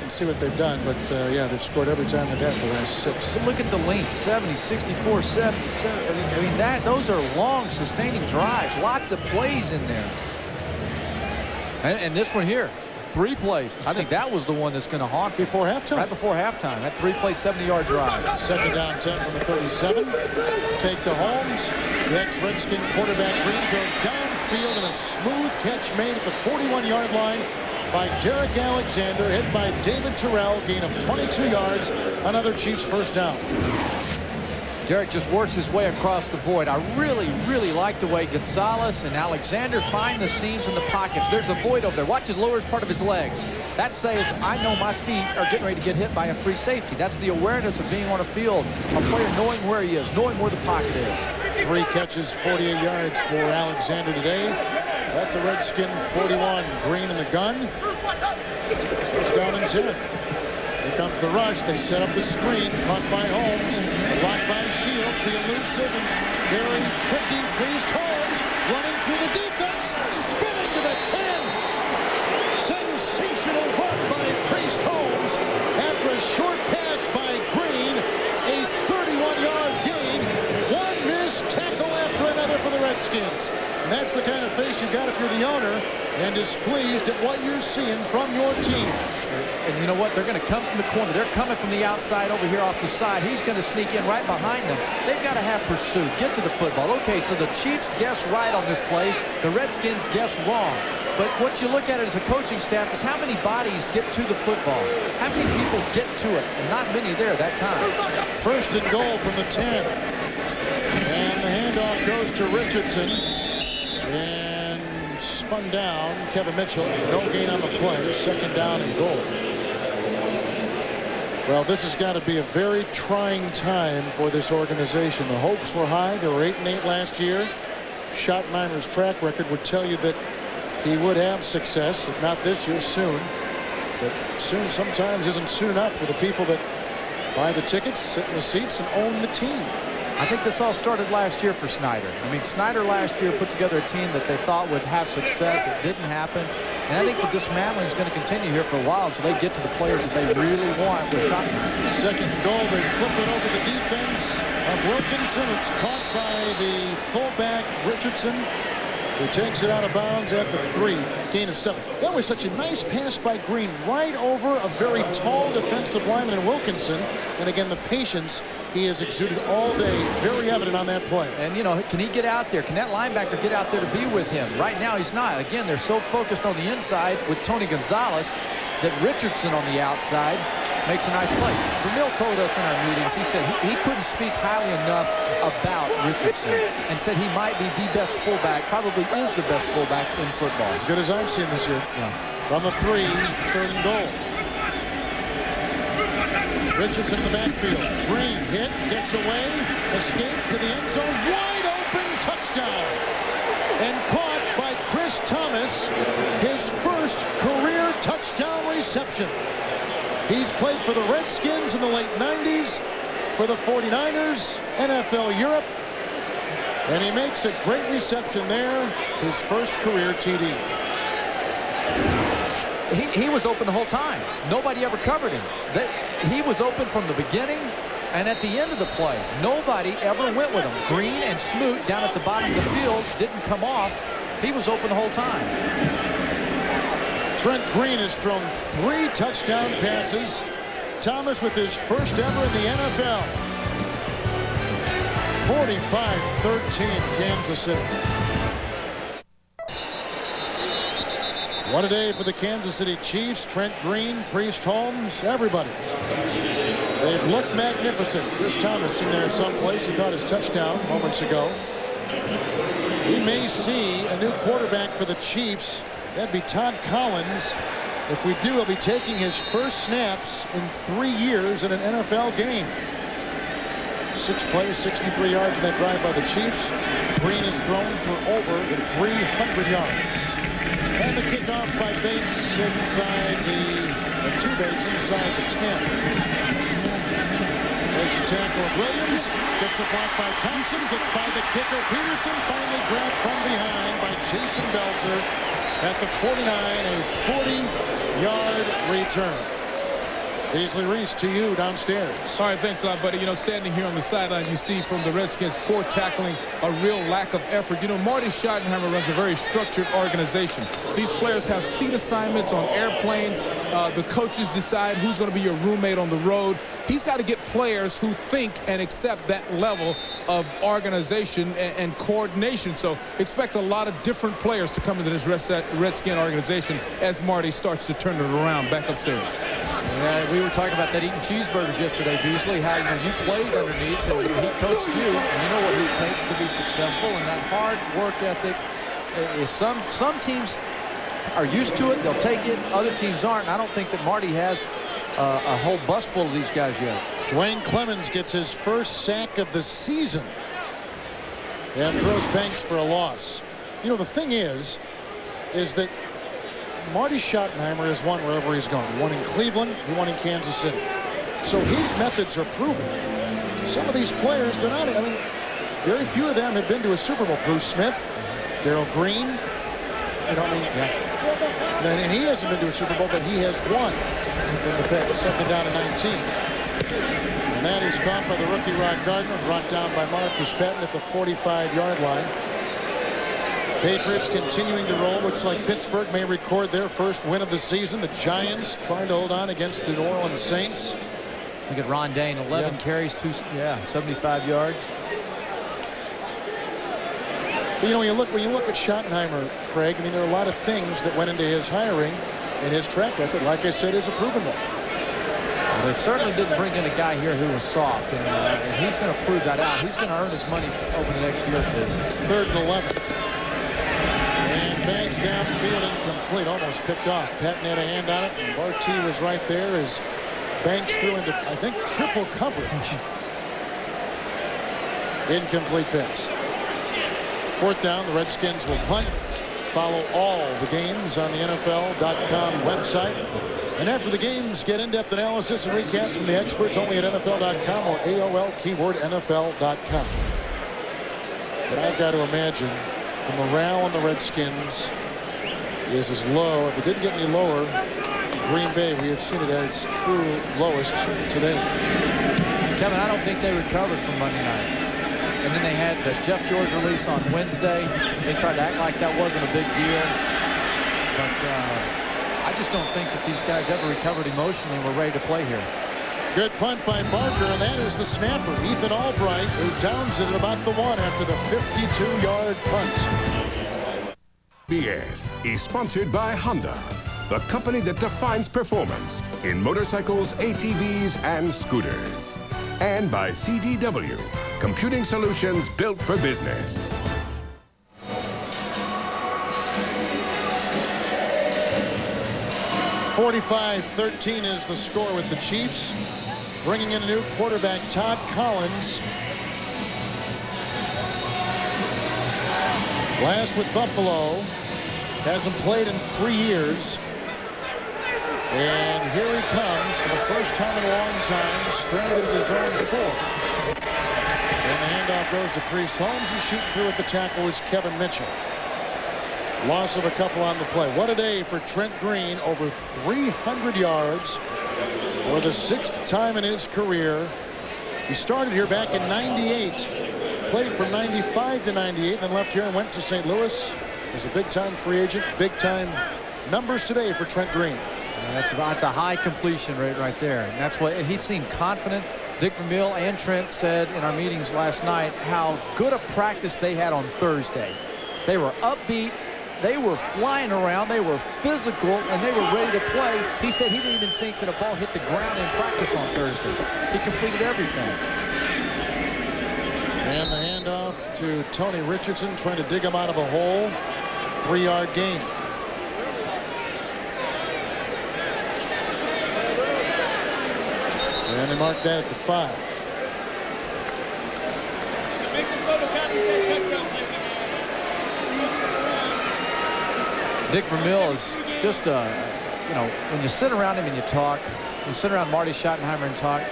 and see what they've done. But, yeah, they've scored every time they've had the last 6. But look at the length, 70, 64, 77. I mean, those are long, sustaining drives. Lots of plays in there. And this one here, 3 plays. I think that was the one that's going to haunt before halftime. Right before halftime. That 3-play, 70-yard drive. Second down 10 from the 37. Fake to Holmes. The ex-Redskin quarterback Green goes downfield, and a smooth catch made at the 41-yard line by Derek Alexander, hit by David Terrell, gain of 22 yards. Another Chiefs first down. Derek just works his way across the void. I really like the way Gonzalez and Alexander find the seams in the pockets. There's a void over there. Watch his lowest part of his legs. That says, I know my feet are getting ready to get hit by a free safety. That's the awareness of being on a field. A player knowing where he is, knowing where the pocket is. 3 catches, 48 yards for Alexander today. At the Redskin 41, Green in the gun. First down and 10. Here comes the rush. They set up the screen. Caught by Holmes. Blocked by Shields. The elusive and very tricky Priest Holmes running through the defense. Spinning to the 10. Sensational run by Priest Holmes. After a short pass by Green. A 31-yard gain. One missed tackle after another for the Redskins. And that's the kind of face you've got if you're the owner and displeased at what you're seeing from your team. And you know what? They're going to come from the corner. They're coming from the outside over here off the side. He's going to sneak in right behind them. They've got to have pursuit. Get to the football. Okay, so the Chiefs guess right on this play. The Redskins guess wrong. But what you look at it as a coaching staff is how many bodies get to the football. How many people get to it? And not many there that time. First and goal from the 10. And the handoff goes to Richardson. And spun down. Kevin Mitchell. No gain on the play. Second down and goal. Well, this has got to be a very trying time for this organization. The hopes were high. They were 8-8 last year. Schottenheimer's track record would tell you that he would have success, if not this year, soon. But soon sometimes isn't soon enough for the people that buy the tickets, sit in the seats, and own the team. I think this all started last year for Snyder. I mean, Snyder last year put together a team that they thought would have success. It didn't happen. And I think the dismantling is going to continue here for a while until they get to the players that they really want with Schottenheimer. Second goal, they flip it over the defense of Wilkinson. It's caught by the fullback, Richardson, who takes it out of bounds at the 3, gain of 7. That was such a nice pass by Green right over a very tall defensive lineman in Wilkinson. And again, the patience he has exuded all day, very evident on that play. And, you know, can he get out there? Can that linebacker get out there to be with him? Right now, he's not. Again, they're so focused on the inside with Tony Gonzalez that Richardson on the outside makes a nice play. Vermeil told us in our meetings, he said he couldn't speak highly enough about Richardson and said he might be the best fullback, probably is the best fullback in football. As good as I've seen this year. Yeah. From the 3, third and goal. Richardson in the backfield. Green hit, gets away, escapes to the end zone. Wide open touchdown. And caught by Chris Thomas, his first career touchdown reception. He's played for the Redskins in the late 90s, for the 49ers, NFL Europe, and he makes a great reception there, his first career TD. He was open the whole time. Nobody ever covered him. He was open from the beginning and at the end of the play. Nobody ever went with him. Green and Smoot down at the bottom of the field didn't come off. He was open the whole time. Trent Green has thrown 3 touchdown passes. Thomas with his first ever in the NFL. 45-13 Kansas City. What a day for the Kansas City Chiefs. Trent Green, Priest Holmes, everybody. They've looked magnificent. Chris Thomas in there someplace. He got his touchdown moments ago. We may see a new quarterback for the Chiefs. That'd be Todd Collins. If we do, he'll be taking his first snaps in 3 years in an NFL game. 6 plays, 63 yards in that drive by the Chiefs. Green is thrown for over 300 yards. And the kickoff by Bates inside the 2 Bates inside the 10. Makes a tackle of Williams. Gets a block by Thompson. Gets by the kicker Peterson. Finally grabbed from behind by Jason Belzer at the 49. A 40-yard return. Beasley Reese to you downstairs. All right, thanks a lot, buddy. You know, standing here on the sideline, you see from the Redskins poor tackling, a real lack of effort. You know, Marty Schottenheimer runs a very structured organization. These players have seat assignments on airplanes. The coaches decide who's going to be your roommate on the road. He's got to get players who think and accept that level of organization and coordination. So expect a lot of different players to come into this Redskin organization as Marty starts to turn it around. Back upstairs. Yeah, we were talking about that eating cheeseburgers yesterday, Beasley, how you played underneath and he coached you, and you know what it takes to be successful, and that hard work ethic is some teams are used to it, they'll take it, other teams aren't, and I don't think that Marty has a whole bus full of these guys yet. Dwayne Clemens gets his first sack of the season and throws Banks for a loss. You know, the thing is that Marty Schottenheimer has won wherever he's gone. He won in Cleveland, he won in Kansas City. So his methods are proven. Some of these players do not. I mean, very few of them have been to a Super Bowl. Bruce Smith, Darrell Green. You know, I mean, and he hasn't been to a Super Bowl, but he has won in the past. Second down and 19. And that is caught by the rookie Rod Gardner, brought down by Marcus Patton at the 45-yard line. Patriots continuing to roll. Looks like Pittsburgh may record their first win of the season. The Giants trying to hold on against the New Orleans Saints. Look at Ron Dane, 11 carries, 75 yards. But, you know, when you look at Schottenheimer, Craig, I mean, there are a lot of things that went into his hiring, and his track record, like I said, is a proven one. Well, they certainly didn't bring in a guy here who was soft, and he's going to prove that out. He's going to earn his money over the next year or two. 3rd and 11. And Banks downfield incomplete, almost picked off. Patton had a hand on it, and Barty was right there as Banks threw into, I think, triple coverage. Incomplete pass. 4th down, the Redskins will punt. Follow all the games on the NFL.com website. And after the games, get in-depth analysis and recaps from the experts only at NFL.com or AOL keyword NFL.com. But I've got to imagine the morale on the Redskins is as low. If it didn't get any lower, Green Bay, we have seen it at its true lowest today. Kevin, I don't think they recovered from Monday night. And then they had the Jeff George release on Wednesday. They tried to act like that wasn't a big deal. But I just don't think that these guys ever recovered emotionally and were ready to play here. Good punt by Barker, and that is the snapper, Ethan Albright, who downs it at about the 1 after the 52-yard punt. BS is sponsored by Honda, the company that defines performance in motorcycles, ATVs, and scooters. And by CDW, computing solutions built for business. $45-13 is the score with the Chiefs. Bringing in a new quarterback, Todd Collins. Last with Buffalo. Hasn't played in 3 years. And here he comes for the first time in a long time, stranded at his own 4. And the handoff goes to Priest Holmes. He's shooting through at the tackle was Kevin Mitchell. Loss of a couple on the play. What a day for Trent Green. Over 300 yards for the 6th time in his career. He started here back in '98. Played from '95 to '98, then left here and went to St. Louis as a big-time free agent. Big-time numbers today for Trent Green. That's a high completion rate right there. And that's what he seemed confident. Dick Vermeil and Trent said in our meetings last night how good a practice they had on Thursday. They were upbeat. They were flying around. They were physical, and they were ready to play. He said he didn't even think that a ball hit the ground in practice on Thursday. He completed everything. And the handoff to Tony Richardson, trying to dig him out of a hole. 3-yard gain. And they marked that at the 5. Make some photocopies that touchdown place. Dick Vermeil is just you know, when you sit around him and you talk, you sit around Marty Schottenheimer and talk,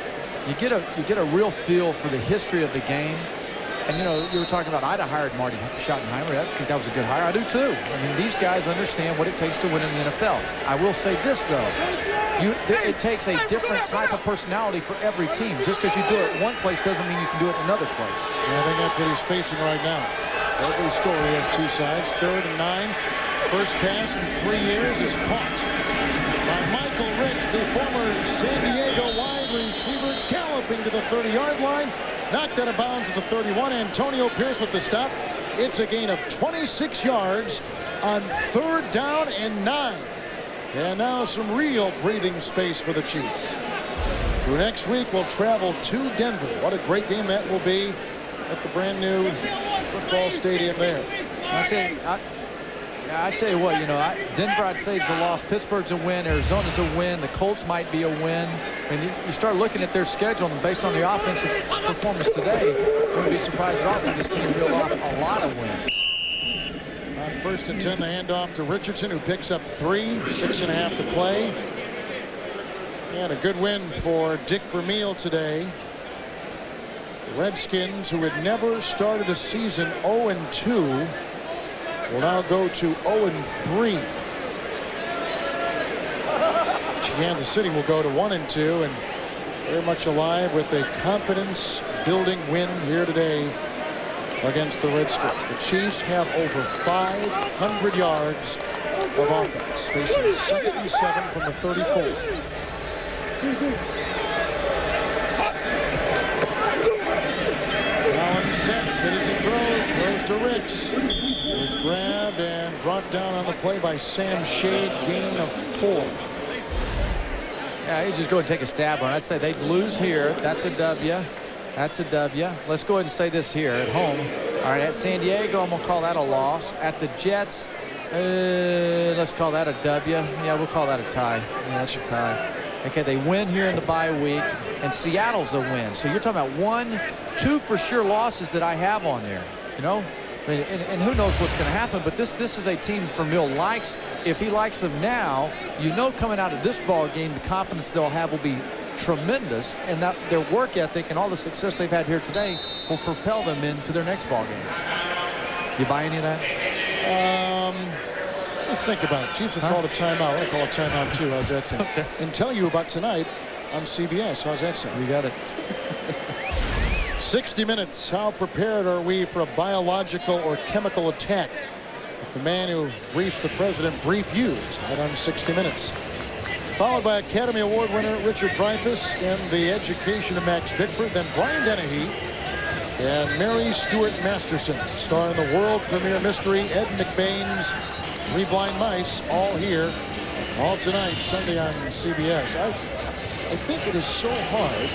you get a real feel for the history of the game. And, you know, you were talking about I'd have hired Marty Schottenheimer. I think that was a good hire. I do, too. I mean, these guys understand what it takes to win in the NFL. I will say this, though. It takes a different type of personality for every team. Just because you do it one place doesn't mean you can do it another place. And I think that's what he's facing right now. Every story has two sides. 3rd and 9. First pass in 3 years is caught by Michael Ricks, the former San Diego wide receiver, galloping to the 30-yard line. Knocked out of bounds at the 31. Antonio Pierce with the stop. It's a gain of 26 yards on 3rd down and 9. And now some real breathing space for the Chiefs, who next week will travel to Denver. What a great game that will be at the brand new football stadium there. I tell you what, you know, Denver I'd say is a loss. Pittsburgh's a win. Arizona's a win. The Colts might be a win. I mean, you start looking at their schedule, and based on the offensive performance today, you wouldn't be surprised at all see this team reel off a lot of wins. On 1st and 10, the handoff to Richardson, who picks up 3, 6.5 to play. And a good win for Dick Vermeil today. The Redskins, who had never started a season 0-2, will now go to 0-3. Kansas City will go to 1-2, and very much alive with a confidence-building win here today against the Redskins. The Chiefs have over 500 yards of offense, facing 2nd and 7 from the 34. Allen sets, hit as he throws to Ricks. He was grabbed and brought down on the play by Sam Shade, gain of 4. Yeah, he'd just go and take a stab on it. I'd say they'd lose here. That's a W. That's a W. Let's go ahead and say this here at home. All right, at San Diego, I'm going to call that a loss. At the Jets, let's call that a W. Yeah, we'll call that a tie. Yeah, that's a tie. Okay, they win here in the bye week, and Seattle's a win. So you're talking about 1, 2 for sure losses that I have on there, you know? And who knows what's going to happen, but this is a team Vermeil likes. If he likes them now, you know, coming out of this ball game, the confidence they'll have will be tremendous, and that their work ethic and all the success they've had here today will propel them into their next ball game. You buy any of that? Think about it. Chiefs have called a timeout. I call a timeout too. How's that sound? Okay. And tell you about tonight on CBS. How's that sound? You got it. 60 minutes. How prepared are we for a biological or chemical attack? The man who briefs the president brief you tonight on 60 Minutes. Followed by Academy Award winner Richard Dreyfuss in The Education of Max Bickford, then Brian Dennehy and Mary Stuart Masterson, star in the world premiere mystery Ed McBain's 3 Blind Mice, all here, all tonight, Sunday on CBS. I think it is so hard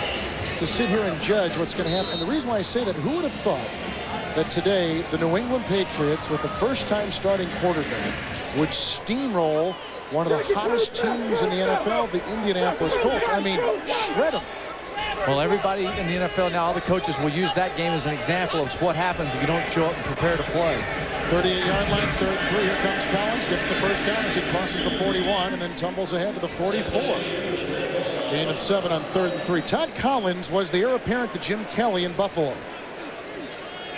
to sit here and judge what's going to happen. And the reason why I say that, who would have thought that today the New England Patriots, with the first-time starting quarterback, would steamroll one of the hottest teams in the NFL, the Indianapolis Colts. I mean, shred them. Well, everybody in the NFL now, all the coaches will use that game as an example of what happens if you don't show up and prepare to play. 38-yard line, 3rd and 3. Here comes Collins, gets the first down as he crosses the 41 and then tumbles ahead to the 44. Gain of 7 on 3rd and 3. Todd Collins was the heir apparent to Jim Kelly in Buffalo.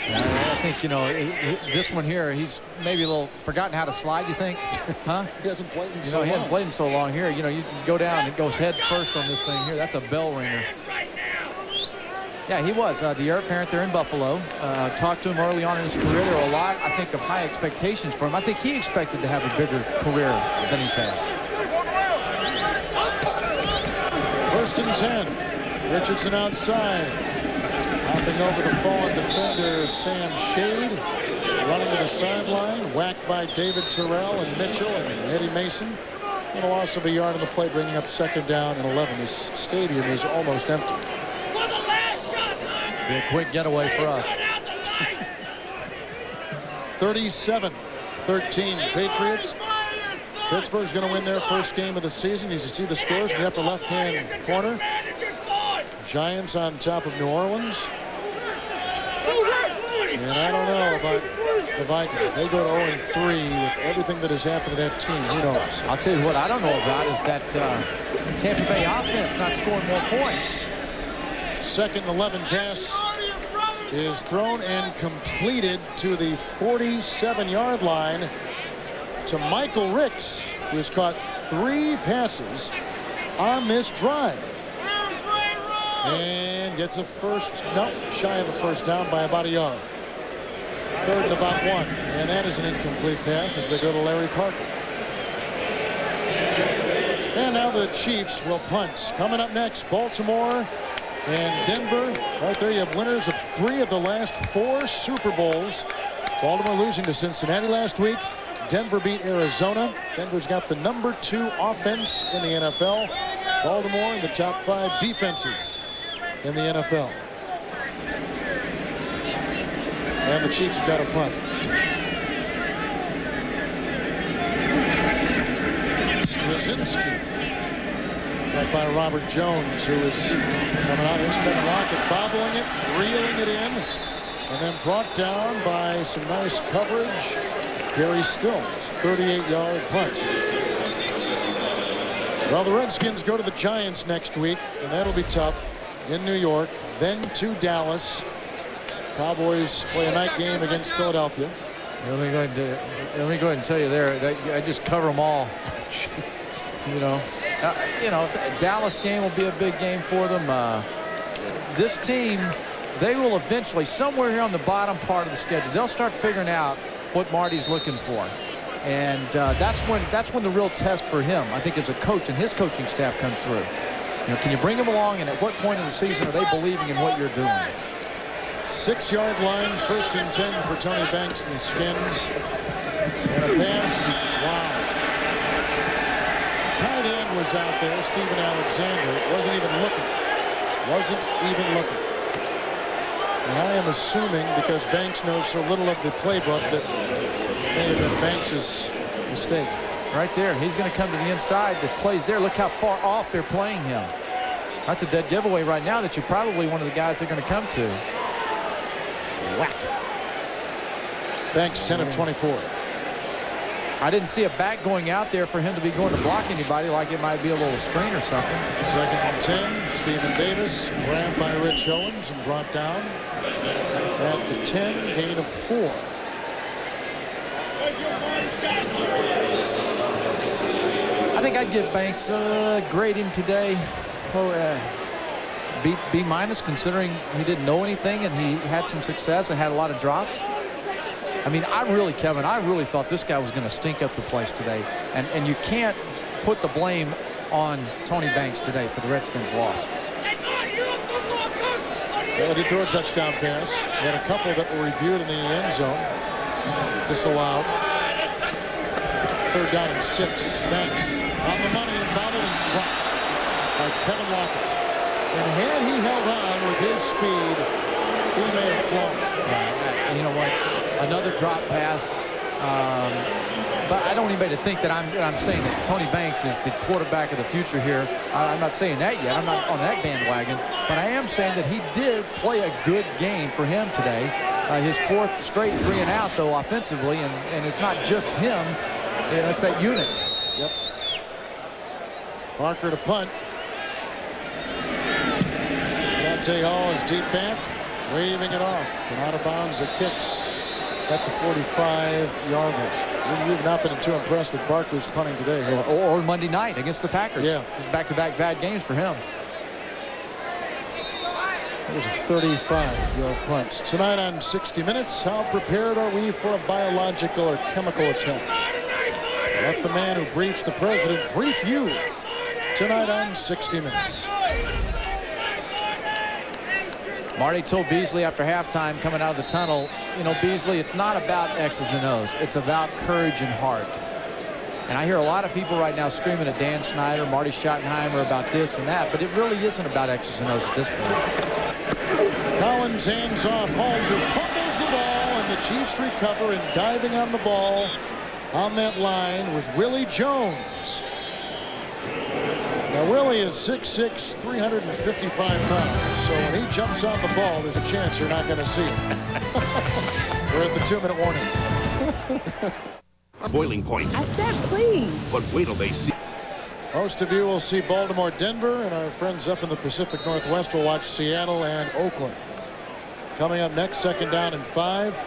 I think, you know, this one here, he's maybe a little forgotten how to slide, you think? Huh? He hasn't played in so long. He hasn't played in so long here. You know, you go down and it goes head first on this thing here. That's a bell ringer. Yeah, he was the heir apparent there in Buffalo. Talked to him early on in his career. There were a lot, I think, of high expectations for him. I think he expected to have a bigger career than he's had. 1st and 10. Richardson outside. Hopping over the fallen defender, Sam Shade. Running to the sideline. Whacked by David Terrell and Mitchell and Eddie Mason. And a loss of a yard on the play, bringing up 2nd down and 11. This stadium is almost empty. Be a quick getaway for us. 37-13 Patriots. Pittsburgh's going to win their first game of the season. As you see the scores in the upper left-hand corner. Giants on top of New Orleans. And I don't know about the Vikings. They go to 0-3 with everything that has happened to that team. Who knows? I'll tell you what I don't know about is that Tampa Bay offense not scoring more points. 2nd and 11 pass is thrown and completed to the 47-yard line to Michael Ricks, who has caught 3 passes on this drive. And gets a shy of a first down by about a yard. 3rd and about 1. And that is an incomplete pass as they go to Larry Parker. And now the Chiefs will punt. Coming up next, Baltimore and Denver. Right there you have winners of 3 of the last 4 Super Bowls. Baltimore losing to Cincinnati last week. Denver beat Arizona. Denver's got the #2 offense in the NFL. Baltimore in the top 5 defenses in the NFL. And the Chiefs have got a punt. Straczynski. Back by Robert Jones, who is coming out. Here's Kevin Lockett bobbling it, reeling it in, and then brought down by some nice coverage. Gary Stills, 38-yard punt. Well, the Redskins go to the Giants next week, and that'll be tough in New York. Then to Dallas. Cowboys play a night game against Philadelphia. Let me go ahead and tell you there that I just cover them all. You know, Dallas game will be a big game for them. This team, they will eventually, somewhere here on the bottom part of the schedule, they'll start figuring out what Marty's looking for. And that's when the real test for him, I think, as a coach and his coaching staff comes through. You know, can you bring them along, and at what point in the season are they believing in what you're doing? 6-yard line, 1st and 10 for Tony Banks and the Skins. And a pass. Wow. Tight end was out there, Stephen Alexander. Wasn't even looking. And I am assuming, because Banks knows so little of the playbook, that may have been Banks' mistake. Right there. He's going to come to the inside. The plays there. Look how far off they're playing him. That's a dead giveaway right now that you're probably one of the guys they're going to come to. Whack. Banks 10 of 24. I didn't see a back going out there for him to be going to block anybody like it might be a little screen or something. 2nd and 10. Stephen Davis grabbed by Rich Owens and brought down at the 10, gain of 4. I think I'd give Banks a grading today. B minus, considering he didn't know anything and he had some success and had a lot of drops. I mean, Kevin, I really thought this guy was going to stink up the place today. And you can't put the blame on Tony Banks today for the Redskins' loss. Well, he did throw a touchdown pass. He had a couple that were reviewed in the end zone. Disallowed. 3rd down and 6. Banks on the money and bobbled and dropped by Kevin Lockett. And had he held on with his speed, he may have flown. Yeah, you know what? Another drop pass. But I don't need anybody to think that I'm saying that Tony Banks is the quarterback of the future here. I'm not saying that yet. I'm not on that bandwagon. But I am saying that he did play a good game for him today. His 4th straight 3 and out, though, offensively. And it's not just him. It's that unit. Yep. Parker to punt. Dante Hall is deep back, waving it off, and out of bounds it kicks at the 45-yard line. You've not been too impressed with Barker's punting today. Huh? Or Monday night against the Packers. Yeah. It's back-to-back bad games for him. It was a 35-yard punt. Tonight on 60 Minutes, how prepared are we for a biological or chemical attack? Let the man who briefs the president brief you tonight on 60 Minutes. Marty told Beasley after halftime coming out of the tunnel, you know, Beasley, it's not about X's and O's. It's about courage and heart. And I hear a lot of people right now screaming at Dan Snyder, Marty Schottenheimer about this and that, but it really isn't about X's and O's at this point. Collins hands off Holmes, who fumbles the ball, and the Chiefs recover, and diving on the ball on that line was Willie Jones. Now, Willie is 6'6", 355 pounds, so when he jumps on the ball, there's a chance you're not going to see it. We're at the 2-minute warning. Boiling point. I said please. But wait till they see. Most of you will see Baltimore, Denver, and our friends up in the Pacific Northwest will watch Seattle and Oakland. Coming up next, 2nd down and 5.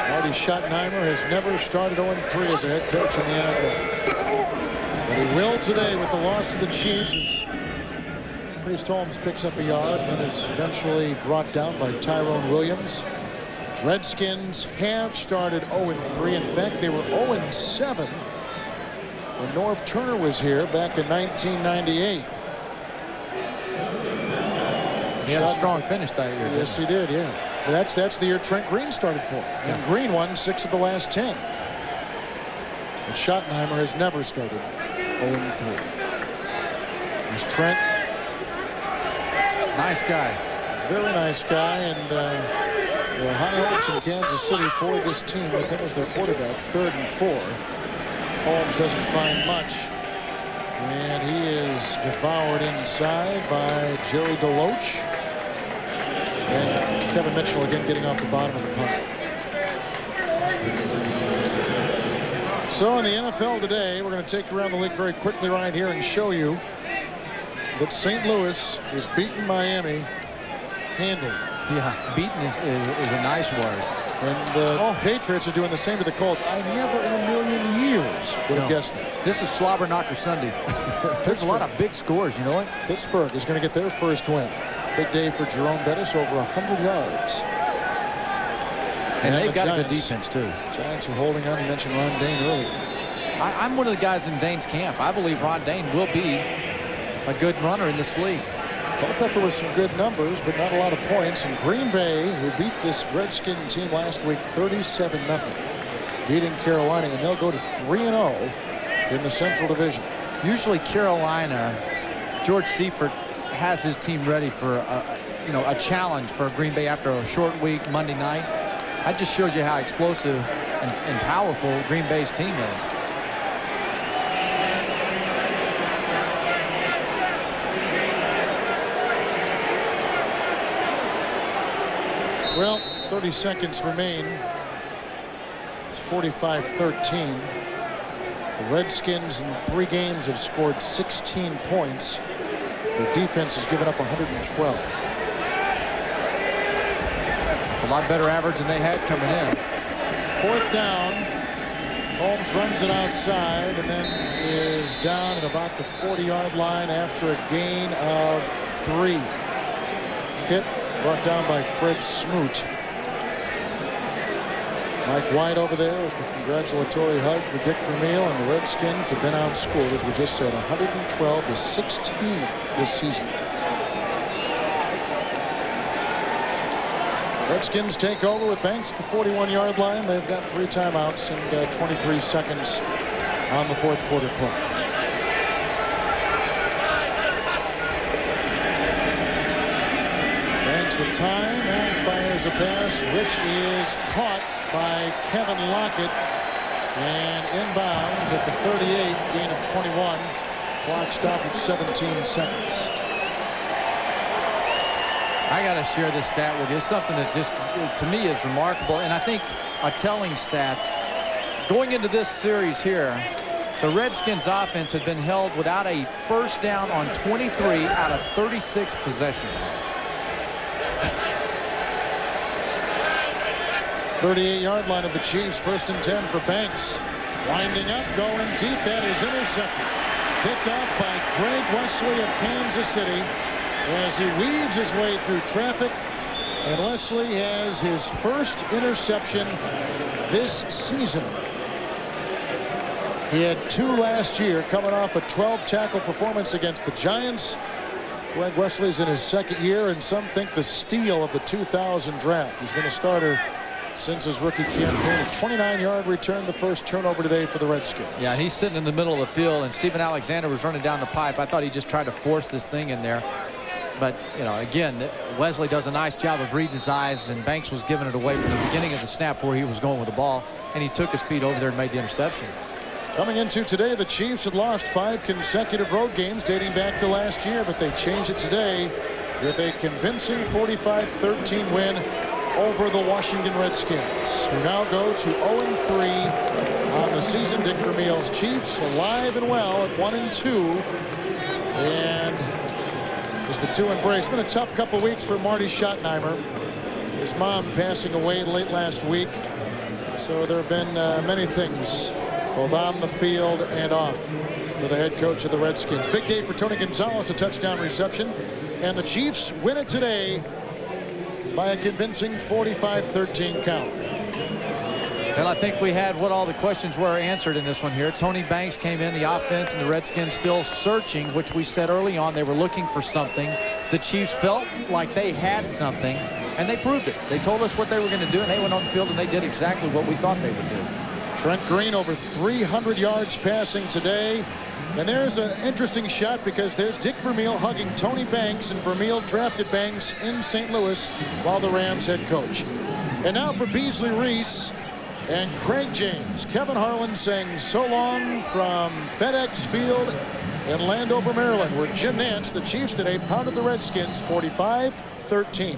Marty Schottenheimer has never started 0-3 as a head coach in the NFL. But he will today with the loss to the Chiefs. As Priest Holmes picks up a yard and is eventually brought down by Tyrone Williams. Redskins have started 0-3. In fact, they were 0-7 when Norv Turner was here back in 1998. He had a strong finish that year. Yes, he did, yeah. Well, that's the year Trent Green started for him. And Green won 6 of the last 10. And Schottenheimer has never started 0-3. There's Trent. Nice guy. Very nice guy. And there are high hopes in Kansas City for this team with him as their quarterback. 3rd and 4. Holmes doesn't find much. And he is devoured inside by Jerry DeLoach. And Kevin Mitchell again getting off the bottom of the punt. So in the NFL today, we're going to take you around the league very quickly right here and show you that St. Louis is beating Miami handily. Yeah, beaten is a nice word. And the Patriots are doing the same to the Colts. I never in a million years would have guessed that. This is Slobber Knocker Sunday. There's a lot of big scores, you know what? Pittsburgh is going to get their first win. Big day for Jerome Bettis, over 100 yards. And they've got a good defense, too. Giants are holding on. You mentioned Ron Dane earlier. I'm one of the guys in Dane's camp. I believe Ron Dane will be a good runner in this league. Culpepper with some good numbers, but not a lot of points. And Green Bay, who beat this Redskin team last week 37-0, beating Carolina, and they'll go to 3-0 in the Central Division. Usually Carolina, George Seifert has his team ready for a challenge for Green Bay after a short week Monday night. That just shows you how explosive and powerful Green Bay's team is. Well, 30 seconds remain. It's 45-13. The Redskins in 3 games have scored 16 points. Their defense has given up 112. It's a lot better average than they had coming in. 4th down. Holmes runs it outside and then is down at about the 40-yard line after a gain of 3. Hit brought down by Fred Smoot. Mike White over there with a congratulatory hug for Dick Vermeil, and the Redskins have been outscored, as we just said, 112-16 this season. Redskins take over with Banks at the 41-yard line. They've got 3 timeouts and 23 seconds on the 4th quarter clock. Banks with time and fires a pass, which is caught by Kevin Lockett and inbounds at the 38, gain of 21. Clock stopped at 17 seconds. I got to share this stat with you. It's something that just, to me, is remarkable. And I think a telling stat. Going into this series here, the Redskins offense had been held without a first down on 23 out of 36 possessions. 38-yard line of the Chiefs, 1st and 10 for Banks. Winding up, going deep, that is intercepted. Picked off by Greg Wesley of Kansas City as he weaves his way through traffic. And Wesley has his first interception this season. He had 2 last year, coming off a 12-tackle performance against the Giants. Greg Wesley's in his 2nd year, and some think the steal of the 2000 draft. He's been a starter since his rookie campaign. A 29-yard return, the first turnover today for the Redskins. Yeah, and he's sitting in the middle of the field, and Steven Alexander was running down the pipe. I thought he just tried to force this thing in there. But, you know, again, Wesley does a nice job of reading his eyes, and Banks was giving it away from the beginning of the snap where he was going with the ball, and he took his feet over there and made the interception. Coming into today, the Chiefs had lost 5 consecutive road games dating back to last year, but they changed it today with a convincing 45-13 win over the Washington Redskins, who now go to 0-3 on the season. Dick Vermeil's Chiefs alive and well at 1-2, and as the 2 embrace. It's been a tough couple weeks for Marty Schottenheimer. His mom passing away late last week. So there have been many things, both on the field and off, for the head coach of the Redskins. Big day for Tony Gonzalez, a touchdown reception. And the Chiefs win it today by a convincing 45-13 count. Well, I think we had what all the questions were answered in this one here. Tony Banks came in, the offense, and the Redskins still searching, which we said early on they were looking for something. The Chiefs felt like they had something, and they proved it. They told us what they were going to do, and they went on the field, and they did exactly what we thought they would do. Trent Green over 300 yards passing today. And there's an interesting shot because there's Dick Vermeil hugging Tony Banks, and Vermeil drafted Banks in St. Louis while the Rams head coach. And now for Beasley Reese and Craig James. Kevin Harlan saying so long from FedEx Field in Landover, Maryland, where Jim Nantz, the Chiefs today, pounded the Redskins 45-13.